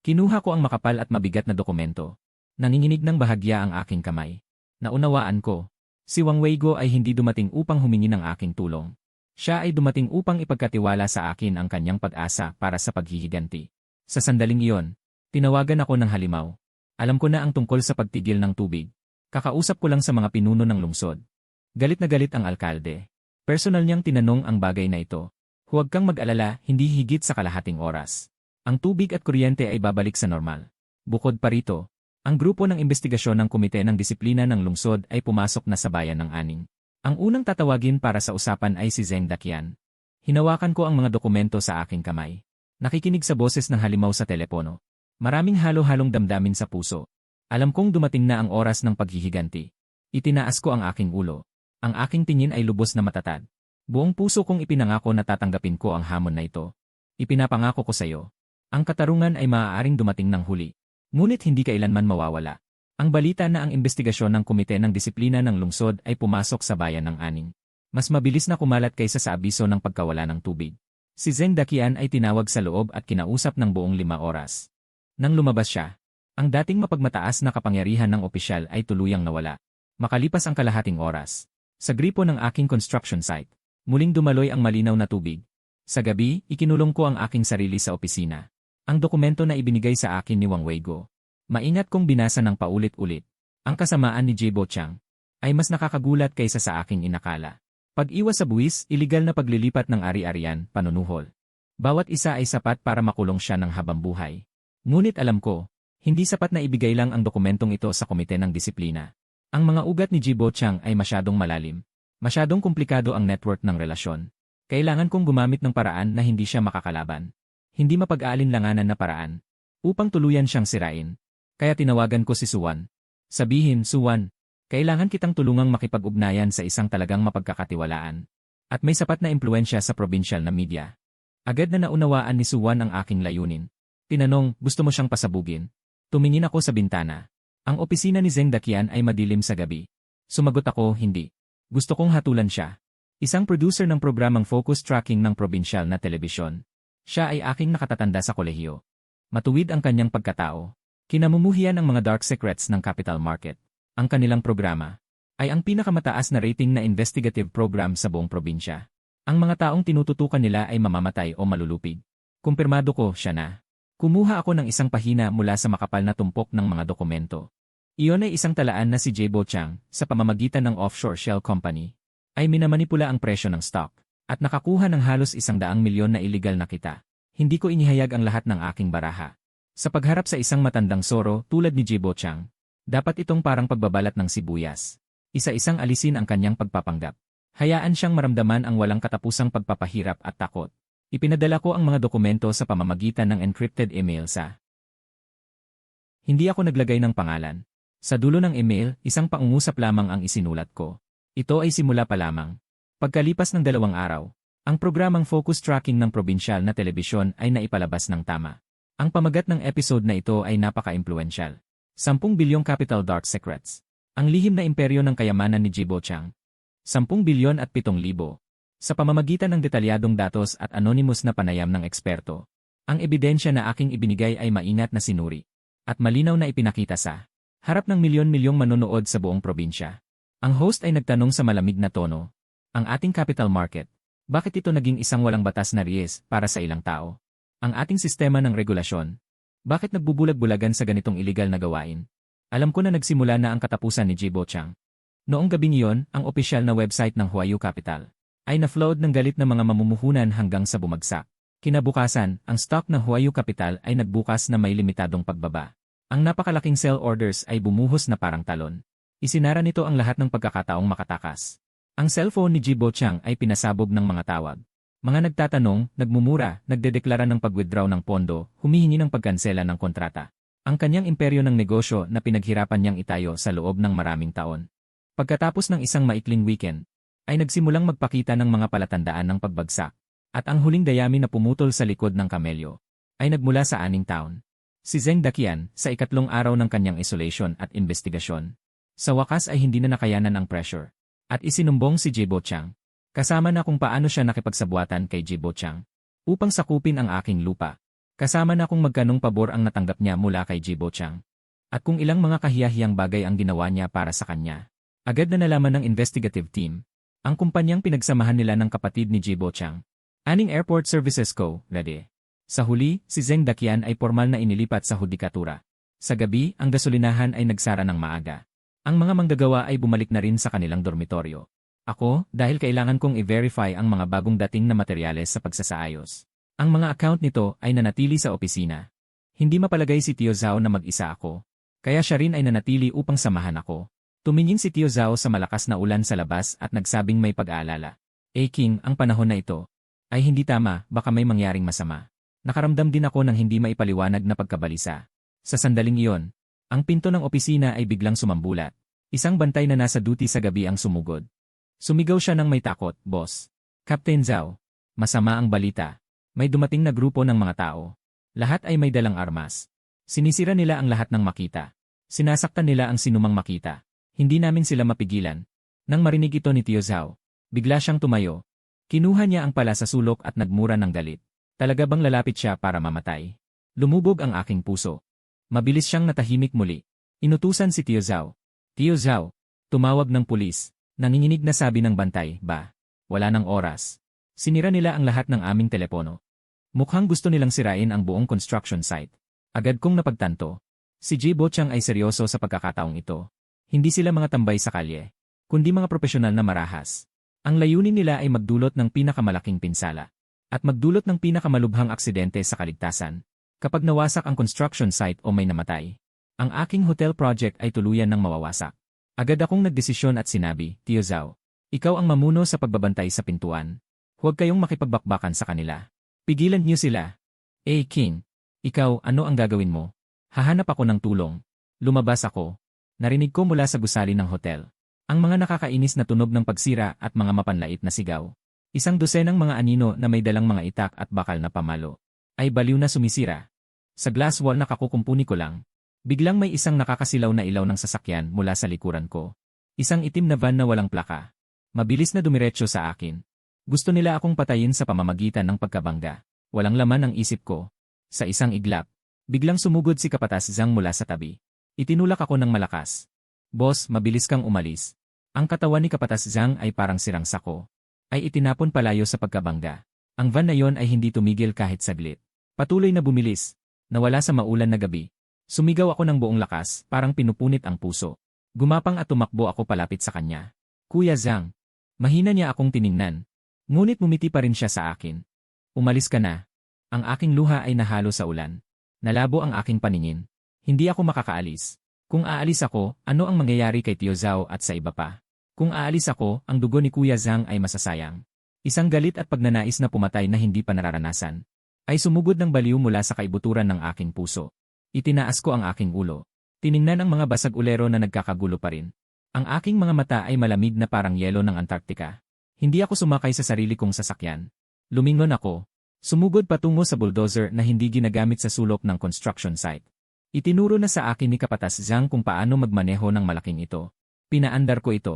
Kinuha ko ang makapal at mabigat na dokumento. Nanginginig ng bahagya ang aking kamay. Naunawaan ko. Si Wang Weigo ay hindi dumating upang humingi ng aking tulong. Siya ay dumating upang ipagkatiwala sa akin ang kanyang pag-asa para sa paghihiganti. Sa sandaling iyon, tinawagan ako ng halimaw. Alam ko na ang tungkol sa pagtigil ng tubig. Kakausap ko lang sa mga pinuno ng lungsod. Galit na galit ang alkalde. Personal niyang tinanong ang bagay na ito. Huwag kang mag-alala, hindi higit sa kalahating oras. Ang tubig at kuryente ay babalik sa normal. Bukod pa rito, ang grupo ng investigasyon ng Komite ng Disiplina ng Lungsod ay pumasok na sa bayan ng Aning. Ang unang tatawagin para sa usapan ay si Zeng Dakian. Hinawakan ko ang mga dokumento sa aking kamay. Nakikinig sa boses ng halimaw sa telepono. Maraming halo-halong damdamin sa puso. Alam kong dumating na ang oras ng paghihiganti. Itinaas ko ang aking ulo. Ang aking tingin ay lubos na matatag. Buong puso kong ipinangako na tatanggapin ko ang hamon na ito. Ipinapangako ko sa iyo. Ang katarungan ay maaaring dumating ng huli. Ngunit hindi kailanman mawawala. Ang balita na ang investigasyon ng Komite ng Disiplina ng Lungsod ay pumasok sa bayan ng Aning. Mas mabilis na kumalat kaysa sa abiso ng pagkawala ng tubig. Si Zeng Dakian ay tinawag sa loob at kinausap ng buong 5 oras. Nang lumabas siya, ang dating mapagmataas na kapangyarihan ng opisyal ay tuluyang nawala. Makalipas ang kalahating oras, sa gripo ng aking construction site, muling dumaloy ang malinaw na tubig. Sa gabi, ikinulong ko ang aking sarili sa opisina. Ang dokumento na ibinigay sa akin ni Wang Weigo. Maingat kong binasa ng paulit-ulit. Ang kasamaan ni Jibo Chang ay mas nakakagulat kaysa sa aking inakala. Pag-iwas sa buwis, iligal na paglilipat ng ari-arian, panunuhol. Bawat isa ay sapat para makulong siya ng habang buhay. Ngunit alam ko, hindi sapat na ibigay lang ang dokumentong ito sa Komite ng Disiplina. Ang mga ugat ni Jibo Chang ay masyadong malalim. Masyadong komplikado ang network ng relasyon. Kailangan kong gumamit ng paraan na hindi siya makakalaban. Hindi mapag-aalinlanganan na paraan, upang tuluyan siyang sirain. Kaya tinawagan ko si Suwan. Sabihin, Suwan, kailangan kitang tulungang makipag-ugnayan sa isang talagang mapagkakatiwalaan. At may sapat na impluensya sa provincial na media. Agad na naunawaan ni Suwan ang aking layunin. Tinanong, gusto mo siyang pasabugin? Tumingin ako sa bintana. Ang opisina ni Zeng Dakian ay madilim sa gabi. Sumagot ako, hindi. Gusto kong hatulan siya. Isang producer ng programang focus tracking ng provincial na telebisyon. Siya ay aking nakatatanda sa kolehiyo. Matuwid ang kanyang pagkatao. Kinamumuhian ang mga dark secrets ng capital market. Ang kanilang programa ay ang pinakamataas na rating na investigative program sa buong probinsya. Ang mga taong tinututukan nila ay mamamatay o malulupig. Kumpirmado ko, siya na. Kumuha ako ng isang pahina mula sa makapal na tumpok ng mga dokumento. Iyon ay isang talaan na si Jibo Chang, sa pamamagitan ng offshore shell company, ay minamanipula ang presyo ng stock. At nakakuha ng halos 100 milyon na iligal na kita. Hindi ko inihayag ang lahat ng aking baraha. Sa pagharap sa isang matandang soro tulad ni Jibo Chang, dapat itong parang pagbabalat ng sibuyas. Isa-isang alisin ang kanyang pagpapanggap. Hayaan siyang maramdaman ang walang katapusang pagpapahirap at takot. Ipinadala ko ang mga dokumento sa pamamagitan ng encrypted email sa. Hindi ako naglagay ng pangalan. Sa dulo ng email, isang pangungusap lamang ang isinulat ko. Ito ay simula pa lamang. Pagkalipas ng 2 araw, ang programang focus tracking ng probinsyal na telebisyon ay naipalabas ng tama. Ang pamagat ng episode na ito ay napaka-impluensyal. 10 bilyong capital dark secrets. Ang lihim na imperyo ng kayamanan ni Jibo Chang. 10 bilyon at 7,000. Sa pamamagitan ng detalyadong datos at anonymous na panayam ng eksperto. Ang ebidensya na aking ibinigay ay maingat na sinuri. At malinaw na ipinakita sa harap ng milyon-milyong manonood sa buong probinsya. Ang host ay nagtanong sa malamig na tono. Ang ating capital market, bakit ito naging isang walang batas na riyes para sa ilang tao? Ang ating sistema ng regulasyon, bakit nagbubulag-bulagan sa ganitong iligal na gawain? Alam ko na nagsimula na ang katapusan ni Jibo Chang. Noong gabing iyon, ang opisyal na website ng Huayu Capital ay na-flood ng galit ng mga mamumuhunan hanggang sa bumagsak. Kinabukasan, ang stock ng Huayu Capital ay nagbukas na may limitadong pagbaba. Ang napakalaking sell orders ay bumuhos na parang talon. Isinara nito ang lahat ng pagkakataong makatakas. Ang cellphone ni Jibo Chang ay pinasabog ng mga tawag. Mga nagtatanong, nagmumura, nagdedeklara ng pag-withdraw ng pondo, humihingi ng pagkansela ng kontrata. Ang kanyang imperyo ng negosyo na pinaghirapan niyang itayo sa loob ng maraming taon. Pagkatapos ng isang maikling weekend, ay nagsimulang magpakita ng mga palatandaan ng pagbagsak. At ang huling dayami na pumutol sa likod ng kamelyo, ay nagmula sa 6 taon. Si Zeng Dakian, sa ikatlong araw ng kanyang isolation at investigasyon. Sa wakas ay hindi na nakayanan ang pressure. At isinumbong si Jibo Chang. Kasama na kung paano siya nakipagsabuatan kay Jibo Chang. Upang sakupin ang aking lupa. Kasama na kung magkanong pabor ang natanggap niya mula kay Jibo Chang. At kung ilang mga kahiyahiyang bagay ang ginawa niya para sa kanya. Agad na nalaman ng investigative team. Ang kumpanyang pinagsamahan nila ng kapatid ni Jibo Chang. Aning Airport Services Co. Ltd. Sa huli, si Zeng Dakian ay formal na inilipat sa hudikatura. Sa gabi, ang gasolinahan ay nagsara ng maaga. Ang mga manggagawa ay bumalik na rin sa kanilang dormitoryo. Ako, dahil kailangan kong i-verify ang mga bagong dating na materyales sa pagsasaayos. Ang mga account nito ay nanatili sa opisina. Hindi mapalagay si Tio Zhao na mag-isa ako. Kaya siya rin ay nanatili upang samahan ako. Tumingin si Tio Zhao sa malakas na ulan sa labas at nagsabing may pag-aalala. King, ang panahon na ito ay hindi tama, baka may mangyaring masama. Nakaramdam din ako ng hindi maipaliwanag na pagkabalisa. Sa sandaling iyon, ang pinto ng opisina ay biglang sumambulat. Isang bantay na nasa duty sa gabi ang sumugod. Sumigaw siya ng may takot, boss. Captain Zhao, masama ang balita. May dumating na grupo ng mga tao. Lahat ay may dalang armas. Sinisira nila ang lahat ng makita. Sinasaktan nila ang sinumang makita. Hindi namin sila mapigilan. Nang marinig ito ni Tio Zhao, bigla siyang tumayo. Kinuha niya ang pala sa sulok at nagmura ng galit. Talaga bang lalapit siya para mamatay? Lumubog ang aking puso. Mabilis siyang natahimik muli. Inutusan si Tio Zhao. Tio Zhao, tumawag ng pulis. Nanginginig na sabi ng bantay, wala ng oras. Sinira nila ang lahat ng aming telepono. Mukhang gusto nilang sirain ang buong construction site. Agad kong napagtanto. Si Jibo Chang ay seryoso sa pagkakataong ito. Hindi sila mga tambay sa kalye, kundi mga profesional na marahas. Ang layunin nila ay magdulot ng pinakamalaking pinsala. At magdulot ng pinakamalubhang aksidente sa kaligtasan. Kapag nawasak ang construction site o may namatay, ang aking hotel project ay tuluyan ng mawawasak. Agad akong nagdesisyon at sinabi, Tio Zhao, ikaw ang mamuno sa pagbabantay sa pintuan. Huwag kayong makipagbakbakan sa kanila. Pigilan niyo sila. King, ikaw, ano ang gagawin mo? Hahanap ako ng tulong. Lumabas ako. Narinig ko mula sa gusali ng hotel. Ang mga nakakainis na tunog ng pagsira at mga mapanlait na sigaw. Isang dosenang mga anino na may dalang mga itak at bakal na pamalo. Ay baliw na sumisira. Sa glass wall na kakukumpuni ko lang. Biglang may isang nakakasilaw na ilaw ng sasakyan mula sa likuran ko. Isang itim na van na walang plaka. Mabilis na dumiretso sa akin. Gusto nila akong patayin sa pamamagitan ng pagkabangga. Walang laman ang isip ko. Sa isang iglap, biglang sumugod si Kapatas Zhang mula sa tabi. Itinulak ako ng malakas. Boss, mabilis kang umalis. Ang katawan ni Kapatas Zhang ay parang sirang sako. Ay itinapon palayo sa pagkabangga. Ang van na yon ay hindi tumigil kahit saglit. Patuloy na bumilis. Nawala sa maulan na gabi. Sumigaw ako ng buong lakas, parang pinupunit ang puso. Gumapang at tumakbo ako palapit sa kanya. Kuya Zhang. Mahina niya akong tiningnan. Ngunit mumiti pa rin siya sa akin. Umalis ka na. Ang aking luha ay nahalo sa ulan. Nalabo ang aking paningin. Hindi ako makakaalis. Kung aalis ako, ano ang mangyayari kay Tio Zhao at sa iba pa? Kung aalis ako, ang dugo ni Kuya Zhang ay masasayang. Isang galit at pagnanais na pumatay na hindi pa nararanasan. Ay sumugod ng baliw mula sa kaibuturan ng aking puso. Itinaas ko ang aking ulo. Tiningnan ang mga basag ulero na nagkakagulo pa rin. Ang aking mga mata ay malamig na parang yelo ng Antarctica. Hindi ako sumakay sa sarili kong sasakyan. Lumingon ako. Sumugod patungo sa bulldozer na hindi ginagamit sa sulok ng construction site. Itinuro na sa akin ni Kapatas Zhang kung paano magmaneho ng malaking ito. Pinaandar ko ito.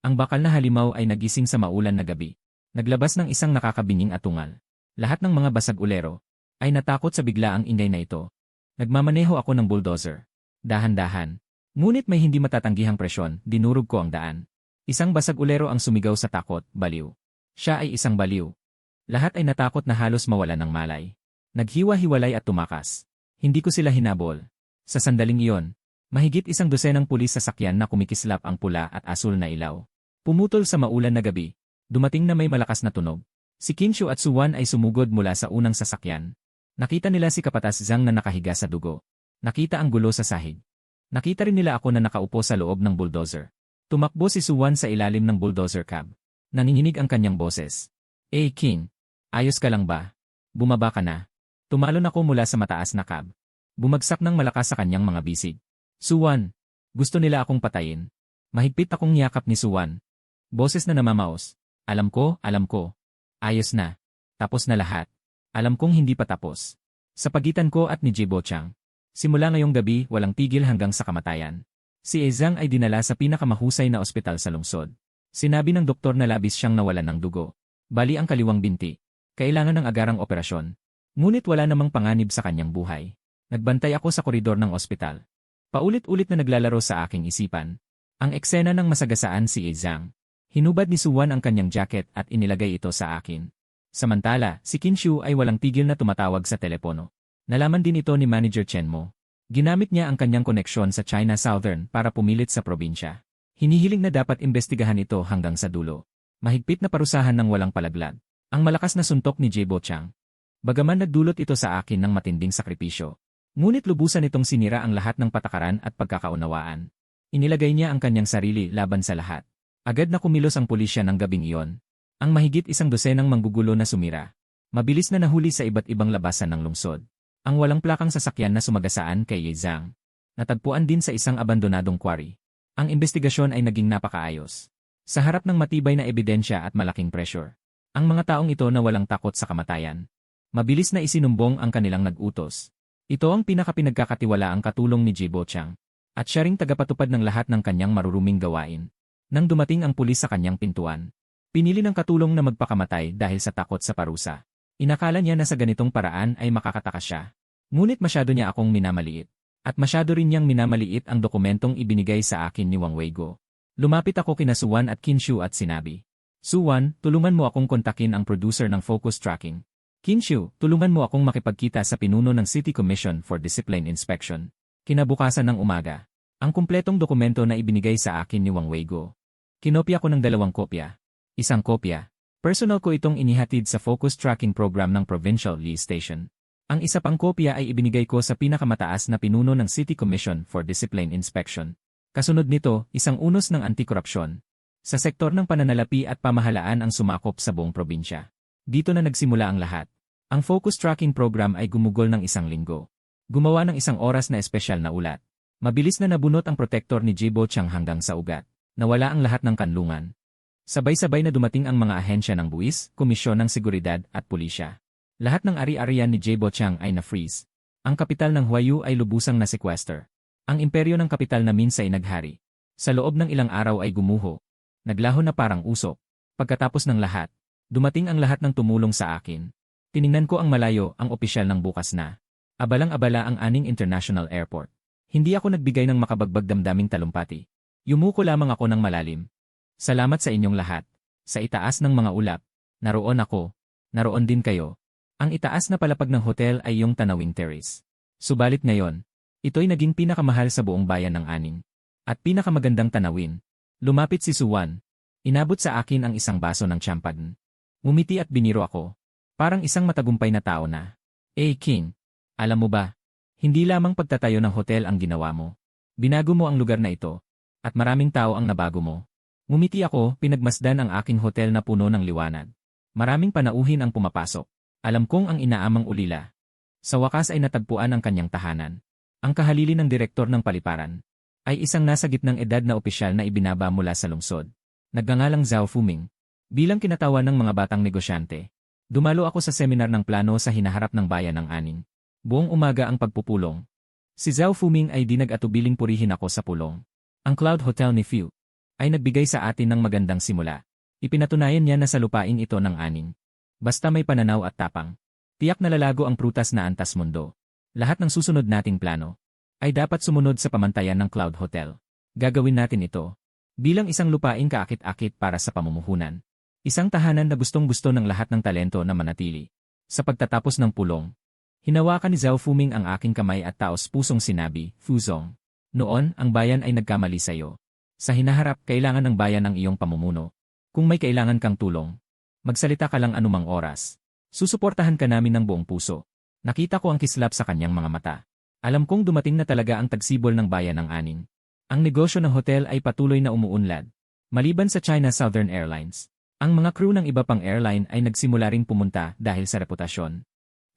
Ang bakal na halimaw ay nagising sa maulan na gabi. Naglabas ng isang nakakabinging atungal. Lahat ng mga basag ulero ay natakot sa biglaang ingay na ito. Nagmamaneho ako ng bulldozer. Dahan-dahan. Ngunit may hindi matatanggihang presyon, dinurog ko ang daan. Isang basag ulero ang sumigaw sa takot, baliw. Siya ay isang baliw. Lahat ay natakot na halos mawalan ng malay. Naghiwa-hiwalay at tumakas. Hindi ko sila hinabol. Sa sandaling iyon, mahigit isang dosenang pulis sa sakyan na kumikislap ang pula at asul na ilaw. Pumutol sa maulan na gabi. Dumating na may malakas na tunog. Si Kinshu at Suwan ay sumugod mula sa unang sasakyan. Nakita nila si Kapatas Zhang na nakahiga sa dugo. Nakita ang gulo sa sahig. Nakita rin nila ako na nakaupo sa loob ng bulldozer. Tumakbo si Suwan sa ilalim ng bulldozer cab. Nanginginig ang kanyang boses. King, Ayos ka lang ba? Bumaba ka na. Tumalon ako mula sa mataas na cab. Bumagsak ng malakas sa kanyang mga bisig. Suwan! Gusto nila akong patayin. Mahigpit akong niyakap ni Suwan. Boses na namamaos. Alam ko, alam ko. Ayos na. Tapos na lahat. Alam kong hindi pa tapos. Sa pagitan ko at ni Jibo Chang. Simula ngayong gabi, walang tigil hanggang sa kamatayan. Si Ezang ay dinala sa pinakamahusay na ospital sa lungsod. Sinabi ng doktor na labis siyang nawalan ng dugo. Bali ang kaliwang binti. Kailangan ng agarang operasyon. Ngunit wala namang panganib sa kanyang buhay. Nagbantay ako sa koridor ng ospital. Paulit-ulit na naglalaro sa aking isipan. Ang eksena ng masagasaan si Ezang. Hinubad ni Suwan ang kanyang jacket at inilagay ito sa akin. Samantala, si Kinshu ay walang tigil na tumatawag sa telepono. Nalaman din ito ni Manager Chen Mo. Ginamit niya ang kanyang koneksyon sa China Southern para pumilit sa probinsya. Hinihiling na dapat imbestigahan ito hanggang sa dulo. Mahigpit na parusahan ng walang palaglag. Ang malakas na suntok ni Jibo Chang. Bagaman nagdulot ito sa akin ng matinding sakripisyo. Ngunit lubusan itong sinira ang lahat ng patakaran at pagkakaunawaan. Inilagay niya ang kanyang sarili laban sa lahat. Agad na kumilos ang pulisya ng gabing iyon. Ang mahigit 100 manggugulo na sumira. Mabilis na nahuli sa iba't ibang labasan ng lungsod. Ang walang plakang sasakyan na sumagasaan kay Ezang. Natagpuan din sa isang abandonadong quarry. Ang investigasyon ay naging napakaayos. Sa harap ng matibay na ebidensya at malaking pressure. Ang mga taong ito na walang takot sa kamatayan. Mabilis na isinumbong ang kanilang nag-utos. Ito ang pinakapinagkakatiwalaang katulong ni Jibo Chang. At siya ring tagapatupad ng lahat ng kanyang maruruming gawain. Nang dumating ang pulis sa kanyang pintuan, pinili ng katulong na magpakamatay dahil sa takot sa parusa. Inakala niya na sa ganitong paraan ay makakatakas siya. Ngunit masyado niya akong minamaliit. At masyado rin niyang minamaliit ang dokumentong ibinigay sa akin ni Wang Weigo. Lumapit ako kina Suwan at Kinshu at sinabi, Suwan, tulungan mo akong kontakin ang producer ng focus tracking. Kinshu, tulungan mo akong makipagkita sa pinuno ng City Commission for Discipline Inspection. Kinabukasan ng umaga. Ang kumpletong dokumento na ibinigay sa akin ni Wang Weigo. Kinopya ko ng 2 kopya. Isang kopya. Personal ko itong inihatid sa focus tracking program ng Provincial Li Station. Ang isa pang kopya ay ibinigay ko sa pinakamataas na pinuno ng City Commission for Discipline Inspection. Kasunod nito, isang unos ng anti-korupsyon. Sa sektor ng pananalapi at pamahalaan ang sumakop sa buong probinsya. Dito na nagsimula ang lahat. Ang focus tracking program ay gumugol ng 1 linggo. Gumawa ng 1 oras na espesyal na ulat. Mabilis na nabunot ang protektor ni Jibo Chang hanggang sa ugat. Nawala ang lahat ng kanlungan. Sabay-sabay na dumating ang mga ahensya ng buwis, komisyon ng seguridad at pulisya. Lahat ng ari-arian ni Jibo Chang ay na-freeze. Ang kapital ng Huayu ay lubusang na-sequester. Ang imperyo ng kapital na Minsa ay naghari. Sa loob ng ilang araw ay gumuho. Naglaho na parang usok. Pagkatapos ng lahat, dumating ang lahat ng tumulong sa akin. Tiningnan ko ang malayo, ang opisyal ng bukas na. Abalang-abala ang Aning International Airport. Hindi ako nagbigay ng makabagbag damdaming talumpati. Yumuko lamang ako ng malalim. Salamat sa inyong lahat. Sa itaas ng mga ulap, naroon ako. Naroon din kayo. Ang itaas na palapag ng hotel ay yung Tanawing Terrace. Subalit ngayon, ito'y naging pinakamahal sa buong bayan ng Aning. At pinakamagandang tanawin. Lumapit si Suwan. Inabot sa akin ang isang baso ng champagne. Ngumiti at biniro ako. Parang isang matagumpay na tao na. King, alam mo ba? Hindi lamang pagtatayo ng hotel ang ginawa mo. Binago mo ang lugar na ito. At maraming tao ang nabago mo. Ngumiti ako, pinagmasdan ang aking hotel na puno ng liwanag. Maraming panauhin ang pumapasok. Alam kong ang inaamang ulila. Sa wakas ay natagpuan ang kanyang tahanan. Ang kahalili ng direktor ng paliparan ay isang nasa gitnang edad na opisyal na ibinaba mula sa lungsod. Nagngangalang Zhao Fuming. Bilang kinatawan ng mga batang negosyante, dumalo ako sa seminar ng plano sa hinaharap ng bayan ng Aning. Buong umaga ang pagpupulong. Si Zhao Fuming ay di nag-atubiling purihin ako sa pulong. Ang Cloud Hotel ni Few ay nagbigay sa atin ng magandang simula. Ipinatunayan niya na sa lupain ito ng Aning. Basta may pananaw at tapang. Tiyak na lalago ang prutas na antas mundo. Lahat ng susunod nating plano ay dapat sumunod sa pamantayan ng Cloud Hotel. Gagawin natin ito bilang isang lupain kaakit-akit para sa pamumuhunan. Isang tahanan na gustong-gusto ng lahat ng talento na manatili. Sa pagtatapos ng pulong, hinawakan ni Zhao Fuming ang aking kamay at taos-pusong sinabi, Fuzong, noon ang bayan ay nagkamali sa iyo. Sa hinaharap, kailangan ng bayan ang iyong pamumuno. Kung may kailangan kang tulong, magsalita ka lang anumang oras. Susuportahan ka namin ng buong puso. Nakita ko ang kislap sa kanyang mga mata. Alam kong dumating na talaga ang tagsibol ng bayan ng Aning. Ang negosyo ng hotel ay patuloy na umuunlad. Maliban sa China Southern Airlines, Ang mga crew ng iba pang airline ay nagsimula ring pumunta dahil sa reputasyon.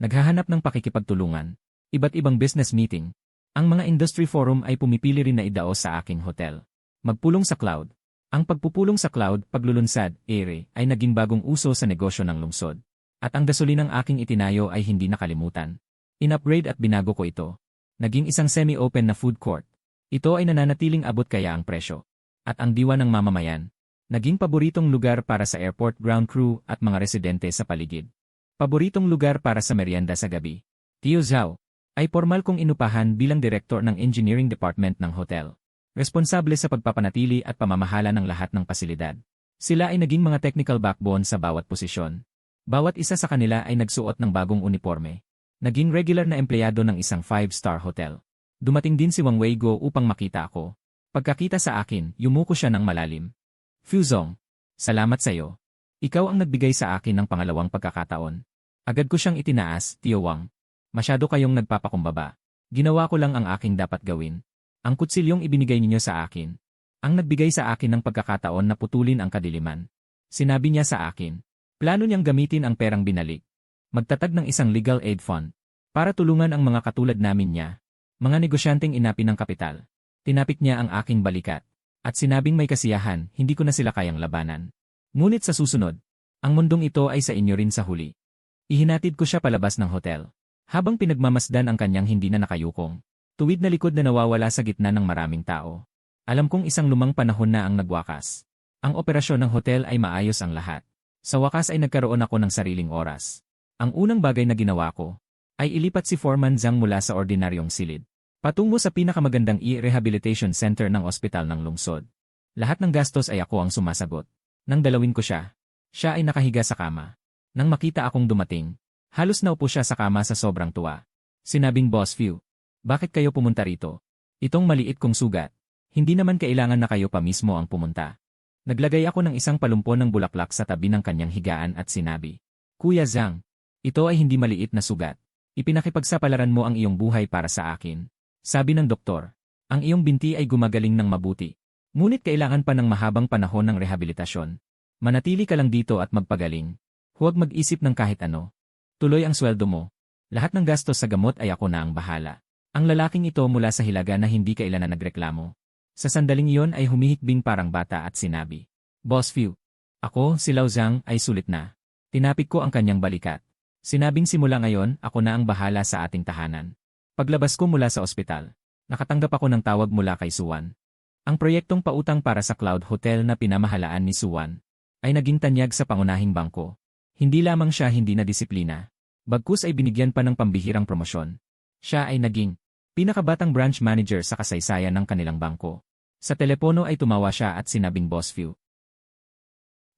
Naghahanap ng pakikipagtulungan. Iba't ibang business meeting. Ang mga industry forum ay pumipili rin na idaos sa aking hotel. Magpulong sa cloud. Ang pagpupulong sa cloud, paglulunsad, ere, ay naging bagong uso sa negosyo ng lungsod. At ang gasolinang aking itinayo ay hindi nakalimutan. In-upgrade at binago ko ito. Naging isang semi-open na food court. Ito ay nananatiling abot kaya ang presyo. At ang diwa ng mamamayan. Naging paboritong lugar para sa airport ground crew at mga residente sa paligid. Paboritong lugar para sa merienda sa gabi. Tio Zhao ay formal kong inupahan bilang direktor ng engineering department ng hotel. Responsable sa pagpapanatili at pamamahala ng lahat ng pasilidad. Sila ay naging mga technical backbone sa bawat posisyon. Bawat isa sa kanila ay nagsuot ng bagong uniforme. Naging regular na empleyado ng isang 5-star hotel. Dumating din si Wang Weigo upang makita ako. Pagkakita sa akin, yumuko siya ng malalim. Fuzong, salamat sa iyo. Ikaw ang nagbigay sa akin ng pangalawang pagkakataon. Agad ko siyang itinaas, Tio Wang. Masyado kayong nagpapakumbaba. Ginawa ko lang ang aking dapat gawin. Ang kutsilyong ibinigay ninyo sa akin. Ang nagbigay sa akin ng pagkakataon na putulin ang kadiliman. Sinabi niya sa akin. Plano niyang gamitin ang perang binalik. Magtatag ng isang legal aid fund. Para tulungan ang mga katulad namin niya. Mga negosyanteng inapi ng kapital. Tinapik niya ang aking balikat. At sinabing may kasiyahan, hindi ko na sila kayang labanan. Ngunit sa susunod, ang mundong ito ay sa inyo rin sa huli. Ihinatid ko siya palabas ng hotel. Habang pinagmamasdan ang kanyang hindi na nakayukong. Tuwid na likod na nawawala sa gitna ng maraming tao. Alam kong isang lumang panahon na ang nagwakas. Ang operasyon ng hotel ay maayos ang lahat. Sa wakas ay nagkaroon ako ng sariling oras. Ang unang bagay na ginawa ko, ay ilipat si Foreman Zhang mula sa ordinaryong silid. Patungo sa pinakamagandang rehabilitation center ng ospital ng lungsod. Lahat ng gastos ay ako ang sumasagot. Nang dalawin ko siya, siya ay nakahiga sa kama. Nang makita akong dumating, halos naupo siya sa kama sa sobrang tuwa. Sinabing Boss Few, bakit kayo pumunta rito? Itong maliit kong sugat. Hindi naman kailangan na kayo pa mismo ang pumunta. Naglagay ako ng isang palumpon ng bulaklak sa tabi ng kanyang higaan at sinabi, Kuya Zhang, ito ay hindi maliit na sugat. Ipinakipagsapalaran mo ang iyong buhay para sa akin. Sabi ng doktor, ang iyong binti ay gumagaling ng mabuti. Ngunit kailangan pa ng mahabang panahon ng rehabilitasyon. Manatili ka lang dito at magpagaling. Huwag mag-isip ng kahit ano. Tuloy ang sweldo mo. Lahat ng gastos sa gamot ay ako na ang bahala. Ang lalaking ito mula sa Hilaga na hindi kailan na nagreklamo. Sa sandaling iyon ay humihikbing parang bata at sinabi, Boss Few, ako, si Lao Zhang, ay sulit na. Tinapik ko ang kanyang balikat. Sinabing simula ngayon, ako na ang bahala sa ating tahanan. Paglabas ko mula sa ospital, nakatanggap ako ng tawag mula kay Suwan. Ang proyektong pautang para sa Cloud Hotel na pinamahalaan ni Suwan ay naging tanyag sa pangunahing bangko. Hindi lamang siya hindi na disiplina, bagkus ay binigyan pa ng pambihirang promosyon. Siya ay naging pinakabatang branch manager sa kasaysayan ng kanilang bangko. Sa telepono ay tumawa siya at sinabing Boss Few.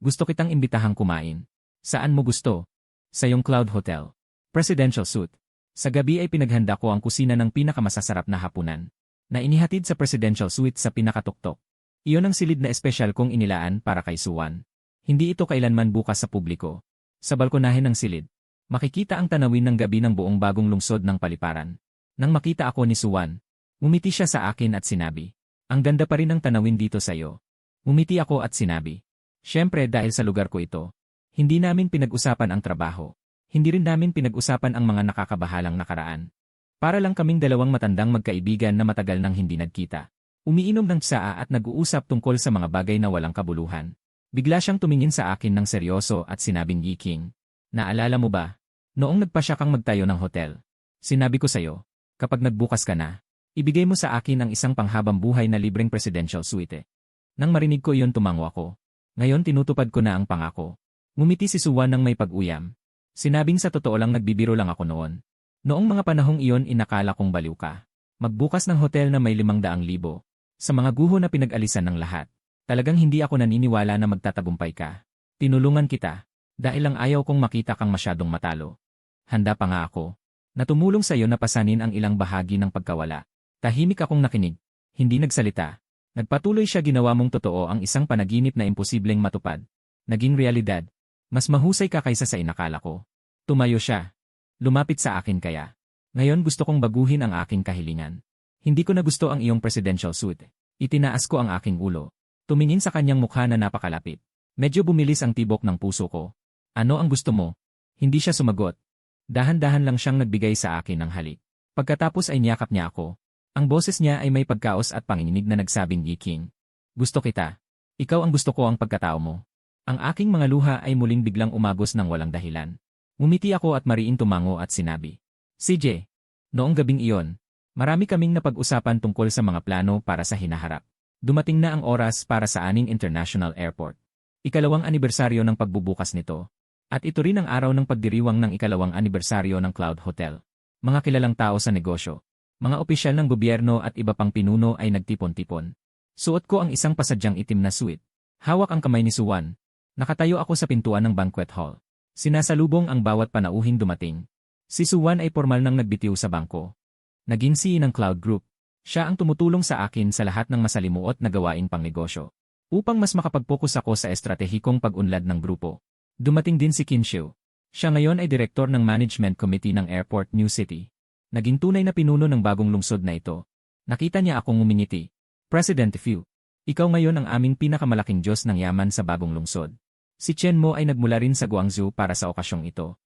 Gusto kitang imbitahang kumain. Saan mo gusto? Sa iyong Cloud Hotel. Presidential suite. Sa gabi ay pinaghanda ko ang kusina ng pinakamasasarap na hapunan, na inihatid sa presidential suite sa pinakatuktok. Iyon ang silid na espesyal kong inilaan para kay Suwan. Hindi ito kailanman bukas sa publiko. Sa balkonahin ng silid, makikita ang tanawin ng gabi ng buong bagong lungsod ng Paliparan. Nang makita ako ni Suwan, umiti siya sa akin at sinabi, ang ganda pa rin ng tanawin dito sa iyo. Umiti ako at sinabi, syempre dahil sa lugar ko ito, hindi namin pinag-usapan ang trabaho. Hindi rin namin pinag-usapan ang mga nakakabahalang nakaraan. Para lang kaming dalawang matandang magkaibigan na matagal nang hindi nagkita. Umiinom ng tsaa at nag-uusap tungkol sa mga bagay na walang kabuluhan. Bigla siyang tumingin sa akin ng seryoso at sinabing Yiking, naalala mo ba? Noong nagpasya kang magtayo ng hotel. Sinabi ko sa'yo, kapag nagbukas ka na, ibigay mo sa akin ang isang panghabang buhay na libreng presidential suite. Nang marinig ko iyon tumango ako. Ngayon tinutupad ko na ang pangako. Ngumiti si Suwan ng may pag-uyam. Sinabing sa totoo lang nagbibiro lang ako noon. Noong mga panahong iyon inakala kong baliw ka. Magbukas ng hotel na may 500,000. Sa mga guho na pinag-alisan ng lahat. Talagang hindi ako naniniwala na magtatagumpay ka. Tinulungan kita. Dahil lang ayaw kong makita kang masyadong matalo. Handa pa nga ako. Na tumulong sa iyo na pasanin ang ilang bahagi ng pagkawala. Tahimik akong nakinig. Hindi nagsalita. Nagpatuloy siya ginawa mong totoo ang isang panaginip na imposibleng matupad. Naging realidad. Mas mahusay ka kaysa sa inakala ko. Tumayo siya. Lumapit sa akin kaya. Ngayon gusto kong baguhin ang aking kahilingan. Hindi ko na gusto ang iyong presidential suite. Itinaas ko ang aking ulo. Tumingin sa kanyang mukha na napakalapit. Medyo bumilis ang tibok ng puso ko. Ano ang gusto mo? Hindi siya sumagot. Dahan-dahan lang siyang nagbigay sa akin ng halik. Pagkatapos ay niyakap niya ako. Ang boses niya ay may pagkaos at panginginig na nagsabing, Yiking. Gusto kita. Ikaw ang gusto ko ang pagkatao mo. Ang aking mga luha ay muling biglang umagos ng walang dahilan. Ngumiti ako at mariin tumango at sinabi, CJ, noong gabing iyon, marami kaming napag-usapan tungkol sa mga plano para sa hinaharap. Dumating na ang oras para sa aning International Airport. Ikalawang anibersaryo ng pagbubukas nito. At ito rin ang araw ng pagdiriwang ng ikalawang anibersaryo ng Cloud Hotel. Mga kilalang tao sa negosyo, mga opisyal ng gobyerno at iba pang pinuno ay nagtipon-tipon. Suot ko ang isang pasadyang itim na suit. Hawak ang kamay ni Suwan. Nakatayo ako sa pintuan ng banquet hall. Sinasalubong ang bawat panauhing dumating. Si Suwan ay formal nang nagbitiw sa bangko. Naging CEO ng Cloud Group. Siya ang tumutulong sa akin sa lahat ng masalimuot na gawaing pangnegosyo. Upang mas makapag-focus ako sa estratehikong pag-unlad ng grupo. Dumating din si Kim Chiu. Siya ngayon ay direktor ng Management Committee ng Airport New City. Naging tunay na pinuno ng bagong lungsod na ito. Nakita niya akong ngumingiti. President Fu, ikaw ngayon ang aming pinakamalaking Diyos ng yaman sa bagong lungsod. Si Chen Mo ay nagmula rin sa Guangzhou para sa okasyong ito.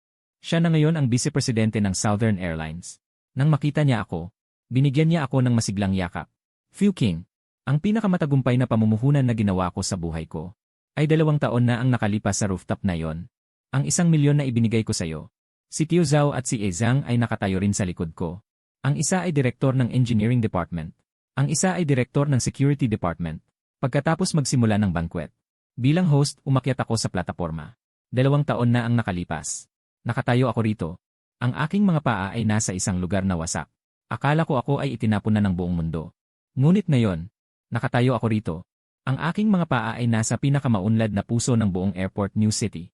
Siya na ngayon ang vice-presidente ng Southern Airlines. Nang makita niya ako, binigyan niya ako ng masiglang yakap. Fu King, ang pinakamatagumpay na pamumuhunan na ginawa ko sa buhay ko, ay 2 taon na ang nakalipas sa rooftop na yon. Ang 1 milyon na ibinigay ko sa iyo. Si Tio Zhao at si E Zhang ay nakatayo rin sa likod ko. Ang isa ay direktor ng Engineering Department. Ang isa ay direktor ng Security Department. Pagkatapos magsimula ng banquet. Bilang host, umakyat ako sa plataporma. 2 taon na ang nakalipas. Nakatayo ako rito. Ang aking mga paa ay nasa isang lugar na wasak. Akala ko ako ay itinapon na ng buong mundo. Ngunit ngayon, nakatayo ako rito. Ang aking mga paa ay nasa pinakamaunlad na puso ng buong Airport New City.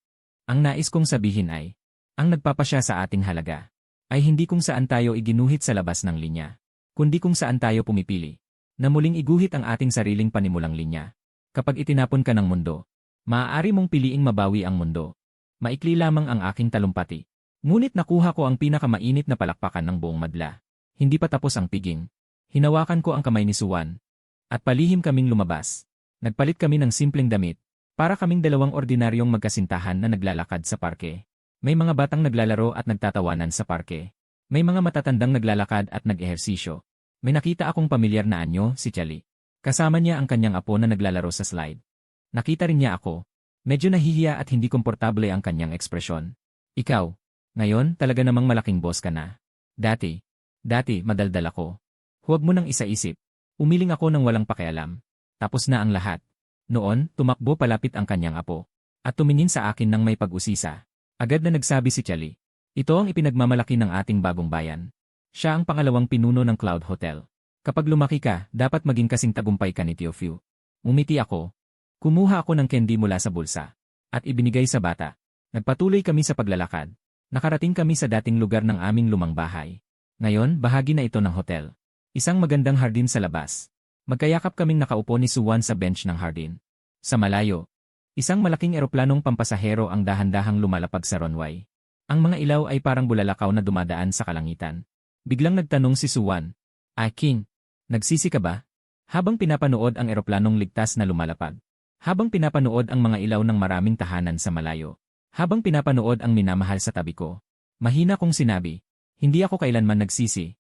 Ang nais kong sabihin ay, ang nagpapasya sa ating halaga, ay hindi kung saan tayo iginuhit sa labas ng linya, kundi kung saan tayo pumipili, na muling iguhit ang ating sariling panimulang linya. Kapag itinapon ka ng mundo, maaari mong piliing mabawi ang mundo. Maikli lamang ang aking talumpati. Ngunit nakuha ko ang pinakamainit na palakpakan ng buong madla. Hindi pa tapos ang piging. Hinawakan ko ang kamay ni Suwan. At palihim kaming lumabas. Nagpalit kami ng simpleng damit. Para kaming 2 ordinaryong magkasintahan na naglalakad sa parke. May mga batang naglalaro at nagtatawanan sa parke. May mga matatandang naglalakad at nag-ehersisyo. May nakita akong pamilyar na anyo, si Charlie. Kasama niya ang kanyang apo na naglalaro sa slide. Nakita rin niya ako. Medyo nahihiya at hindi komportable ang kanyang ekspresyon. Ikaw, ngayon talaga namang malaking boss ka na. Dati madaldal ako. Huwag mo nang isaisip. Umiling ako ng walang pakialam. Tapos na ang lahat. Noon, tumakbo palapit ang kanyang apo. At tumingin sa akin ng may pag-usisa. Agad na nagsabi si Charlie. Ito ang ipinagmamalaki ng ating bagong bayan. Siya ang pangalawang pinuno ng Cloud Hotel. Kapag lumaki ka, dapat maging kasing tagumpay ka ni Tio Fu. Umiti ako. Kumuha ako ng candy mula sa bulsa. At ibinigay sa bata. Nagpatuloy kami sa paglalakad. Nakarating kami sa dating lugar ng aming lumang bahay. Ngayon, bahagi na ito ng hotel. Isang magandang hardin sa labas. Magkayakap kaming nakaupo ni Suwan sa bench ng hardin. Sa malayo, isang malaking eroplanong pampasahero ang dahan-dahang lumalapag sa runway. Ang mga ilaw ay parang bulalakaw na dumadaan sa kalangitan. Biglang nagtanong si Suwan, King, nagsisi ka ba? Habang pinapanood ang eroplanong ligtas na lumalapag. Habang pinapanood ang mga ilaw ng maraming tahanan sa malayo. Habang pinapanood ang minamahal sa tabi ko. Mahina kong sinabi, hindi ako kailanman nagsisi.